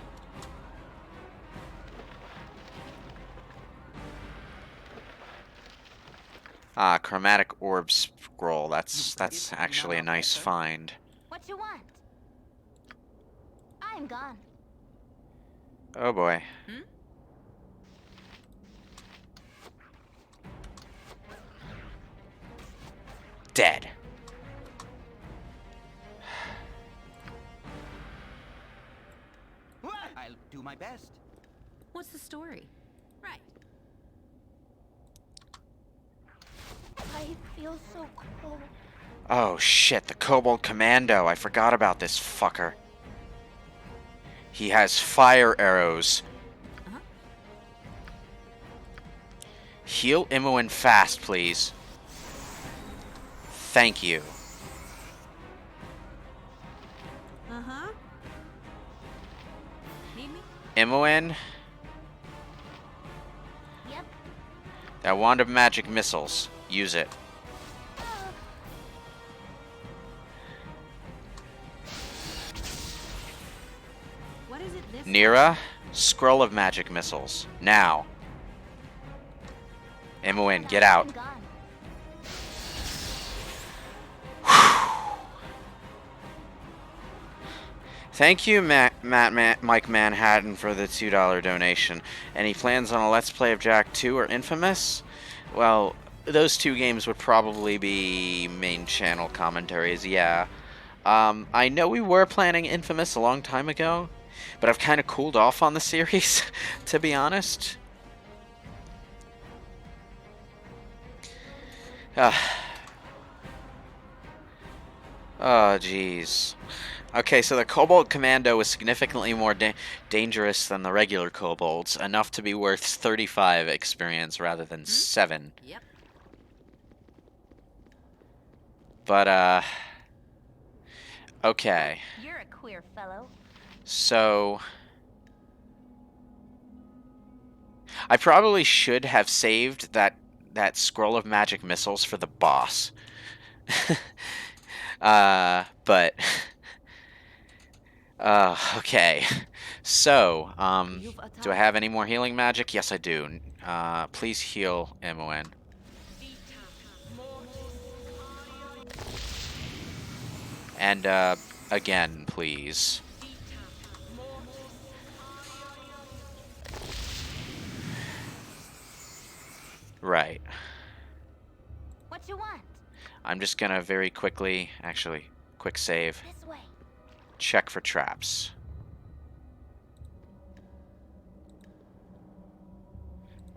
S1: Chromatic orb scroll. That's actually a nice find.
S4: What you want? I am gone.
S1: Oh boy. Dead.
S2: I'll do my best.
S3: What's the story? Right.
S4: I feel so cold.
S1: Oh shit, the Kobold Commando. I forgot about this fucker. He has fire arrows.
S3: Uh-huh.
S1: Heal Imoen fast, please. Thank you.
S3: Uh-huh. Need me?
S1: Imoen,
S4: Yep.
S1: that wand of magic missiles. Use it.
S3: What is it this
S1: Nira, scroll of magic missiles. Now. Imoen, get out.
S4: I'm gone.
S1: Thank you, Mike Manhattan, for the $2 donation. Any plans on a Let's Play of Jak 2 or Infamous? Well, those two games would probably be main channel commentaries, yeah. I know we were planning Infamous a long time ago, but I've kind of cooled off on the series, to be honest. Oh, jeez. Okay, so the Kobold Commando is significantly more dangerous than the regular Kobolds, enough to be worth 35 experience rather than 7.
S3: Yep.
S1: But, okay.
S4: You're a queer fellow.
S1: So, I probably should have saved that scroll of magic missiles for the boss. But... okay. So, do I have any more healing magic? Yes, I do. Please heal Imoen. And, again, please. Right.
S4: What you want?
S1: I'm just gonna very quickly, actually, quick save,
S4: This way.
S1: check for traps.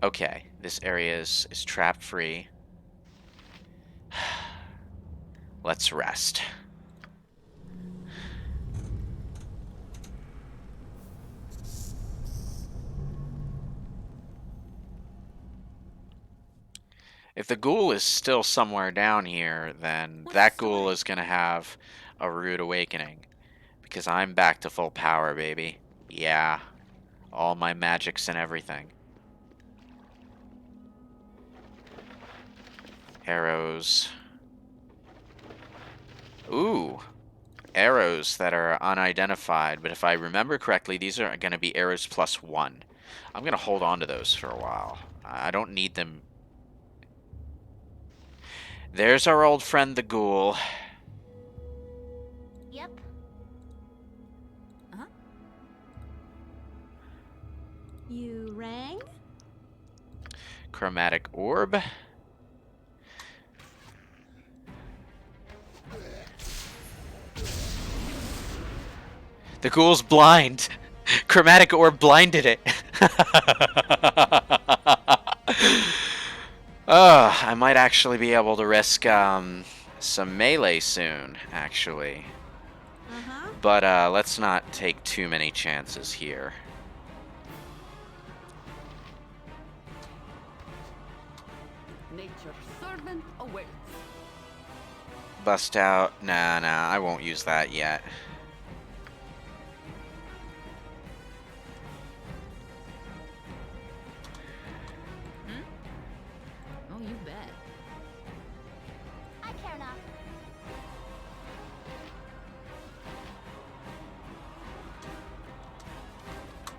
S1: Okay, this area is trap free. Let's rest. If the ghoul is still somewhere down here, then that ghoul is gonna have a rude awakening. Because I'm back to full power, baby. Yeah. All my magics and everything. Arrows. Ooh. Arrows that are unidentified, but if I remember correctly, these are going to be arrows +1. I'm going to hold on to those for a while. I don't need them. There's our old friend the ghoul.
S4: Yep.
S3: Uh-huh. You rang?
S1: Chromatic orb. The ghoul's blind. Chromatic orb blinded it. I might actually be able to risk some melee soon, actually.
S3: Uh-huh.
S1: But let's not take too many chances here.
S6: Nature's servant awaits.
S1: Bust out. Nah, I won't use that yet.
S3: Oh, you bet.
S4: I care not.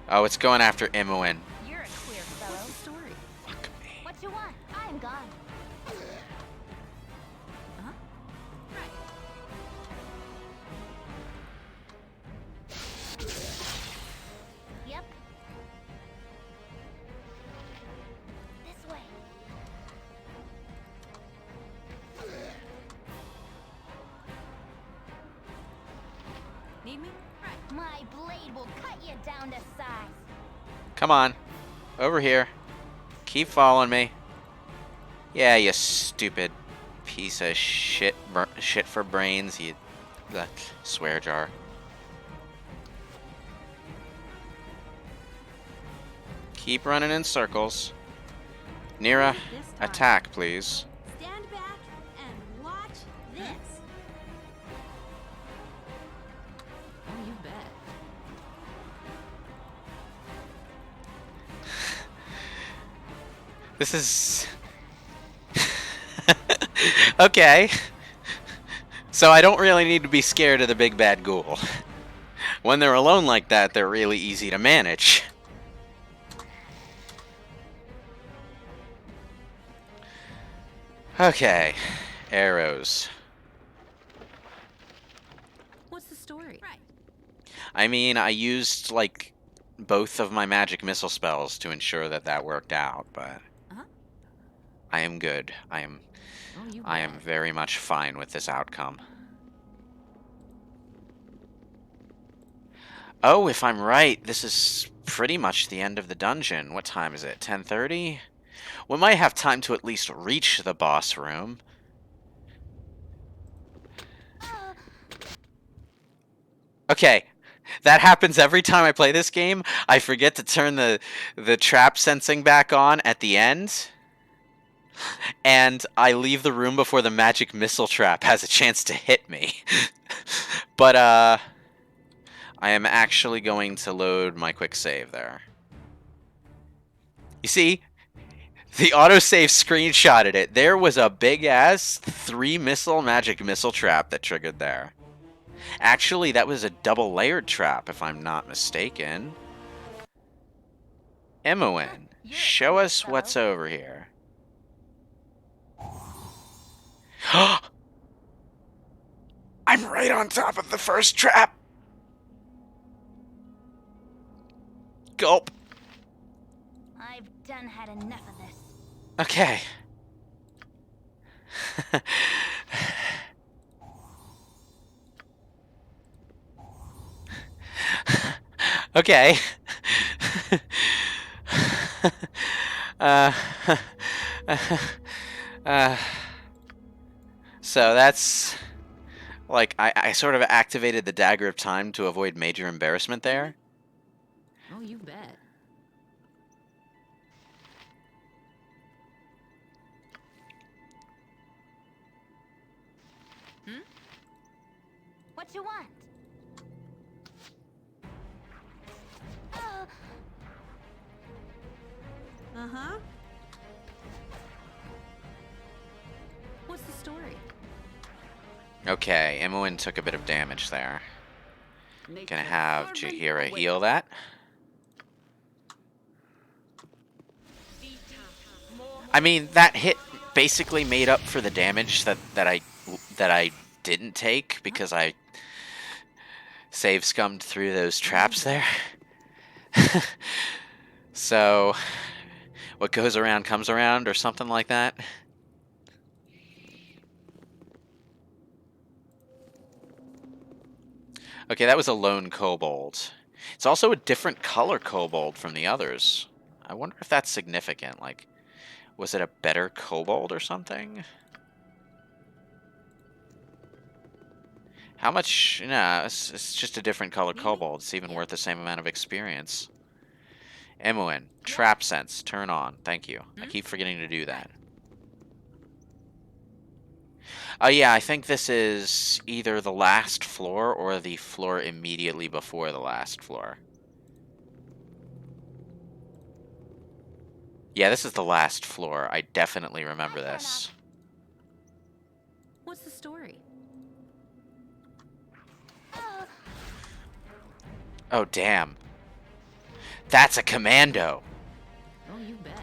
S1: Oh, it's going after Imoen.
S4: You're a queer fellow.
S3: What's the story?
S1: Fuck me.
S4: What you want? I am gone.
S3: Uh-huh. Right.
S4: Yep. This way. blade will cut you down to size.
S1: Come on. Over here. Keep following me. Yeah, you stupid piece of shit. Shit for brains, you swear jar. Keep running in circles. Nira, attack, please.
S7: Stand back and watch this.
S3: Oh, you bet.
S1: This is... Okay. So I don't really need to be scared of the big bad ghoul. When they're alone like that, they're really easy to manage. Okay. Arrows.
S3: What's the story?
S7: Right.
S1: I mean, I used, like, both of my magic missile spells to ensure that that worked out, but...
S3: Uh-huh.
S1: I am good. I am very much fine with this outcome. Oh, if I'm right, this is pretty much the end of the dungeon. What time is it? 10:30? We might have time to at least reach the boss room. Okay, that happens every time I play this game. I forget to turn the trap sensing back on at the end. And I leave the room before the magic missile trap has a chance to hit me. But, I am actually going to load my quick save there. You see, the autosave screenshotted it. There was a big-ass 3-missile magic missile trap that triggered there. Actually, that was a double-layered trap, if I'm not mistaken. Imoen, show us what's over here. I'm right on top of the first trap! Gulp.
S4: I've done had enough of this.
S1: Okay. Okay. uh, so that's like I sort of activated the dagger of time to avoid major embarrassment there.
S3: Oh, you bet.
S4: What you want?
S7: Uh-huh.
S3: What's the story?
S1: Okay, Imoen took a bit of damage there. Gonna have Jaheira heal that. I mean, that hit basically made up for the damage that I didn't take because I save scummed through those traps there. So, what goes around comes around, or something like that. Okay, that was a lone kobold. It's also a different color kobold from the others. I wonder if that's significant. Like, was it a better kobold or something? How much? Nah, it's just a different color kobold. It's even worth the same amount of experience. Imoen, trap sense, turn on. Thank you. I keep forgetting to do that. Oh yeah, I think this is either the last floor or the floor immediately before the last floor. Yeah, this is the last floor. I definitely remember this.
S3: What's the story?
S1: Oh, damn. That's a commando.
S3: Oh, you bet.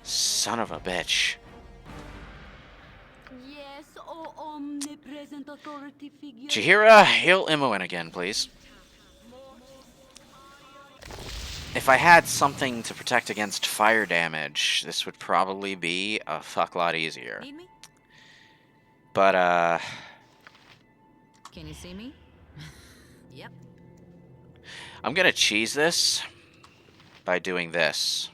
S1: Son of a bitch.
S6: Yes, oh omnipresent authority figure.
S1: Jaheira, heal Imoen again, please. If I had something to protect against fire damage, this would probably be a fuck lot easier.
S3: Need me?
S1: But,
S3: Can you see me? Yep.
S1: I'm gonna cheese this by doing this.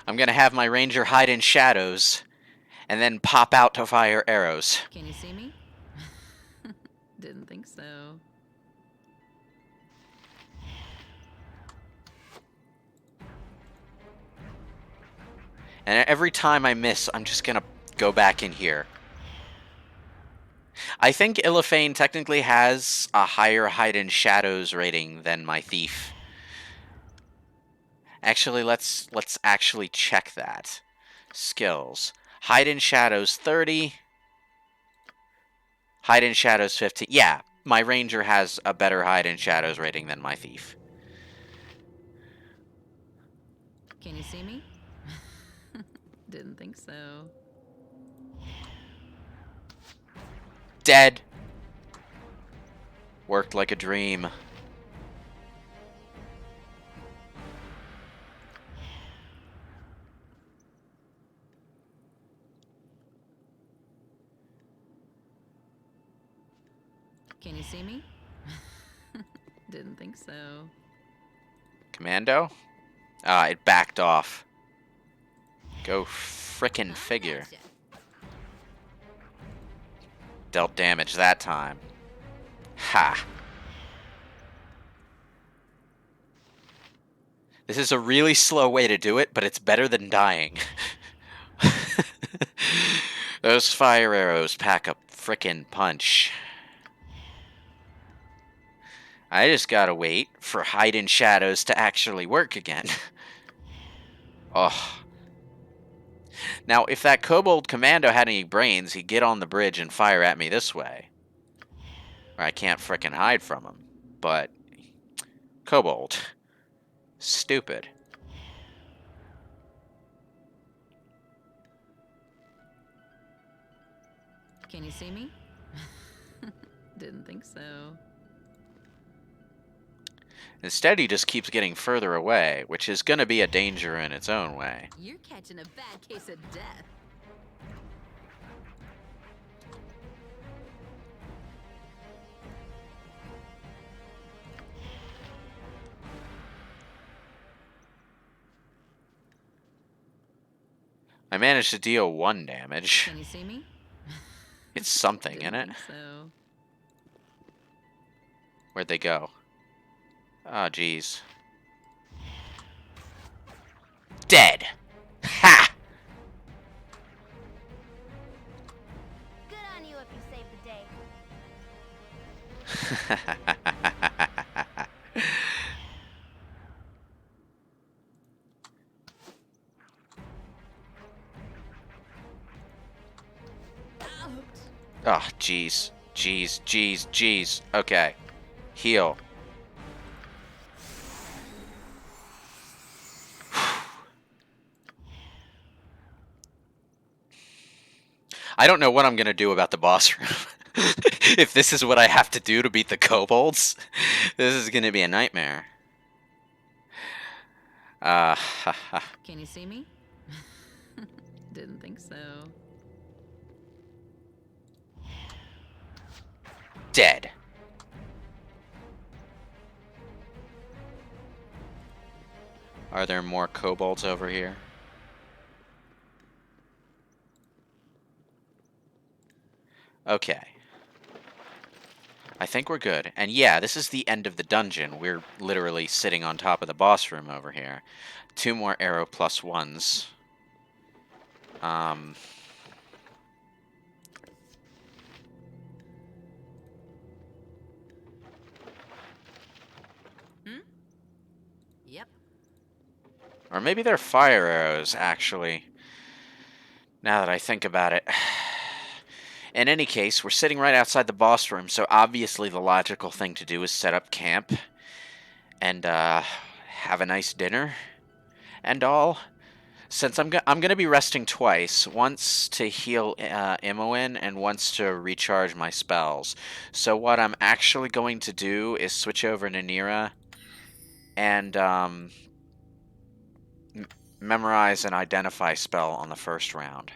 S1: I'm gonna have my ranger hide in shadows and then pop out to fire arrows.
S3: Can you see me? Didn't think so.
S1: And every time I miss, I'm just gonna go back in here. I think Illifane technically has a higher hide in shadows rating than my thief. Actually, let's actually check that. Skills. Hide in shadows 30. Hide in shadows 15. Yeah, my ranger has a better hide in shadows rating than my thief.
S3: Can you see me? Didn't think so.
S1: Dead. Worked like a dream.
S3: Can you see me? Didn't think so.
S1: Commando? Ah, it backed off. Go frickin' figure.
S3: Gotcha.
S1: Dealt damage that time. Ha! This is a really slow way to do it, but it's better than dying. Those fire arrows pack a frickin' punch. I just gotta wait for hide in shadows to actually work again. Oh. Now, if that kobold commando had any brains, he'd get on the bridge and fire at me this way. Or I can't frickin' hide from him. But kobold. Stupid.
S3: Can you see me? Didn't think so.
S1: Instead, he just keeps getting further away, which is gonna be a danger in its own way.
S3: You're catching a bad case of death.
S1: I managed to deal 1 damage.
S3: Can you see me?
S1: It's something,
S3: Didn't
S1: innit?
S3: think so.
S1: Where'd they go? Oh, jeez. Dead! Ha!
S4: Good on you if you saved the day.
S1: Oh, jeez. Jeez, jeez, jeez. Okay. Heal. I don't know what I'm gonna do about the boss room. If this is what I have to do to beat the kobolds, this is gonna be a nightmare.
S3: Can you see me? Didn't think so.
S1: Dead. Are there more kobolds over here? Okay. I think we're good. And yeah, this is the end of the dungeon. We're literally sitting on top of the boss room over here. 2 more arrow plus 1s.
S3: Yep.
S1: Or maybe they're fire arrows, actually. Now that I think about it. In any case, we're sitting right outside the boss room, so obviously the logical thing to do is set up camp and have a nice dinner and all. Since I'm gonna be resting twice, once to heal Imoen and once to recharge my spells. So what I'm actually going to do is switch over to Nira and memorize an identify spell on the first round,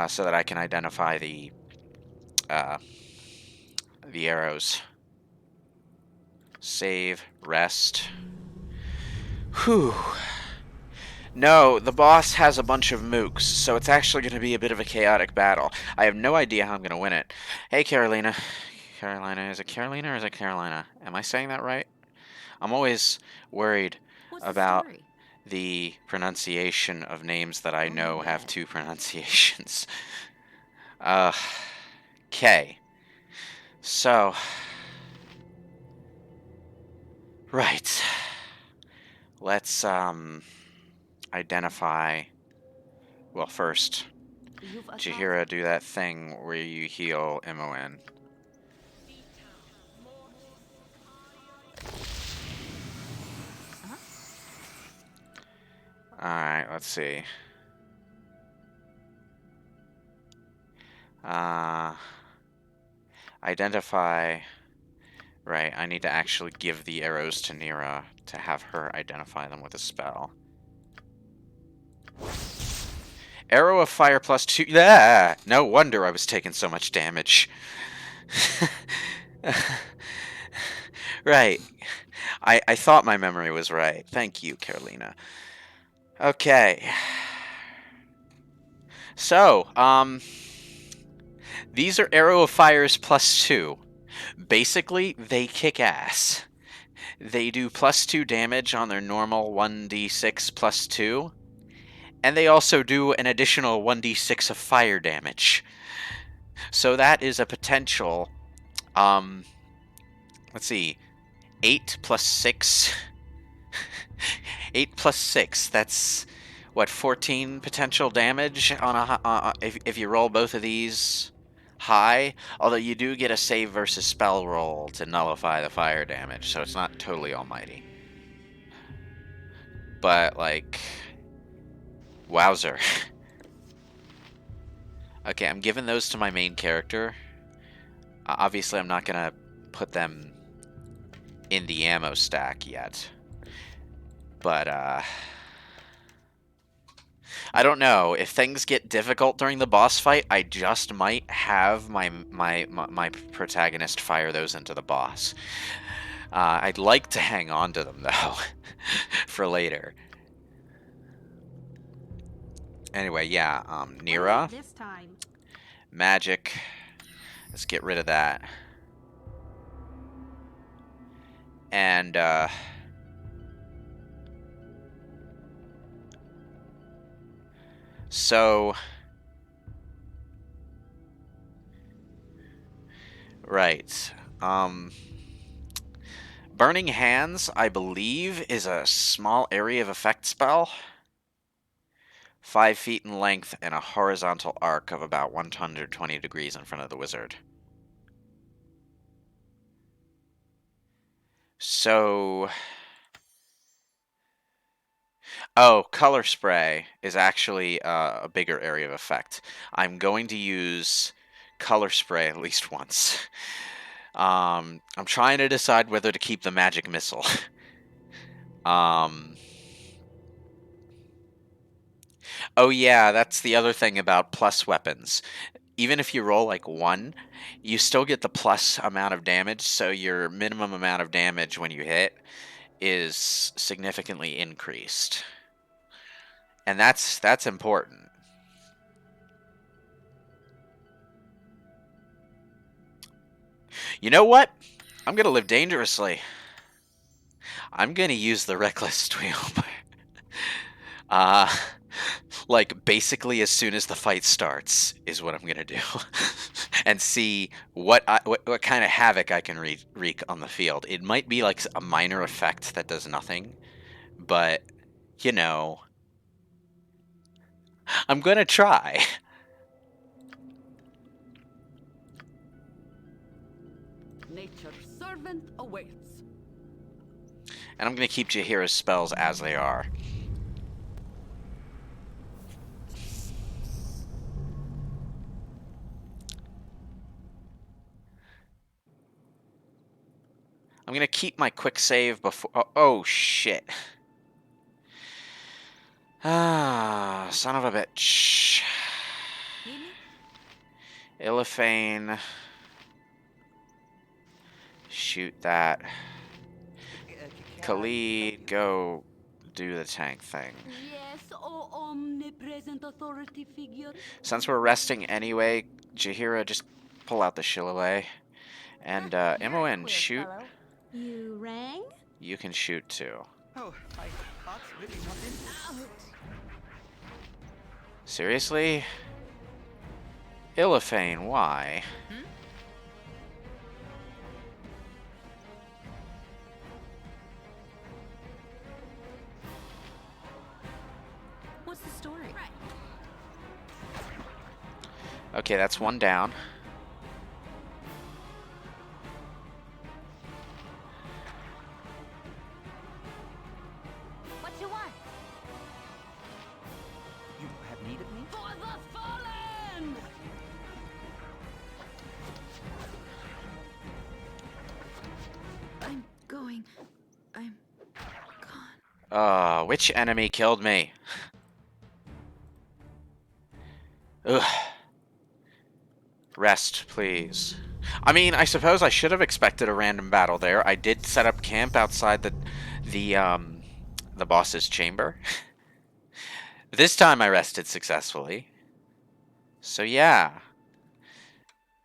S1: so that I can identify the arrows. Save, rest. Whew. No, the boss has a bunch of mooks, so it's actually going to be a bit of a chaotic battle. I have no idea how I'm going to win it. Hey, Carolina. Carolina, is it Carolina or is it Carolina? Am I saying that right? I'm always worried
S3: What's
S1: about
S3: the story?
S1: the pronunciation of names that I know have two pronunciations. Okay. So, right. Let's, identify... Well, first,
S6: You've
S1: Chihira, do that thing where you heal Imoen. Alright, let's see. Identify... Right, I need to actually give the arrows to Nira to have her identify them with a spell. Arrow of fire plus 2... Ah! No wonder I was taking so much damage. Right. I thought my memory was right. Thank you, Carolina. Okay. So, these are arrow of fires plus 2. Basically, they kick ass. They do plus 2 damage on their normal 1d6 plus 2, and they also do an additional 1d6 of fire damage. So that is a potential, let's see, 8 plus 6. 8 plus 6, that's, what, 14 potential damage on a, if you roll both of these high, although you do get a save versus spell roll to nullify the fire damage, so it's not totally almighty. But, like, wowzer. Okay, I'm giving those to my main character. Obviously, I'm not gonna put them in the ammo stack yet. But, I don't know. If things get difficult during the boss fight, I just might have my protagonist fire those into the boss. I'd like to hang on to them, though, for later. Anyway, yeah, Nira.
S7: This time.
S1: Magic. Let's get rid of that. And, so... Right. Burning Hands, I believe, is a small area of effect spell. 5 feet in length and a horizontal arc of about 120 degrees in front of the wizard. So... Oh, color spray is actually a bigger area of effect. I'm going to use color spray at least once. I'm trying to decide whether to keep the magic missile. Oh yeah, that's the other thing about plus weapons. Even if you roll like 1, you still get the plus amount of damage, so your minimum amount of damage when you hit is significantly increased. And that's important. You know what? I'm gonna live dangerously. I'm gonna use the reckless tweelmer. Like, basically as soon as the fight starts is what I'm gonna do. And see what kind of havoc I can wreak on the field. It might be like a minor effect that does nothing, but, you know, I'm gonna try.
S6: Nature's servant awaits.
S1: And I'm gonna keep Jahira's spells as they are. I'm gonna keep my quick save before... Oh, shit. Ah, son of a bitch.
S3: Need me?
S1: Illithane. Shoot that.
S2: Can
S1: Khalid, go do the tank thing.
S6: Yes, oh omnipresent authority figure.
S1: Since we're resting anyway, Jahira, just pull out the Shillelagh. And, Imoen, shoot.
S7: You rang?
S1: You can shoot too.
S2: Oh, my heart's really not in this.
S1: Seriously? Illithane, why?
S3: What's the story? Right.
S1: Okay, that's one down.
S4: What you want?
S2: You have need of me?
S6: For the fallen!
S3: I'm going. I'm gone.
S1: Which enemy killed me? Ugh. Rest, please. I mean, I suppose I should have expected a random battle there. I did set up camp outside the boss's chamber. This time I rested successfully. So yeah.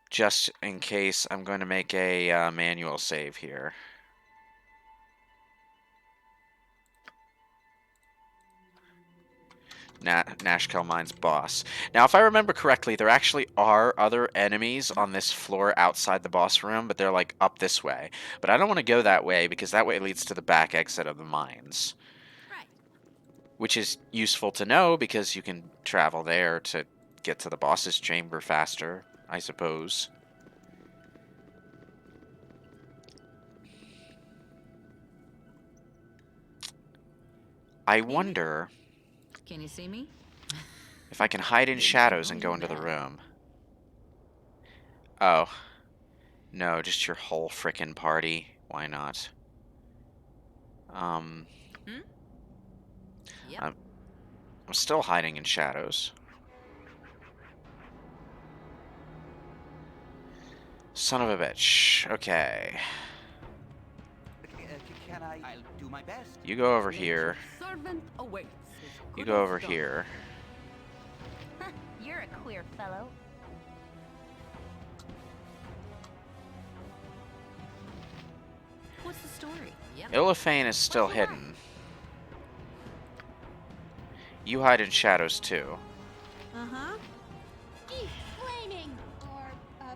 S1: Just in case, I'm going to make a manual save here. Nashkel Mine's boss. Now, if I remember correctly, there actually are other enemies on this floor outside the boss room, but they're like up this way. But I don't want to go that way because that way leads to the back exit of the mines.
S3: Right.
S1: Which is useful to know because you can travel there to get to the boss's chamber faster, I suppose. I wonder
S3: Can you see me?
S1: if I can hide in shadows and go into the room. Oh. No, just your whole frickin' party. Why not?
S3: Yep.
S1: I'm still hiding in shadows. Son of a bitch. Okay.
S2: Can I? I'll do my best.
S1: You go over here.
S6: Servant awaits.
S1: You go over here.
S4: You're a queer fellow.
S3: What's the story? Yep.
S1: Illithane is still hidden. You hide in shadows too.
S7: Uh-huh.
S4: Keep flaming! Or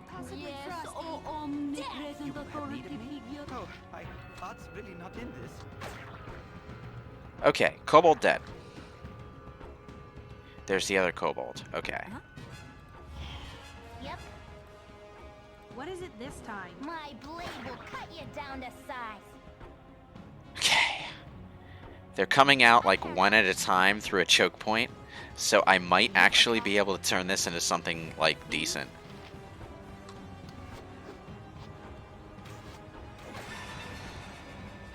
S4: possibly
S6: Yes,
S4: frosty.
S6: oh omnipresent
S2: You have
S6: authority
S2: need of me?
S6: figure.
S2: Oh, my heart's really not in this.
S1: Okay, Kobold dead. There's the other Kobold. Okay.
S4: Yep,
S7: What is it this time?
S4: my blade will cut you down to size.
S1: Okay. They're coming out like one at a time through a choke point, so I might actually be able to turn this into something like decent.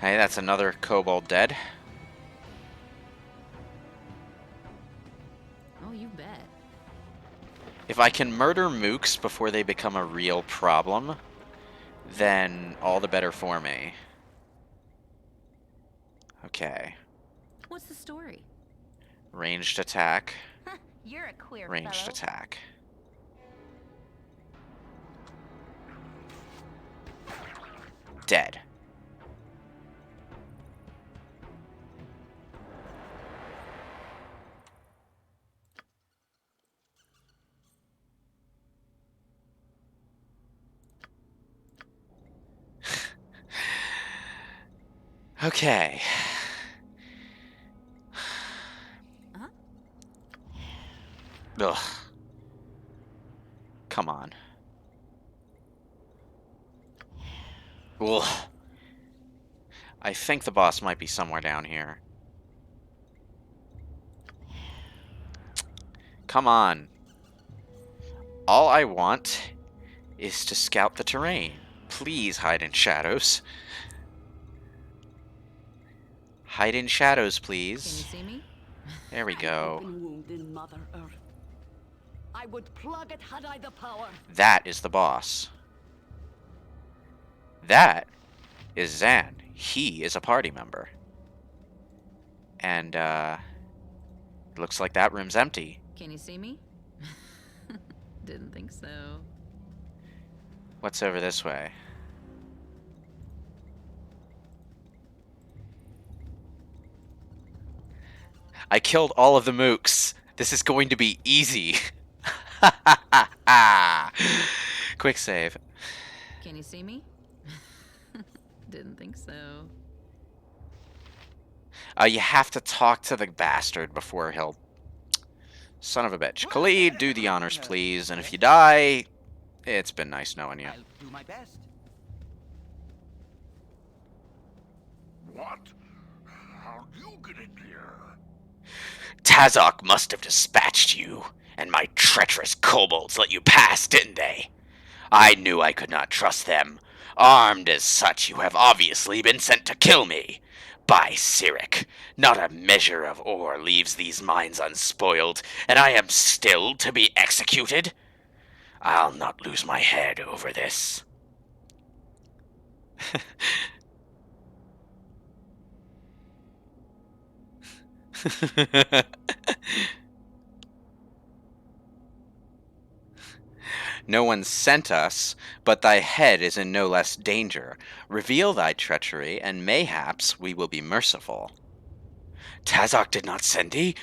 S1: Hey, that's another Kobold dead.
S3: Oh, you bet.
S1: If I can murder mooks before they become a real problem, then all the better for me. Okay.
S3: What's the story?
S1: Ranged attack.
S4: You're a queer
S1: Ranged
S4: fellow.
S1: attack. Dead. Okay.
S3: Huh?
S1: Ugh. Come on. Ugh. I think the boss might be somewhere down here. Come on. All I want is to scout the terrain. Please hide in shadows. Hide in shadows,
S3: Can you
S1: please.
S3: see me?
S1: There we
S6: An
S1: go.
S6: open wound in Mother Earth. I would plug it had I the power.
S1: That is the boss. That is Zan. He is a party member. And, it looks like that room's empty.
S3: Can you see me? Didn't think so.
S1: What's over this way? I killed all of the mooks. This is going to be easy. Quick save.
S3: Can you see me? Didn't think so.
S1: You have to talk to the bastard before he'll... Son of a bitch. Khalid, do the honors, please. And if you die, it's been nice knowing you.
S2: I'll do my best.
S5: What? How'd you get in here?
S1: Tazok must have dispatched you, and my treacherous kobolds let you pass, didn't they? I knew I could not trust them. Armed as such, you have obviously been sent to kill me. By Cyric, not a measure of ore leaves these mines unspoiled, and I am still to be executed? I'll not lose my head over this. No one sent us, but thy head is in no less danger. Reveal thy treachery, and mayhaps we will be merciful. Tazok did not send thee?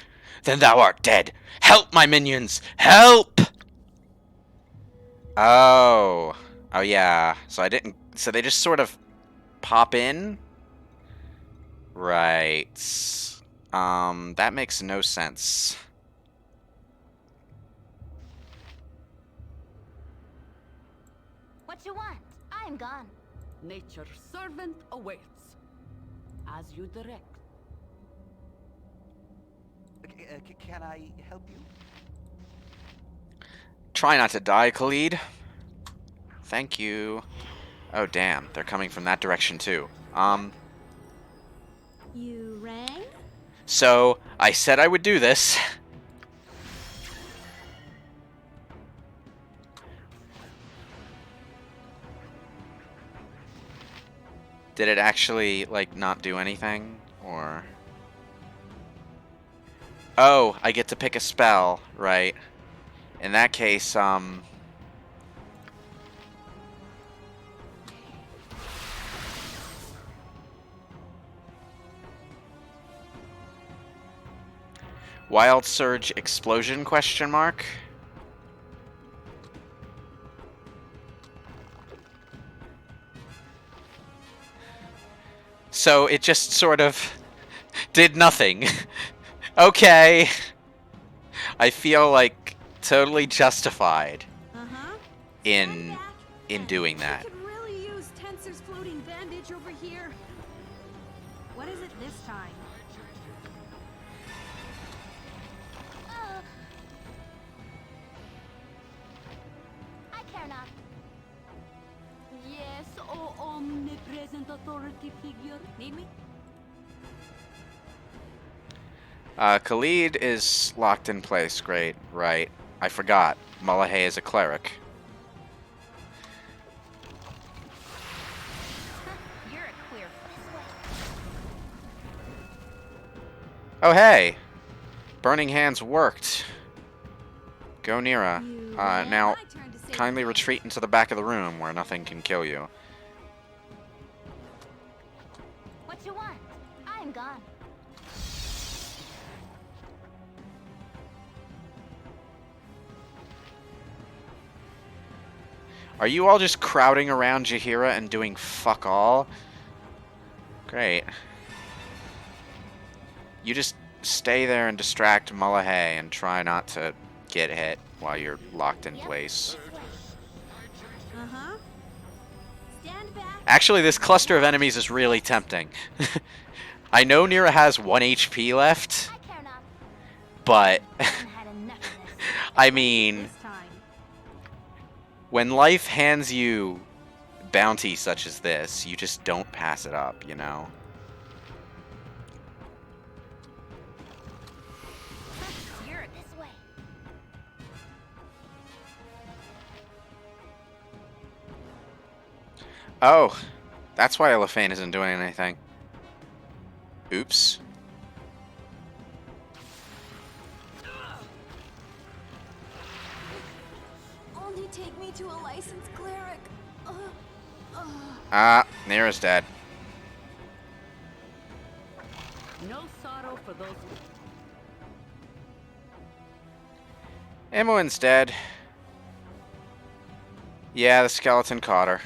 S1: Then thou art dead. Help, my minions! Help! Oh. Oh, yeah. So they just sort of pop in? Right. That makes no sense.
S4: What you want? I am gone.
S6: Nature's servant awaits. As you direct.
S2: Can I help you?
S1: Try not to die, Khalid. Thank you. Oh, damn. They're coming from that direction, too.
S7: You rang?
S1: So, I said I would do this. Did it actually, like, not do anything? Or... Oh, I get to pick a spell, right. In that case, Wild Surge Explosion, question mark? So it just sort of did nothing. Okay. I feel like totally justified
S7: Uh-huh.
S1: in doing
S7: I
S1: that.
S7: could really use Tensor's floating bandage over here. What is it this time?
S4: I care not.
S6: Yes, oh omnipresent authority figure.
S3: Need me?
S1: Khalid is locked in place. Great. Right. I forgot. Mullahay is a cleric.
S4: You're a queer.
S1: Oh, hey! Burning Hands worked. Go, Nira.
S7: You
S1: Now,
S7: My turn to save
S1: kindly
S7: the day.
S1: retreat into the back of the room where nothing can kill you.
S4: What you want? I am gone.
S1: Are you all just crowding around Jaheira and doing fuck all? Great. You just stay there and distract Mullahay and try not to get hit while you're locked in place.
S7: Uh-huh. Stand back.
S1: Actually, this cluster of enemies is really tempting. I know Nira has 1 HP left,
S4: I care not.
S1: but
S4: I've had enough of this.
S1: I mean,
S7: This time.
S1: when life hands you bounty such as this, you just don't pass it up, you know? Oh, that's why Elefane isn't doing anything. Oops.
S3: Only take me to a licensed cleric.
S1: Ah, Nira's dead.
S6: No sorrow for those.
S1: Imoen's dead. Yeah, the skeleton caught her.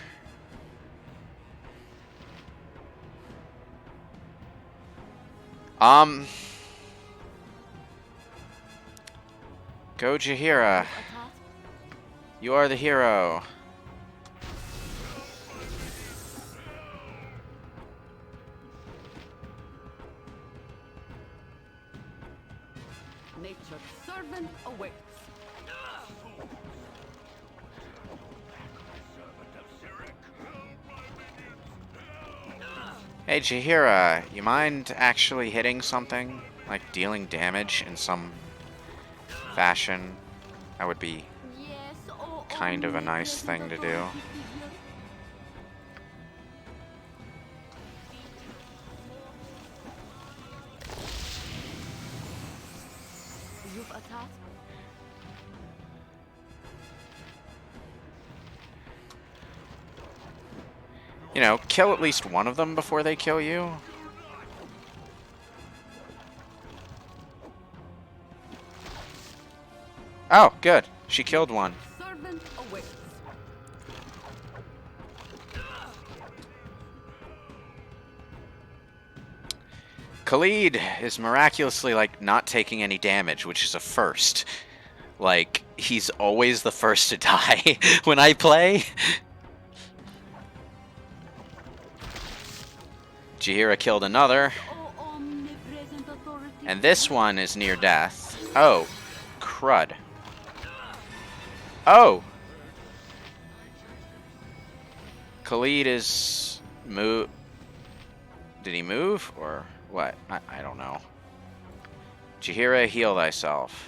S1: Go Jaheira. You are the hero.
S6: Nature's servant awaits.
S1: Hey Jaheira, you mind actually hitting something? Like dealing damage in some fashion? That would be
S6: Yes,
S1: kind of a nice thing to do.
S6: You've attacked.
S1: You know, kill at least one of them before they kill you. Oh, good. She killed one.
S6: Servant awaits.
S1: Khalid is miraculously, like, not taking any damage, which is a first. Like, he's always the first to die when I play. Jaheira killed another. And this one is near death. Oh, crud. Oh! Khalid is move. Did he move or what? I don't know. Jaheira, heal thyself.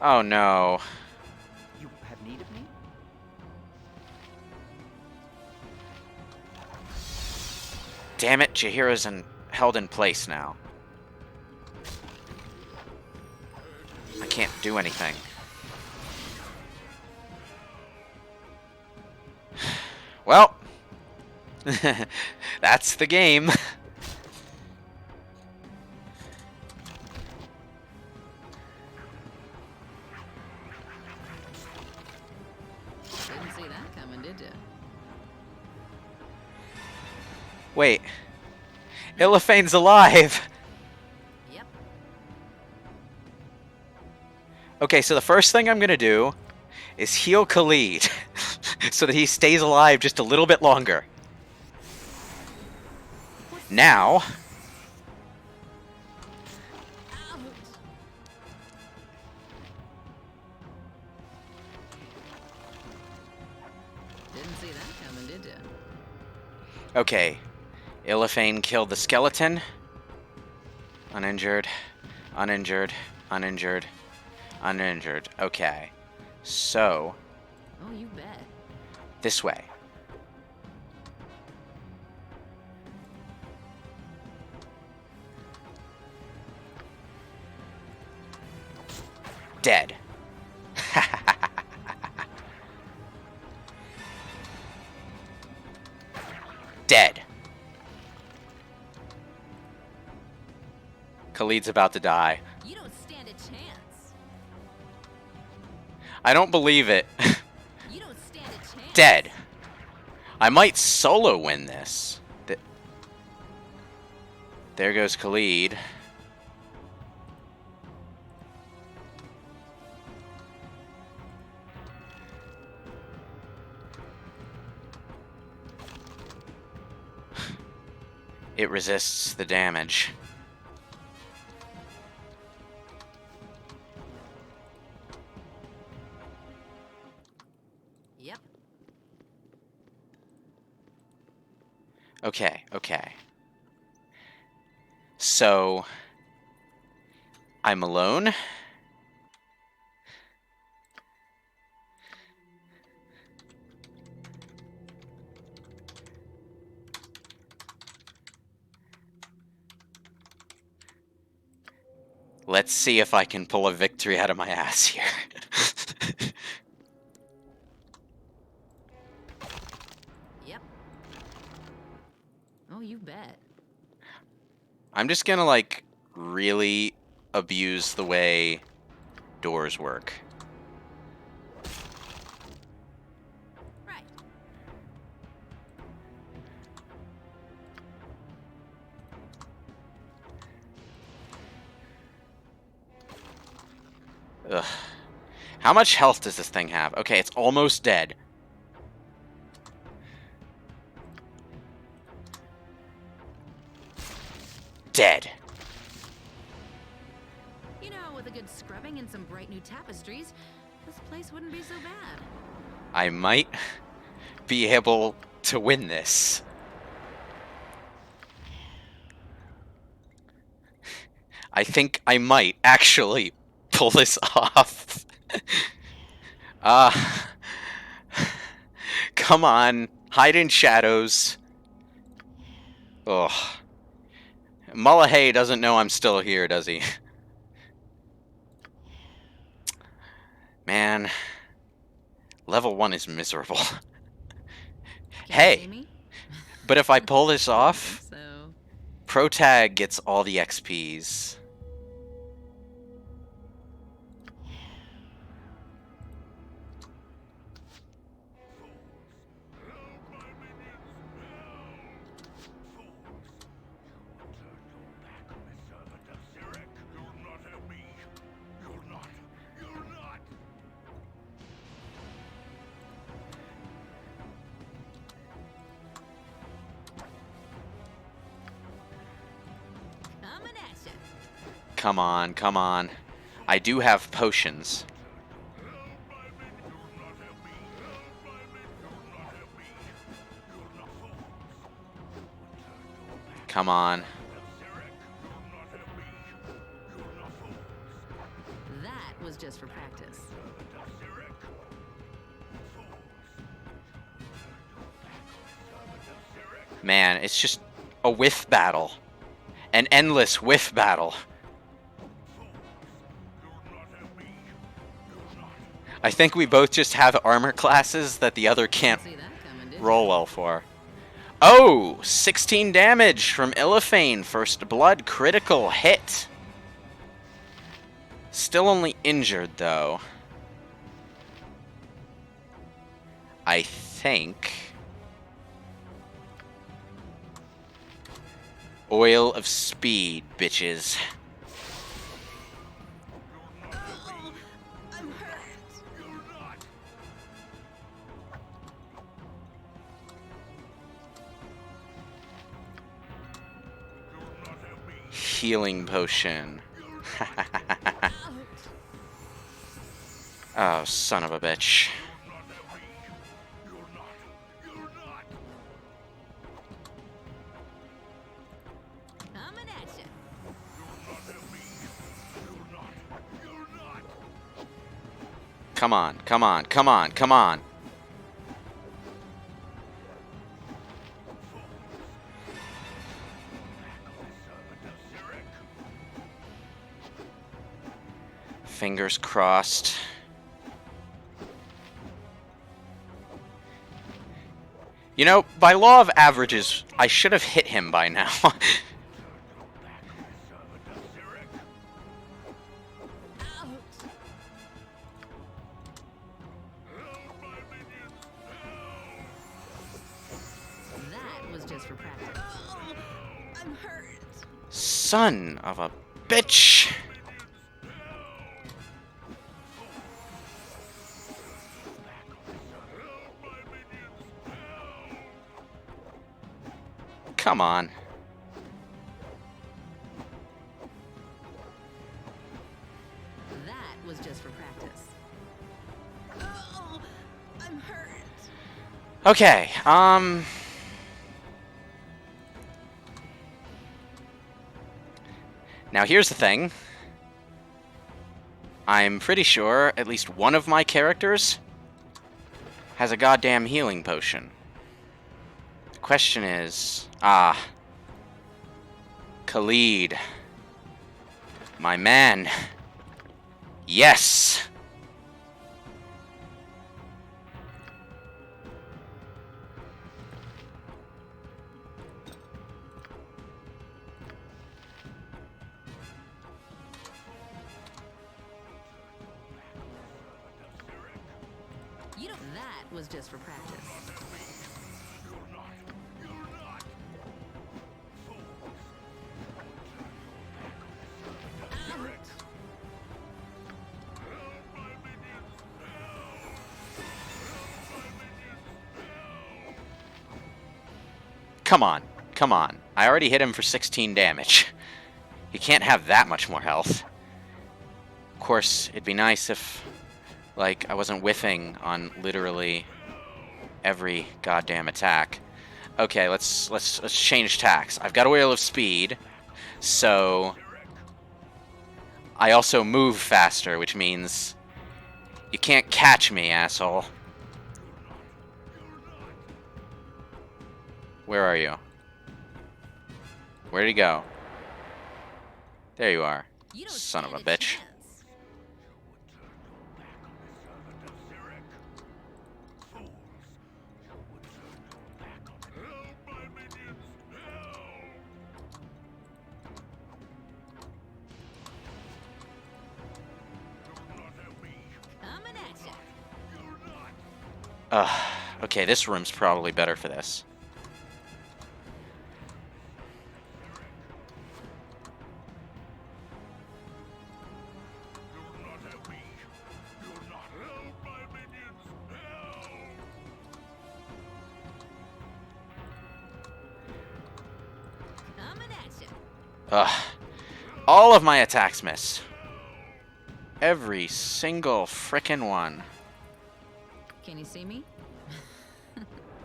S1: Oh no.
S2: You have need of me?
S1: Damn it, Jaheira's held in place now. I can't do anything. Well, that's the game.
S3: Didn't see that coming, did you?
S1: Wait. Ilefane's alive!
S3: Yep.
S1: Okay, so the first thing I'm gonna do is heal Khalid so that he stays alive just a little bit longer. Now,
S3: Didn't see that coming, did you?
S1: okay, Ilefane killed the skeleton. Uninjured, uninjured, uninjured, uninjured. Okay, so
S3: Oh, you bet.
S1: this way. Dead. Dead. Khalid's about to die.
S3: You don't stand a chance.
S1: I don't believe it.
S3: You don't stand a chance.
S1: Dead. I might solo win this. There goes Khalid. It resists the damage.
S3: Yep.
S1: Okay, okay. So, I'm alone. Let's see if I can pull a victory out of my ass here.
S3: Yep. Oh, you bet.
S1: I'm just gonna, like, really abuse the way doors work.
S3: Right.
S1: Ugh. How much health does this thing have? Okay, it's almost dead. Dead.
S3: You know, with a good scrubbing and some bright new tapestries, this place wouldn't be so bad.
S1: I might be able to win this. I think I might actually pull this off. Come on. Hide in shadows. Ugh. Mullahay doesn't know I'm still here, does he? Man. Level 1 is miserable.
S3: Can't see
S1: Hey,
S3: me?
S1: but if I pull this
S3: I don't
S1: off,
S3: think so.
S1: Protag gets all the XPs.
S3: Coming at ya.
S1: Come on, come on. I do have potions. Come on.
S3: That was just for practice.
S1: Man, it's just a whiff battle. An endless whiff battle. I think we both just have armor classes that the other can't
S3: See that coming, did
S1: roll well for. Oh, 16 damage from Illithane. First blood, critical hit. Still only injured, though. I think. Oil of speed, bitches.
S3: I'm hurt.
S1: Healing potion. Oh, son of a bitch.
S3: Coming at ya.
S1: Come on, come on, come on, come on. Fingers crossed. You know, by law of averages, I should have hit him by now.
S3: That was just for practice. I'm hurt.
S1: Son of a bitch. Come on.
S3: That was just for practice. Oh, I'm hurt.
S1: Okay, now here's the thing. I'm pretty sure at least one of my characters has a goddamn healing potion. The question is... Khalid. My man. Yes!
S3: You don't. That was just for practice.
S1: Come on. Come on. I already hit him for 16 damage. He can't have that much more health. Of course, it'd be nice if, like, I wasn't whiffing on literally every goddamn attack. Okay, let's change tacks. I've got a wheel of speed, so I also move faster, which means you can't catch me, asshole. Where are you? Where'd he go? There you are.
S3: You don't
S1: Son of a
S3: stand
S1: bitch.
S3: chance. Coming at ya.
S1: Okay, this room's probably better for this.
S3: Coming at ya.
S1: All of my attacks miss. Every single frickin' one.
S3: Can you see me?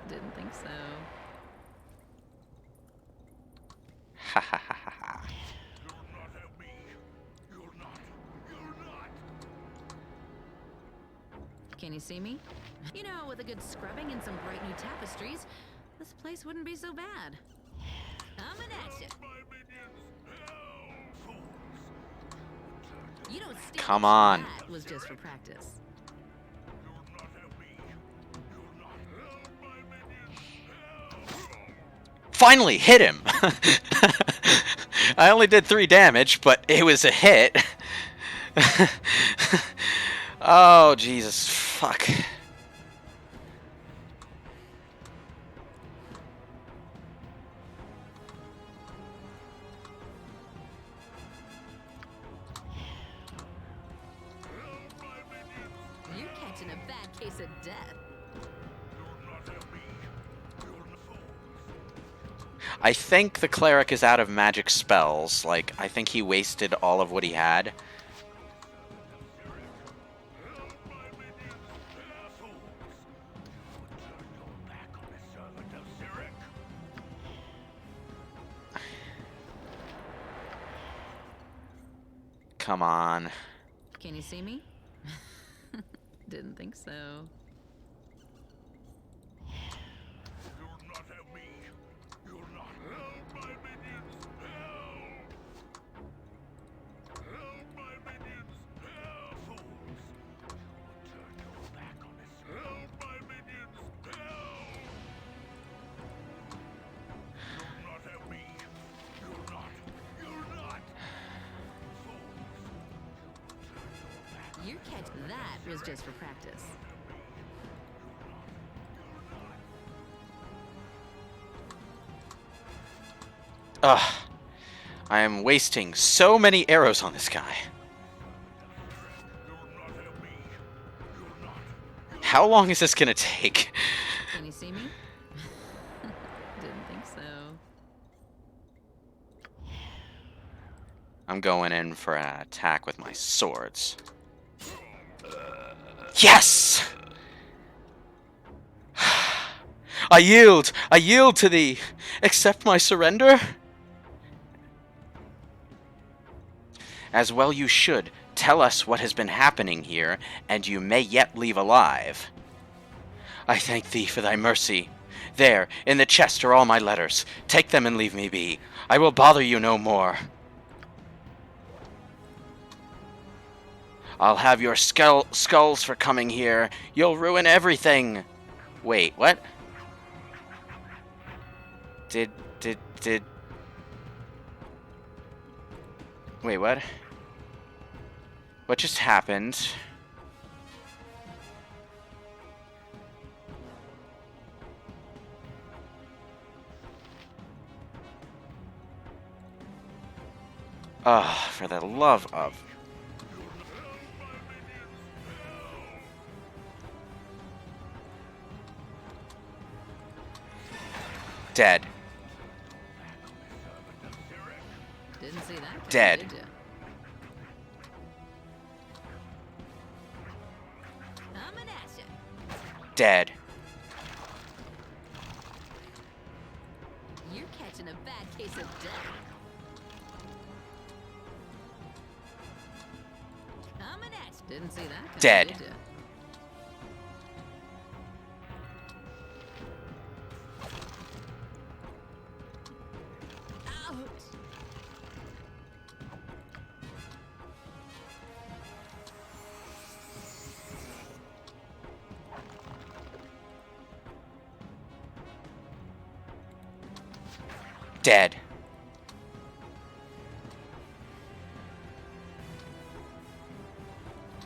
S3: Didn't think so.
S1: Ha ha ha ha ha.
S3: Can you see me? You know, with a good scrubbing and some bright new tapestries, this place wouldn't be so bad. Coming at ya. You don't stand.
S1: Come on.
S3: That was just for practice.
S1: Finally hit him! I only did 3 damage, but it was a hit. Oh, Jesus. Fuck.
S3: You're catching a bad case of death.
S1: I think the cleric is out of magic spells. Like, I think he wasted all of what he had. Come on.
S3: Can you see me? Didn't think so. Your catch. That was just for practice.
S1: Ugh. I am wasting so many arrows on this guy. How long is this gonna take?
S3: Can you see me? Didn't think so.
S1: I'm going in for an attack with my swords. Yes! I yield! I yield to thee! Accept my surrender? As well you should. Tell us what has been happening here, and you may yet leave alive. I thank thee for thy mercy. There, in the chest are all my letters. Take them and leave me be. I will bother you no more. I'll have your skulls for coming here. You'll ruin everything. Wait, what? Did... Wait, what? What just happened? Ugh, for the love of... Dead.
S3: Didn't see that coming,
S1: Dead.
S3: did ya? Coming at ya.
S1: Dead.
S3: You're catching a bad case of death. Coming at ya. Didn't see that coming,
S1: Dead.
S3: did ya? Ouch.
S1: Dead.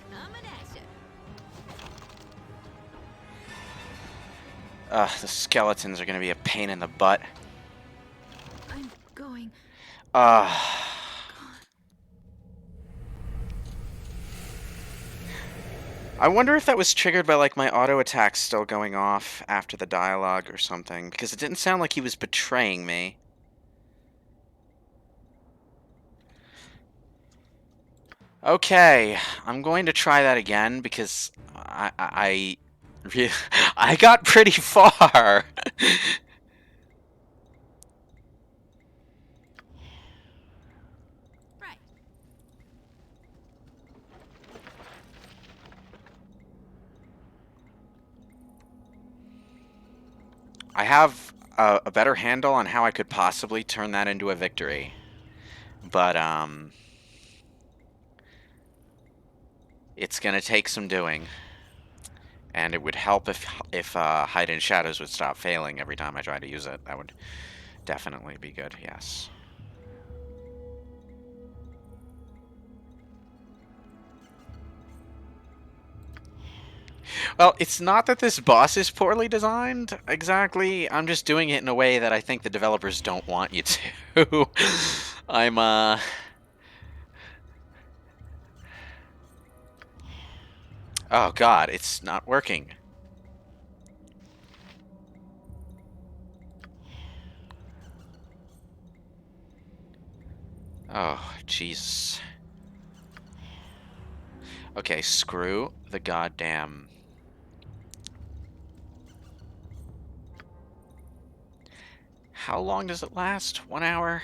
S3: Coming at ya.
S1: Ugh, the skeletons are gonna be a pain in the butt.
S3: I'm going.
S1: Ugh. I wonder if that was triggered by, like, my auto attack still going off after the dialogue or something, because it didn't sound like he was betraying me. Okay, I'm going to try that again because I got pretty far.
S3: Right.
S1: I have a better handle on how I could possibly turn that into a victory. But, it's gonna take some doing. And it would help if Hide in Shadows would stop failing every time I try to use it. That would definitely be good, yes. Well, it's not that this boss is poorly designed, exactly. I'm just doing it in a way that I think the developers don't want you to. I'm, Oh god, it's not working. Oh, Jesus. Okay, screw the goddamn... How long does it last? 1 hour?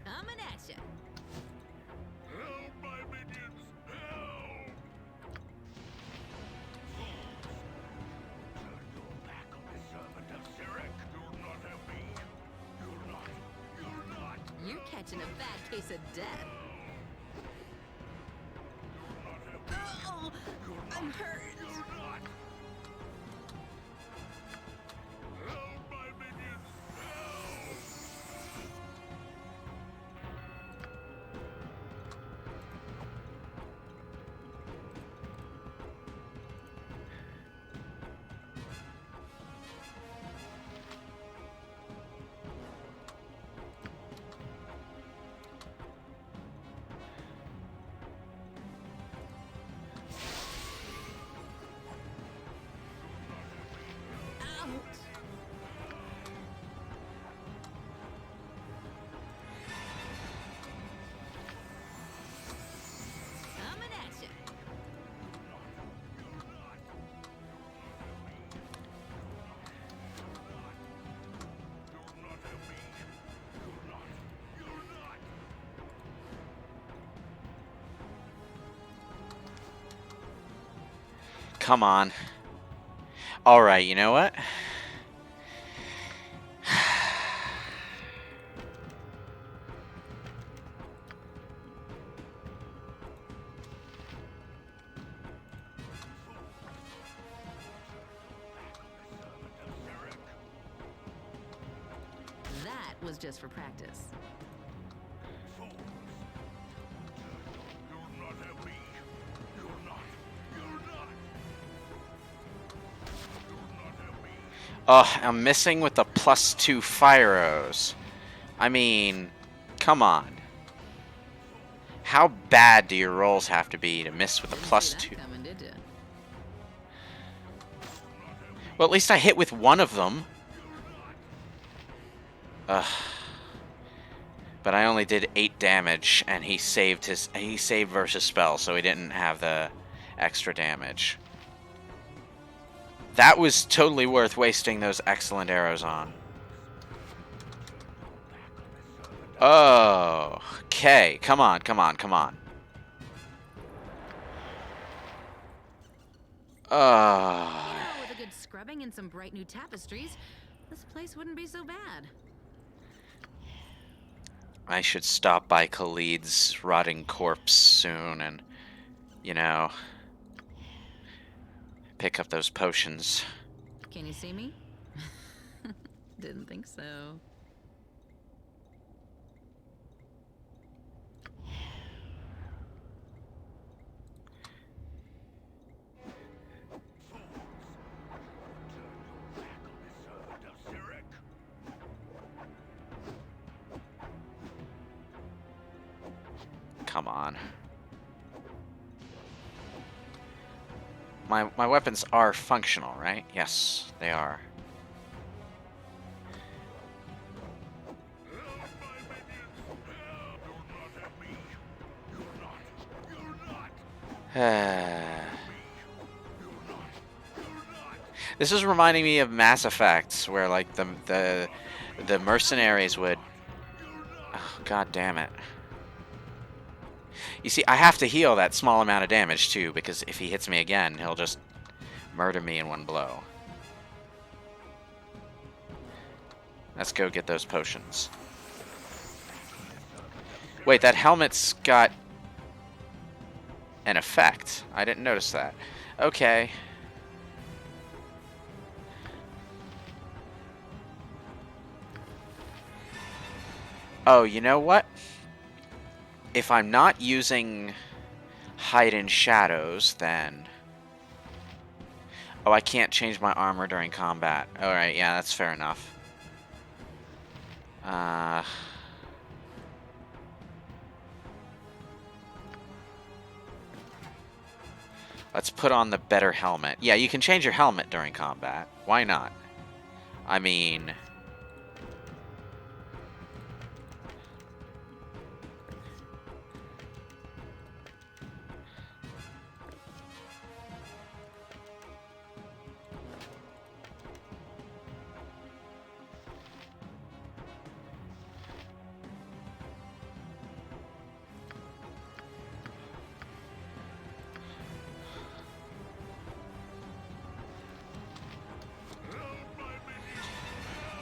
S3: Coming at ya. You're catching a bad case of death. Oh, I'm hurt.
S1: come on. Alright, you know what?
S3: That was just for practice.
S1: Oh, I'm missing with the +2 fire arrows. I mean, come on. How bad do your rolls have to be to miss with a
S3: Didn't see
S1: +2?
S3: that coming, did ya?
S1: Well, at least I hit with one of them. Ugh. But I only did 8 damage, and he saved versus spell, so he didn't have the extra damage. That was totally worth wasting those excellent arrows on. Oh, okay. Come on, come on, come on. Oh.
S3: You know, with a good scrubbing and some bright new tapestries, this place wouldn't be so bad.
S1: I should stop by Khalid's rotting corpse soon and, you know, pick up those potions.
S3: Can you see me? Didn't think so.
S1: Come on. My weapons are functional, right? Yes, they are. This is reminding me of Mass Effect, where like the mercenaries would. Oh, God damn it! You see, I have to heal that small amount of damage too, because if he hits me again, he'll just murder me in one blow. Let's go get those potions. Wait, that helmet's got an effect. I didn't notice that. Okay. Oh, you know what? If I'm not using hide in shadows, then... Oh, I can't change my armor during combat. Alright, yeah, that's fair enough. Let's put on the better helmet. Yeah, you can change your helmet during combat. Why not? I mean...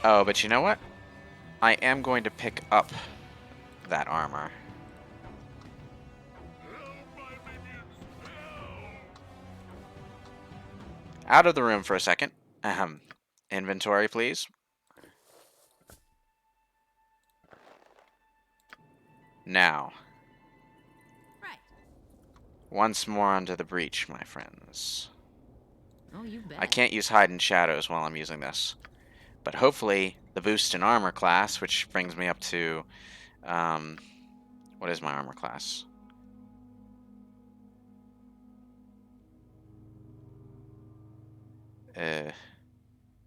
S1: Oh, but you know what? I am going to pick up that armor. Out of the room for a second. Inventory, please. Now.
S3: Right.
S1: Once more onto the breach, my friends.
S3: Oh, you bet.
S1: I can't use hide in shadows while I'm using this. But hopefully, the boost in armor class, which brings me up to... what is my armor class?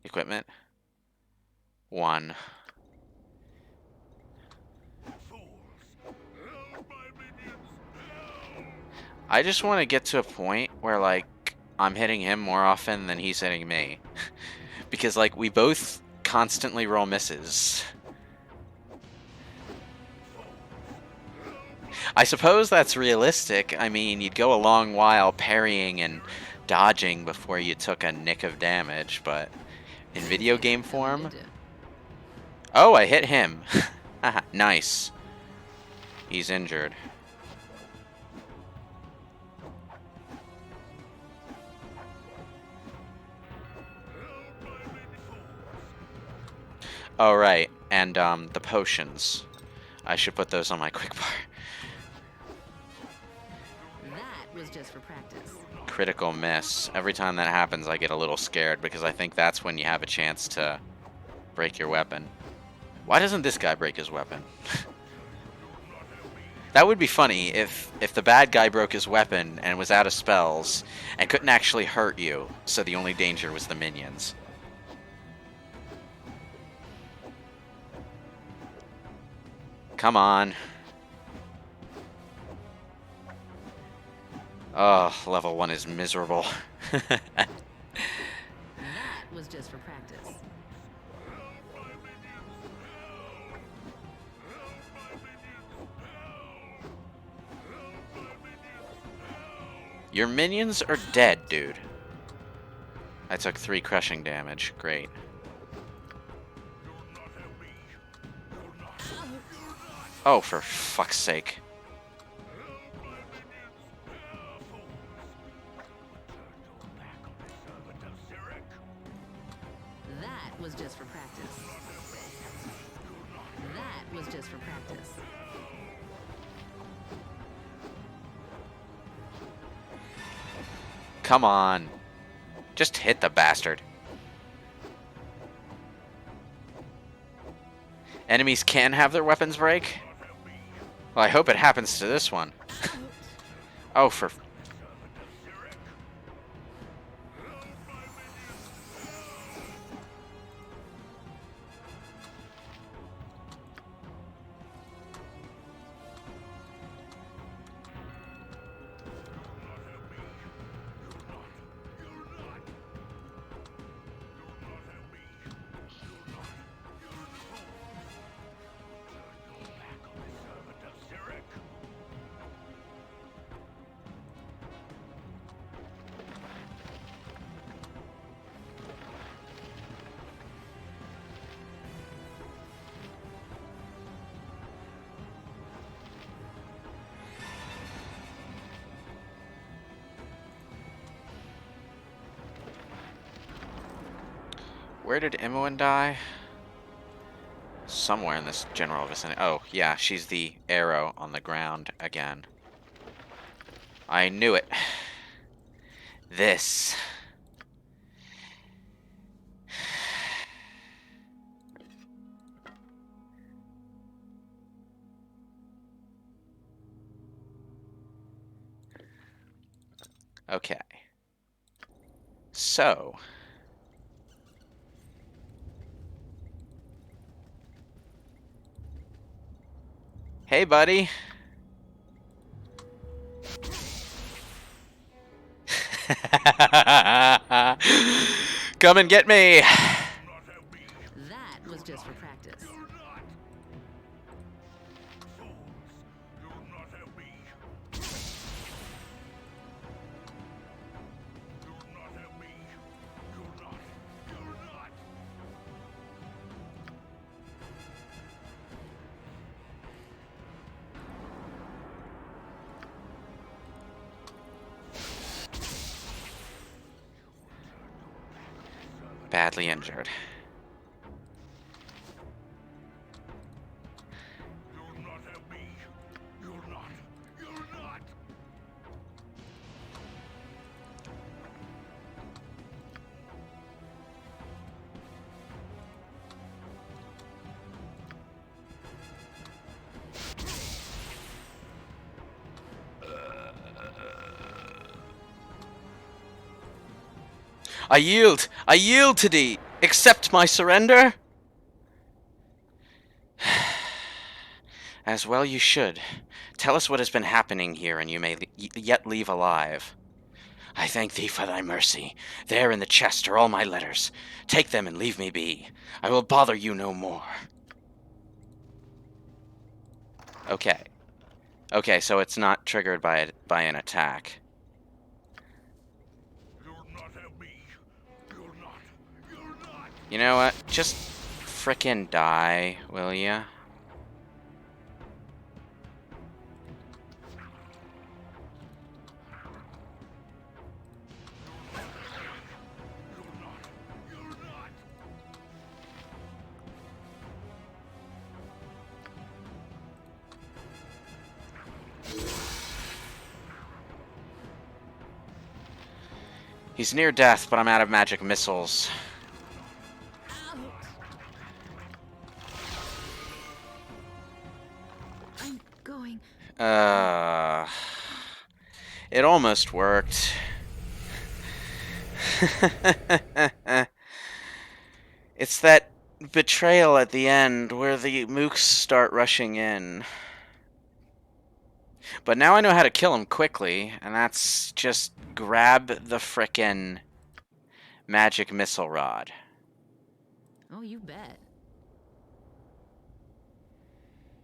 S1: Equipment. 1. I just want to get to a point where, like, I'm hitting him more often than he's hitting me. Because, like, we both constantly roll misses. I suppose that's realistic. I mean, you'd go a long while parrying and dodging before you took a nick of damage, but in video game form... Oh, I hit him. Haha, nice. He's injured. Oh, right. And, the potions. I should put those on my quick bar.
S3: That was just for practice.
S1: Critical miss. Every time that happens, I get a little scared because I think that's when you have a chance to break your weapon. Why doesn't this guy break his weapon? That would be funny if the bad guy broke his weapon and was out of spells and couldn't actually hurt you, so the only danger was the minions. Come on. Oh, level 1 is miserable.
S3: That was just for practice.
S1: Your minions are dead, dude. I took 3 crushing damage. Great. Oh, for fuck's sake.
S3: That was just for practice. That was just for practice.
S1: Come on. Just hit the bastard. Enemies can have their weapons break? Well, I hope it happens to this one. Oh, for... Where did Imoen die? Somewhere in this general vicinity. Oh, yeah, she's the arrow on the ground again. I knew it. This. Okay. So... Hey, buddy. Come and get me.
S3: That was just for practice.
S1: Badly injured. I yield! I yield to thee! Accept my surrender? As well you should. Tell us what has been happening here, and you may yet leave alive. I thank thee for thy mercy. There in the chest are all my letters. Take them and leave me be. I will bother you no more. Okay. Okay, so it's not triggered by an attack. You know what? Just frickin' die, will ya? He's near death, but I'm out of magic missiles.
S3: I'm going.
S1: It almost worked. It's that betrayal at the end where the mooks start rushing in. But now I know how to kill him quickly, and that's just grab the frickin' magic missile rod.
S3: Oh, you bet.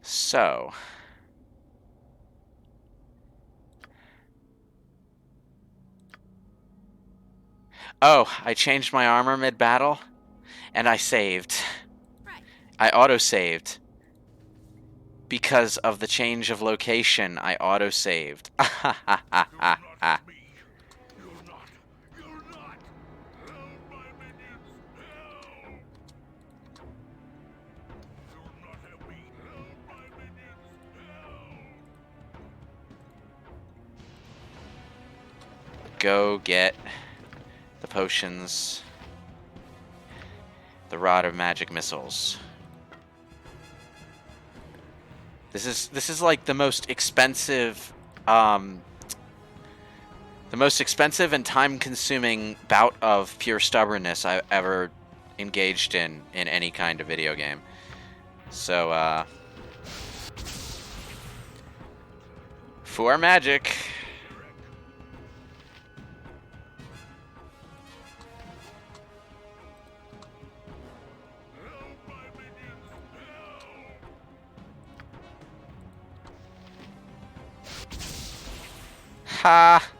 S1: So. Oh, I changed my armor mid-battle, and I saved.
S3: Right.
S1: I auto-saved. Because of the change of location, I auto-saved. Go get the potions. The rod of magic missiles. This is like the most expensive and time-consuming bout of pure stubbornness I've ever engaged in any kind of video game. So, for magic. Ha!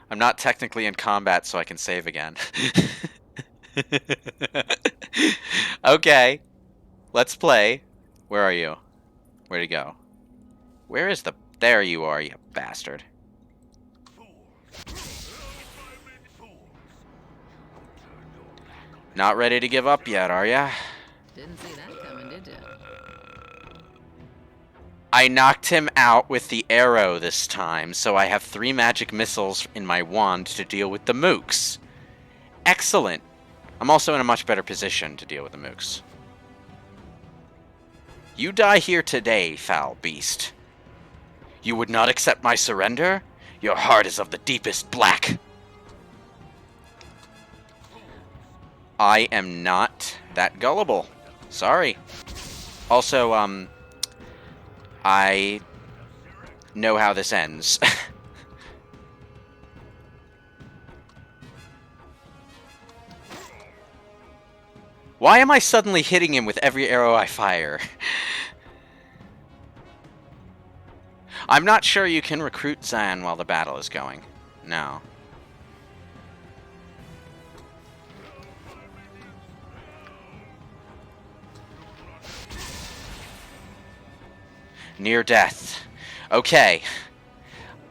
S1: I'm not technically in combat, so I can save again. Okay. Let's play. Where are you? Where'd he go? Where is the... There you are, you bastard. Not ready to give up yet, are ya?
S3: Didn't see that coming, did ya?
S1: I knocked him out with the arrow this time, so I have 3 magic missiles in my wand to deal with the mooks. Excellent. I'm also in a much better position to deal with the mooks. You die here today, foul beast. You would not accept my surrender? Your heart is of the deepest black. I am not that gullible. Sorry. Also, I know how this ends. Why am I suddenly hitting him with every arrow I fire? I'm not sure you can recruit Zan while the battle is going. No. Near death. Okay.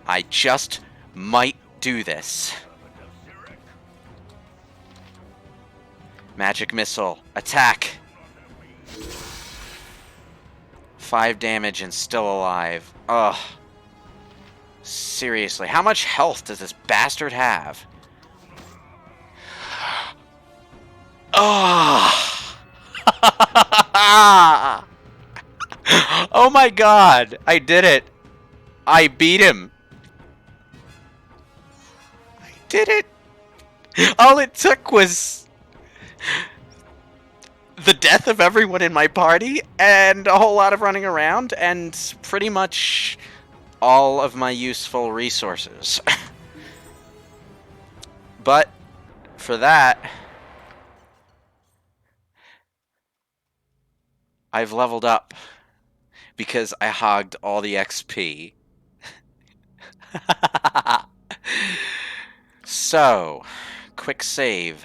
S1: I just might do this. Magic missile. Attack. 5 damage and still alive. Ugh. Seriously, how much health does this bastard have? Oh. Oh my god! I did it! I beat him! I did it! All it took was the death of everyone in my party and a whole lot of running around and pretty much all of my useful resources. But for that, I've leveled up because I hogged all the XP. So, quick save.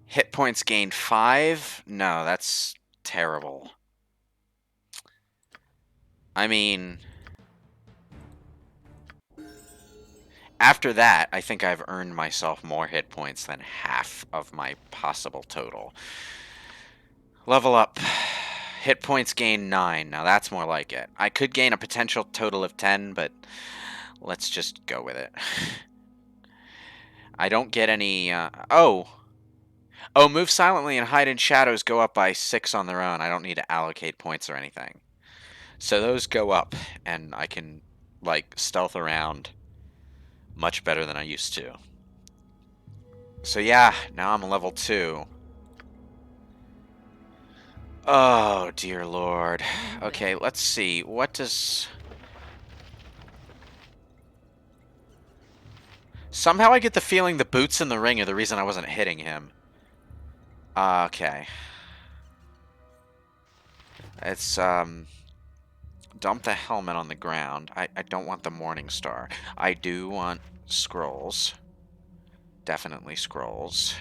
S1: Hit points gained 5? No, that's terrible. I mean, after that, I think I've earned myself more hit points than half of my possible total. Level up. Hit points gained 9. Now that's more like it. I could gain a potential total of 10, but let's just go with it. I don't get any, oh! Oh, move silently and hide in shadows go up by 6 on their own. I don't need to allocate points or anything. So those go up, and I can, like, stealth around much better than I used to. So yeah, now I'm level 2. Oh, dear lord. Okay, let's see. What does... Somehow I get the feeling the boots in the ring are the reason I wasn't hitting him. Okay. It's, dump the helmet on the ground. I don't want the Morning Star. I do want scrolls. Definitely scrolls.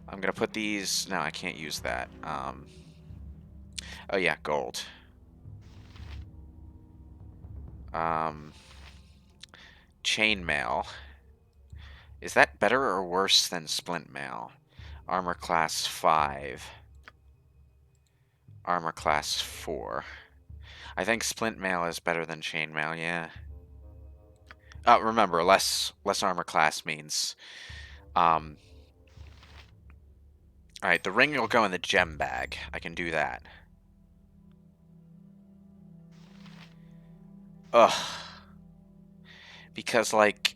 S1: I'm gonna put these... No, I can't use that. Oh yeah, gold. Chainmail. Is that better or worse than splint mail? Armor class 5. Armor class 4. I think splint mail is better than chainmail, yeah. Remember, less armor class means... Alright, the ring will go in the gem bag. I can do that. Ugh. Because, like...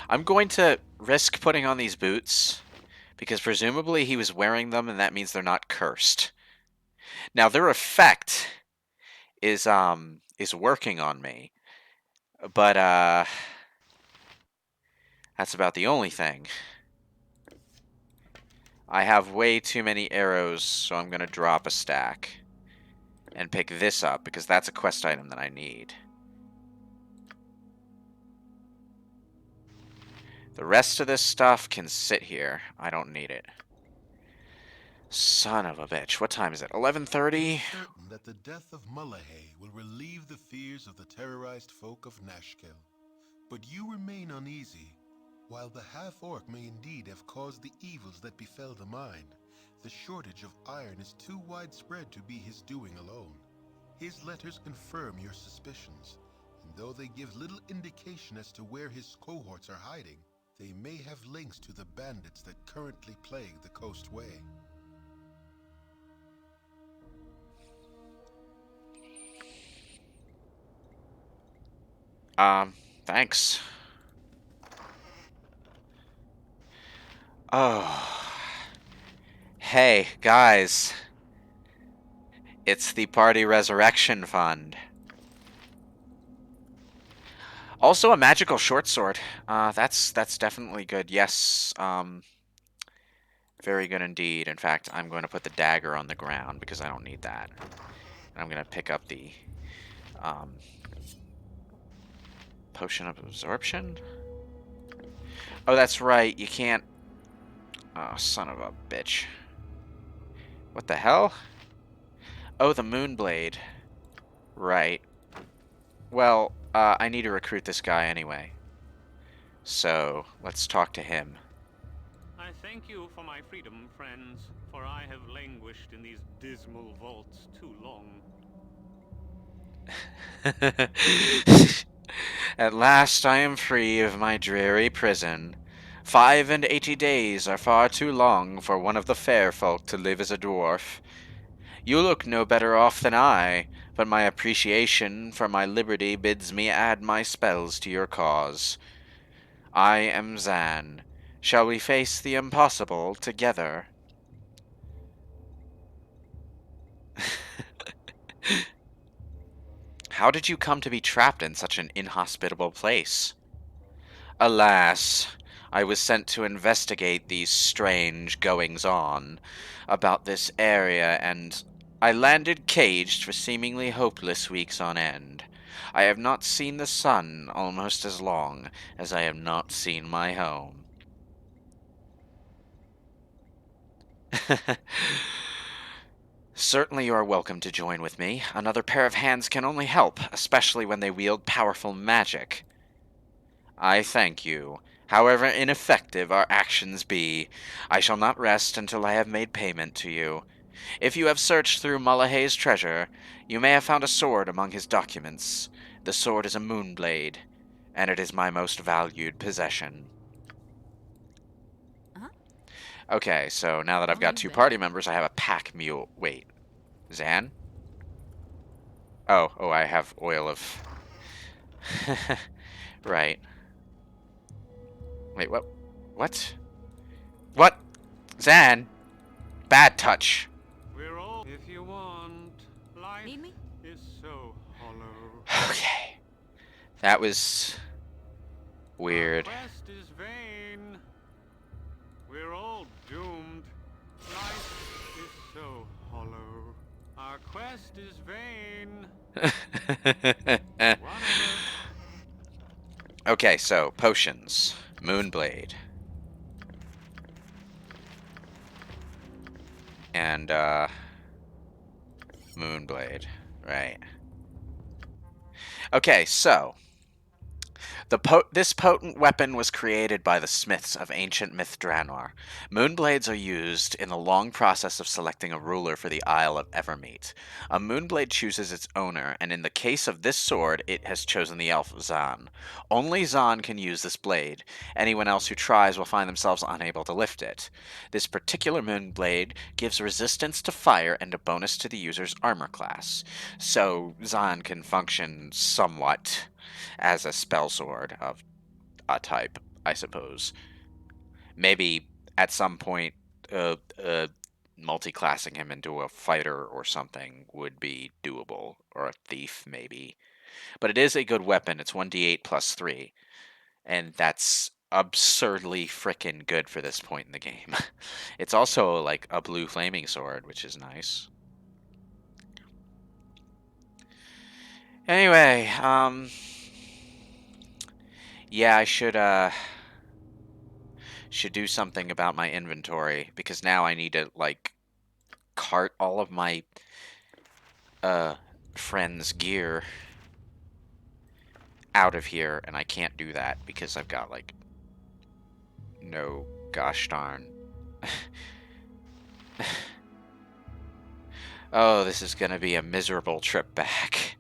S1: I'm going to risk putting on these boots, because presumably he was wearing them, and that means they're not cursed. Now, their effect is working on me, but, that's about the only thing. I have way too many arrows, so I'm gonna drop a stack and pick this up, because that's a quest item that I need. The rest of this stuff can sit here. I don't need it. Son of a bitch. What time is it? 11:30?
S5: Certain that the death of Mullahay will relieve the fears of the terrorized folk of Nashkel. But you remain uneasy. While the half-orc may indeed have caused the evils that befell the mine, the shortage of iron is too widespread to be his doing alone. His letters confirm your suspicions, and though they give little indication as to where his cohorts are hiding, they may have links to the bandits that currently plague the Coastway.
S1: Thanks. Oh. Hey, guys. It's the Party Resurrection Fund. Also a magical short sword. That's definitely good. Yes, very good indeed. In fact, I'm going to put the dagger on the ground because I don't need that. And I'm going to pick up the, potion of absorption? Oh, that's right. You can't... Oh, son of a bitch. What the hell? Oh, the Moonblade. Right. Well, I need to recruit this guy anyway. So, let's talk to him.
S9: I thank you for my freedom, friends, for I have languished in these dismal vaults too long.
S1: At last I am free of my dreary prison. 85 days are far too long for one of the fair folk to live as a dwarf. You look no better off than I, but my appreciation for my liberty bids me add my spells to your cause. I am Zan. Shall we face the impossible together? How did you come to be trapped in such an inhospitable place? Alas, I was sent to investigate these strange goings-on about this area, and I landed caged for seemingly hopeless weeks on end. I have not seen the sun almost as long as I have not seen my home. Certainly you are welcome to join with me. Another pair of hands can only help, especially when they wield powerful magic. I thank you. However ineffective our actions be, I shall not rest until I have made payment to you. If you have searched through Mullahay's treasure, you may have found a sword among his documents. The sword is a moonblade, and it is my most valued possession.
S3: Huh?
S1: Okay, so now that I've
S3: Oh,
S1: got
S3: you
S1: 2
S3: bet.
S1: party members, I have a pack mule. Wait, Zan? Oh, I have oil of... Right. Wait, what? What? What? Zan? Bad touch.
S9: We're all. If you want, life
S3: Need me?
S9: is so hollow.
S1: Okay. That was weird.
S9: Our quest is vain. We're all doomed. Life is so hollow. Our quest is vain. Whatever.
S1: Okay, so potions. Moonblade. And, Moonblade. Right. Okay, so this potent weapon was created by the smiths of ancient Myth Draenor. Moonblades are used in the long process of selecting a ruler for the Isle of Evermeet. A moonblade chooses its owner, and in the case of this sword, it has chosen the elf Zan. Only Zan can use this blade. Anyone else who tries will find themselves unable to lift it. This particular moonblade gives resistance to fire and a bonus to the user's armor class. So Zan can function somewhat as a spell sword of a type, I suppose. Maybe at some point, multi-classing him into a fighter or something would be doable, or a thief, maybe. But it is a good weapon. It's 1d8 plus 3, and that's absurdly frickin' good for this point in the game. It's also like a blue flaming sword, which is nice. Anyway, yeah, I should do something about my inventory, because now I need to, like, cart all of my friends' gear out of here, and I can't do that because I've got, like, no gosh darn. Oh, this is gonna be a miserable trip back.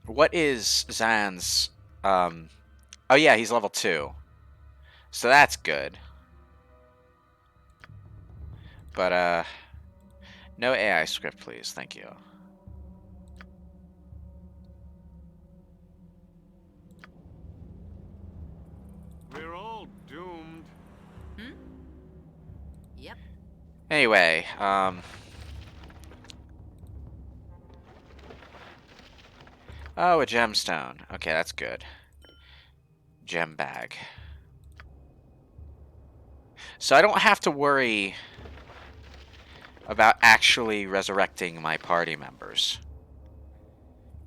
S1: What is Zan's, oh yeah, he's level 2. So that's good. But, no AI script, please. Thank you.
S9: We're all doomed.
S3: Hmm? Yep.
S1: Anyway, oh, a gemstone. Okay, that's good. Gem bag. So I don't have to worry about actually resurrecting my party members.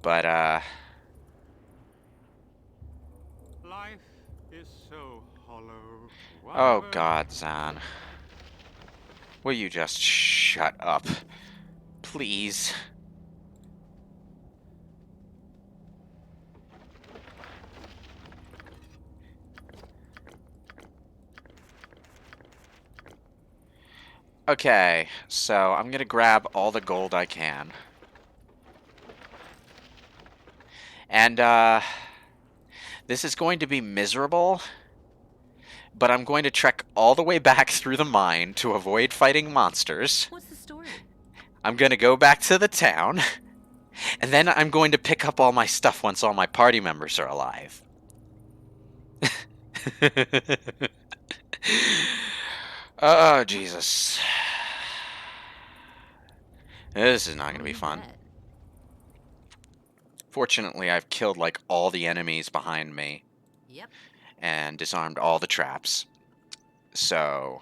S1: But,
S9: Life is so hollow.
S1: oh
S9: Whatever.
S1: god, Zan. Will you just shut up? Please. Okay, so I'm gonna grab all the gold I can. And, this is going to be miserable, but I'm going to trek all the way back through the mine to avoid fighting monsters.
S3: What's the story?
S1: I'm gonna go back to the town, and then I'm going to pick up all my stuff once all my party members are alive. Oh, Jesus. This is not going to be
S3: You
S1: fun.
S3: bet.
S1: Fortunately, I've killed, like, all the enemies behind me.
S3: Yep.
S1: And disarmed all the traps. So,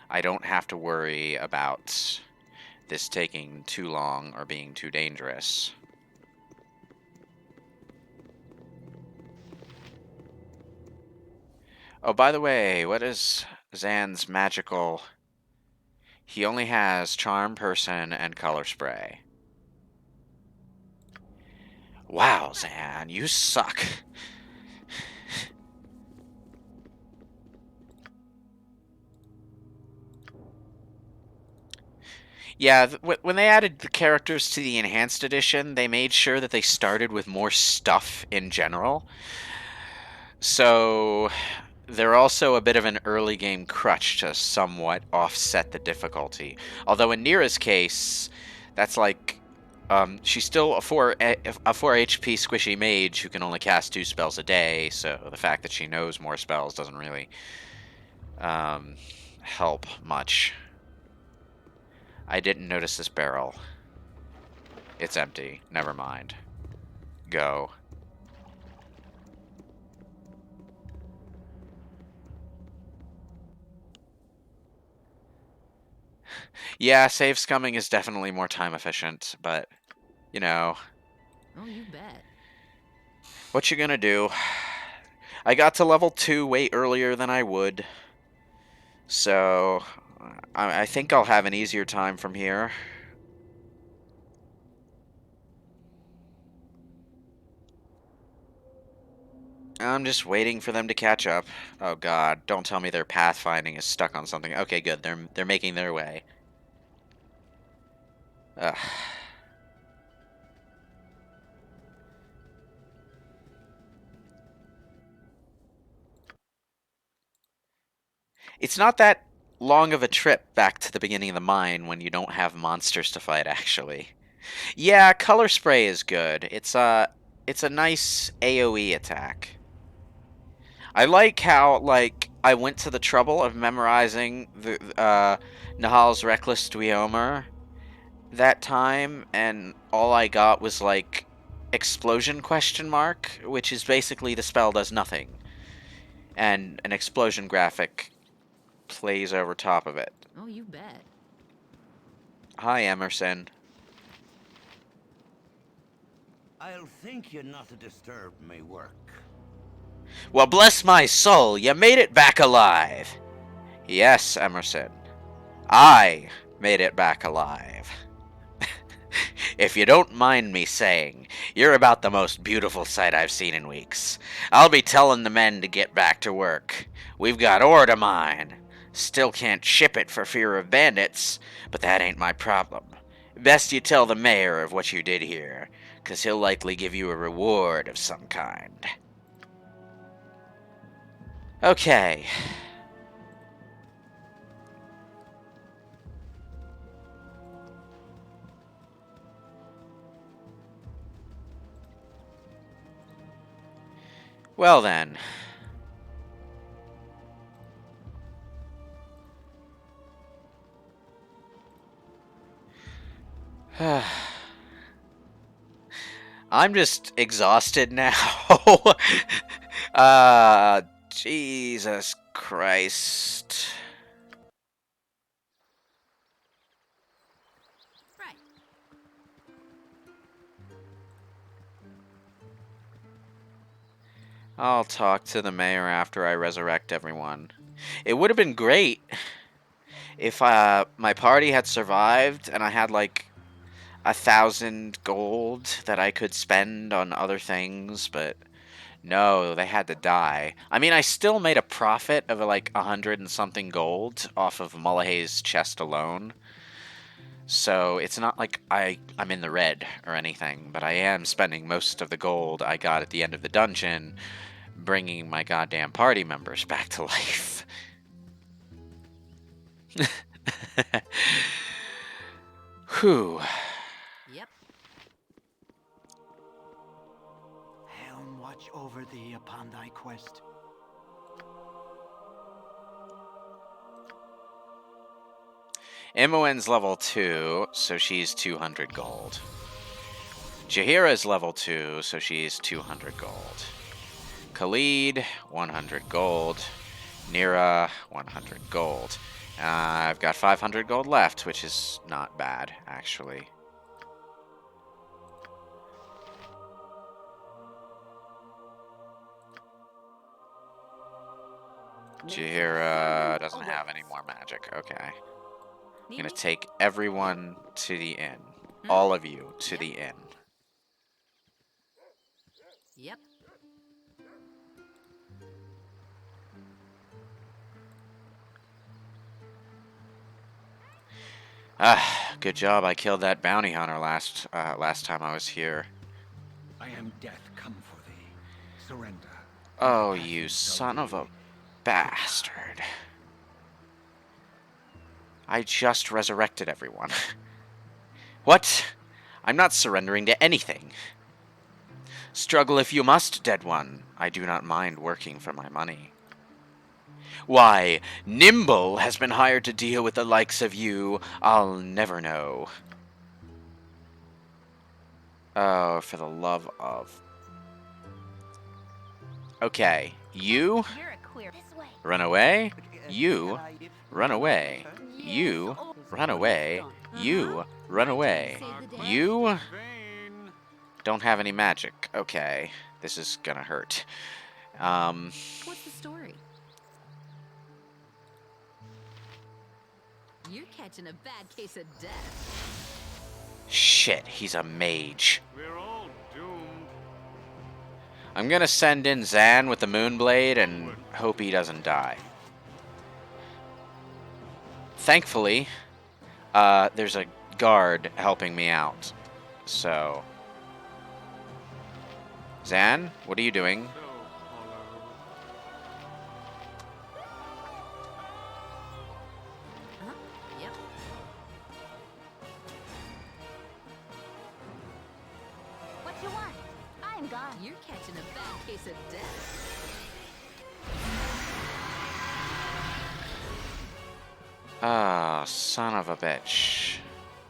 S1: I don't have to worry about this taking too long or being too dangerous. Oh, by the way, what is Zan's magical... He only has Charm Person and Color Spray. Wow, Zan, you suck. Yeah, when they added the characters to the Enhanced Edition, they made sure that they started with more stuff in general. So, they're also a bit of an early game crutch to somewhat offset the difficulty. Although in Nira's case, that's like... she's still a 4 HP squishy mage who can only cast 2 spells a day, so the fact that she knows more spells doesn't really help much. I didn't notice this barrel. It's empty. Never mind. Go. Yeah, save scumming is definitely more time efficient, but, you know...
S3: Oh, you bet.
S1: What you gonna do? I got to level 2 way earlier than I would. So, I think I'll have an easier time from here. I'm just waiting for them to catch up. Oh god, don't tell me their pathfinding is stuck on something. Okay, good. They're making their way. Ugh. It's not that long of a trip back to the beginning of the mine when you don't have monsters to fight, actually. Yeah, color spray is good. It's a nice AoE attack. I like how, like, I went to the trouble of memorizing the Nahal's Reckless Dweomer that time, and all I got was, like, explosion question mark, which is basically the spell does nothing. And an explosion graphic plays over top of it.
S3: Oh, you bet.
S1: Hi, Emerson.
S8: I'll thank you not to disturb my work.
S1: Well, bless my soul, you made it back alive. Yes, Emerson. I made it back alive. If you don't mind me saying, you're about the most beautiful sight I've seen in weeks. I'll be telling the men to get back to work. We've got ore to mine. Still can't ship it for fear of bandits, but that ain't my problem. Best you tell the mayor of what you did here, 'cause he'll likely give you a reward of some kind. Okay. Well then. I'm just exhausted now. Jesus Christ.
S3: Right.
S1: I'll talk to the mayor after I resurrect everyone. It would have been great if my party had survived and I had like 1,000 gold that I could spend on other things, but no, they had to die. I mean, I still made a profit of like 100 and something gold off of Mullahay's chest alone. So it's not like I'm in the red or anything, but I am spending most of the gold I got at the end of the dungeon bringing my goddamn party members back to life. Whew.
S3: Yep.
S2: Helm watch over thee upon thy quest.
S1: Imoen's level 2, so she's 200 gold. Jaheira is level 2, so she's 200 gold. Khalid, 100 gold. Nira, 100 gold. I've got 500 gold left, which is not bad, actually. Jaheira doesn't have any more magic. Okay. I'm gonna take everyone to the inn. All of you to the inn.
S3: Yep.
S1: Ah, good job. I killed that bounty hunter last time I was here.
S2: I am death come for thee. Surrender.
S1: Oh, you son of a bastard. I just resurrected everyone. What? I'm not surrendering to anything. Struggle if you must, dead one. I do not mind working for my money. Why, Nimble has been hired to deal with the likes of you. I'll never know. Oh, for the love of... Okay, you...
S4: You're a queer. This way.
S1: Run away.
S2: Can
S1: You...
S2: I
S1: Run
S2: have
S1: away.
S2: my turn?
S1: You... Run away. You... Run away. You...
S9: Vain.
S1: Don't have any magic. Okay, this is gonna hurt.
S3: What's the story? You're catching a bad case of death.
S1: Shit, he's a mage.
S9: We're all doomed.
S1: I'm gonna send in Zan with the Moonblade and hope he doesn't die. Thankfully, there's a guard helping me out. So... Zan, what are you doing?
S9: So hollow.
S3: Huh? Yep.
S4: What you want? I'm gone.
S3: You're catching a bad case of death.
S1: Ah, son of a bitch.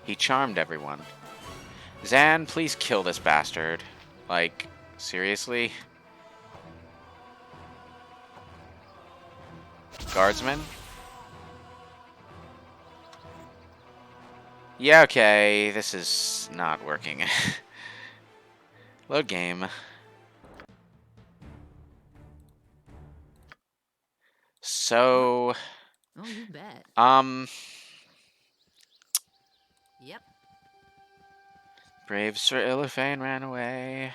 S1: He charmed everyone. Zan, please kill this bastard. Like, seriously? Guardsman? Yeah, okay, this is not working. Load game. So...
S3: Oh, you bet. Yep.
S1: Brave Sir Illithane ran away.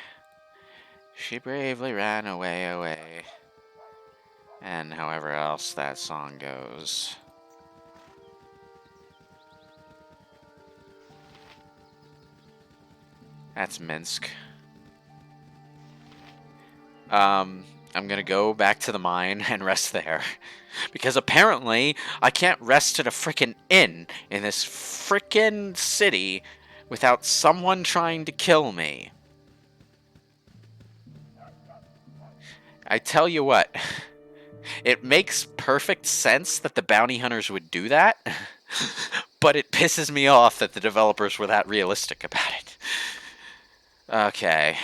S1: She bravely ran away. And however else that song goes. That's Minsk. I'm gonna go back to the mine and rest there. Because apparently, I can't rest at a frickin' inn in this frickin' city without someone trying to kill me. I tell you what, it makes perfect sense that the bounty hunters would do that, but it pisses me off that the developers were that realistic about it. Okay.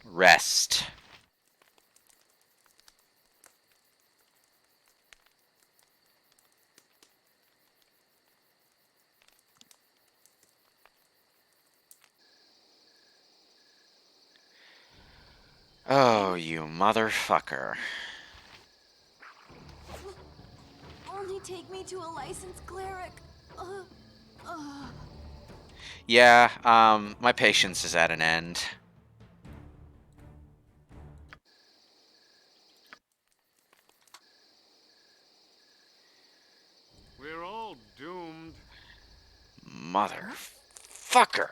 S1: Rest. Oh, you motherfucker.
S7: Only take me to a licensed cleric.
S1: Yeah, my patience is at an end.
S9: We're all doomed.
S1: Motherfucker.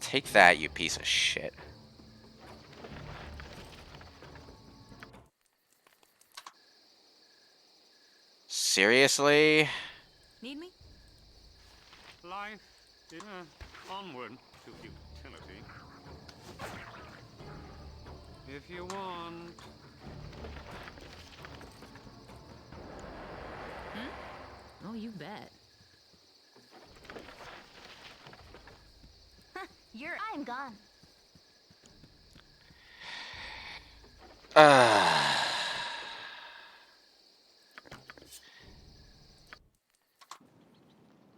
S1: Take that, you piece of shit. Seriously?
S3: Need me?
S9: Life is onward to futility. If you want...
S3: Oh, you bet.
S4: I'm gone.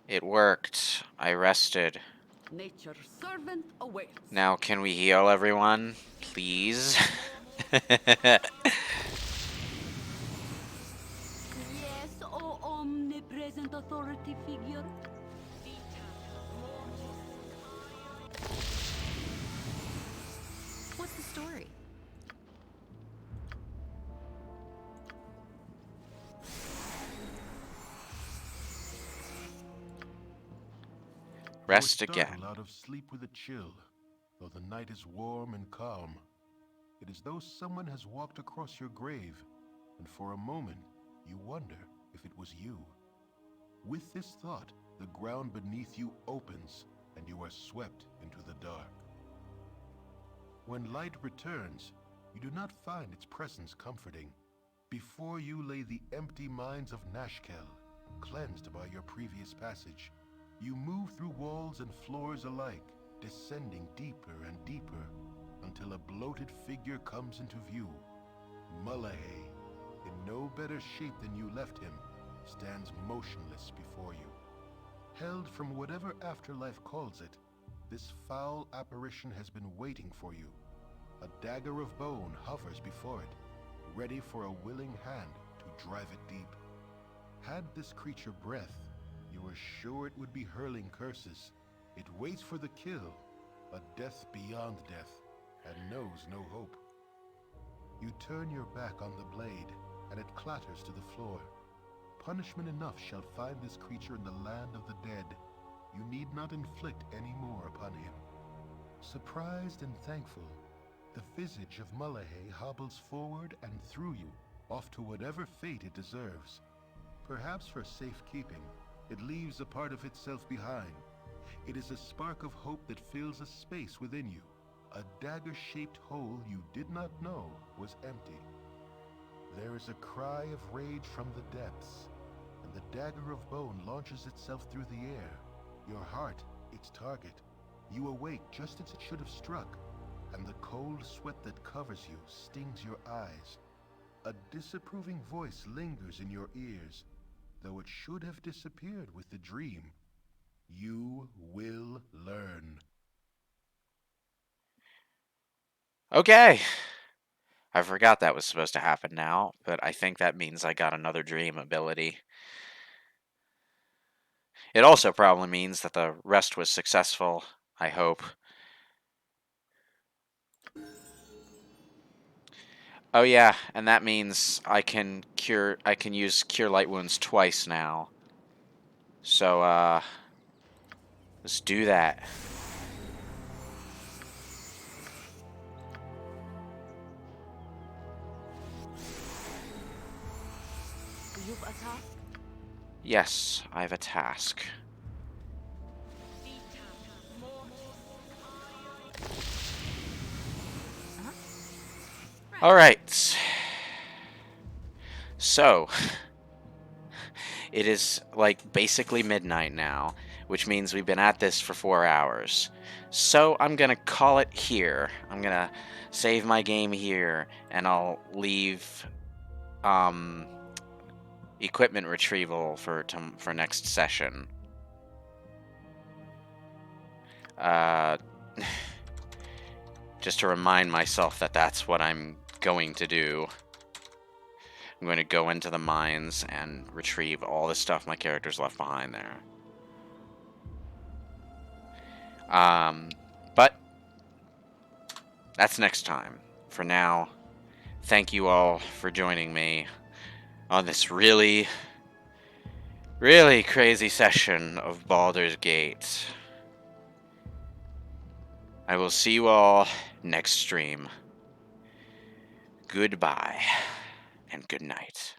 S1: It worked. I rested.
S6: Nature's servant awaits.
S1: Now, can we heal everyone? Please?
S6: Yes, oh omnipresent authority figure.
S3: What's the story?
S1: Rest
S5: You were
S1: again.
S5: startled out of sleep with a chill, though the night is warm and calm. It is though someone has walked across your grave, and for a moment you wonder if it was you. With this thought, the ground beneath you opens, and you are swept into the dark. When light returns, you do not find its presence comforting. Before you lay the empty mines of Nashkel, cleansed by your previous passage. You move through walls and floors alike, descending deeper and deeper, until a bloated figure comes into view. Mullahay, in no better shape than you left him, stands motionless before you. Held from whatever afterlife calls it, this foul apparition has been waiting for you. A dagger of bone hovers before it, ready for a willing hand to drive it deep. Had this creature breath, you are sure it would be hurling curses. It waits for the kill, a death beyond death, and knows no hope. You turn your back on the blade, and it clatters to the floor. Punishment enough shall find this creature in the land of the dead. You need not inflict any more upon him. Surprised and thankful, the visage of Mullahay hobbles forward and through you, off to whatever fate it deserves. Perhaps for safekeeping, it leaves a part of itself behind. It is a spark of hope that fills a space within you, a dagger-shaped hole you did not know was empty. There is a cry of rage from the depths, and the dagger of bone launches itself through the air, your heart its target. You awake just as it should have struck, and the cold sweat that covers you stings your eyes. A disapproving voice lingers in your ears, though it should have disappeared with the dream. You will learn.
S1: Okay. I forgot that was supposed to happen now, but I think that means I got another dream ability. It also probably means that the rest was successful, I hope. Oh yeah, and that means I can use Cure Light Wounds twice now. So, let's do that.
S6: You've a task?
S1: Yes, I have a task. Alright. So, it is like basically midnight now, which means we've been at this for 4 hours. So I'm gonna call it here. I'm gonna save my game here, and I'll leave equipment retrieval for next session. Just to remind myself that that's what I'm going to do. I'm going to go into the mines and retrieve all the stuff my character's left behind there. But that's next time. For now, thank you all for joining me on this really, really crazy session of Baldur's Gate. I will see you all next stream. Goodbye and good night.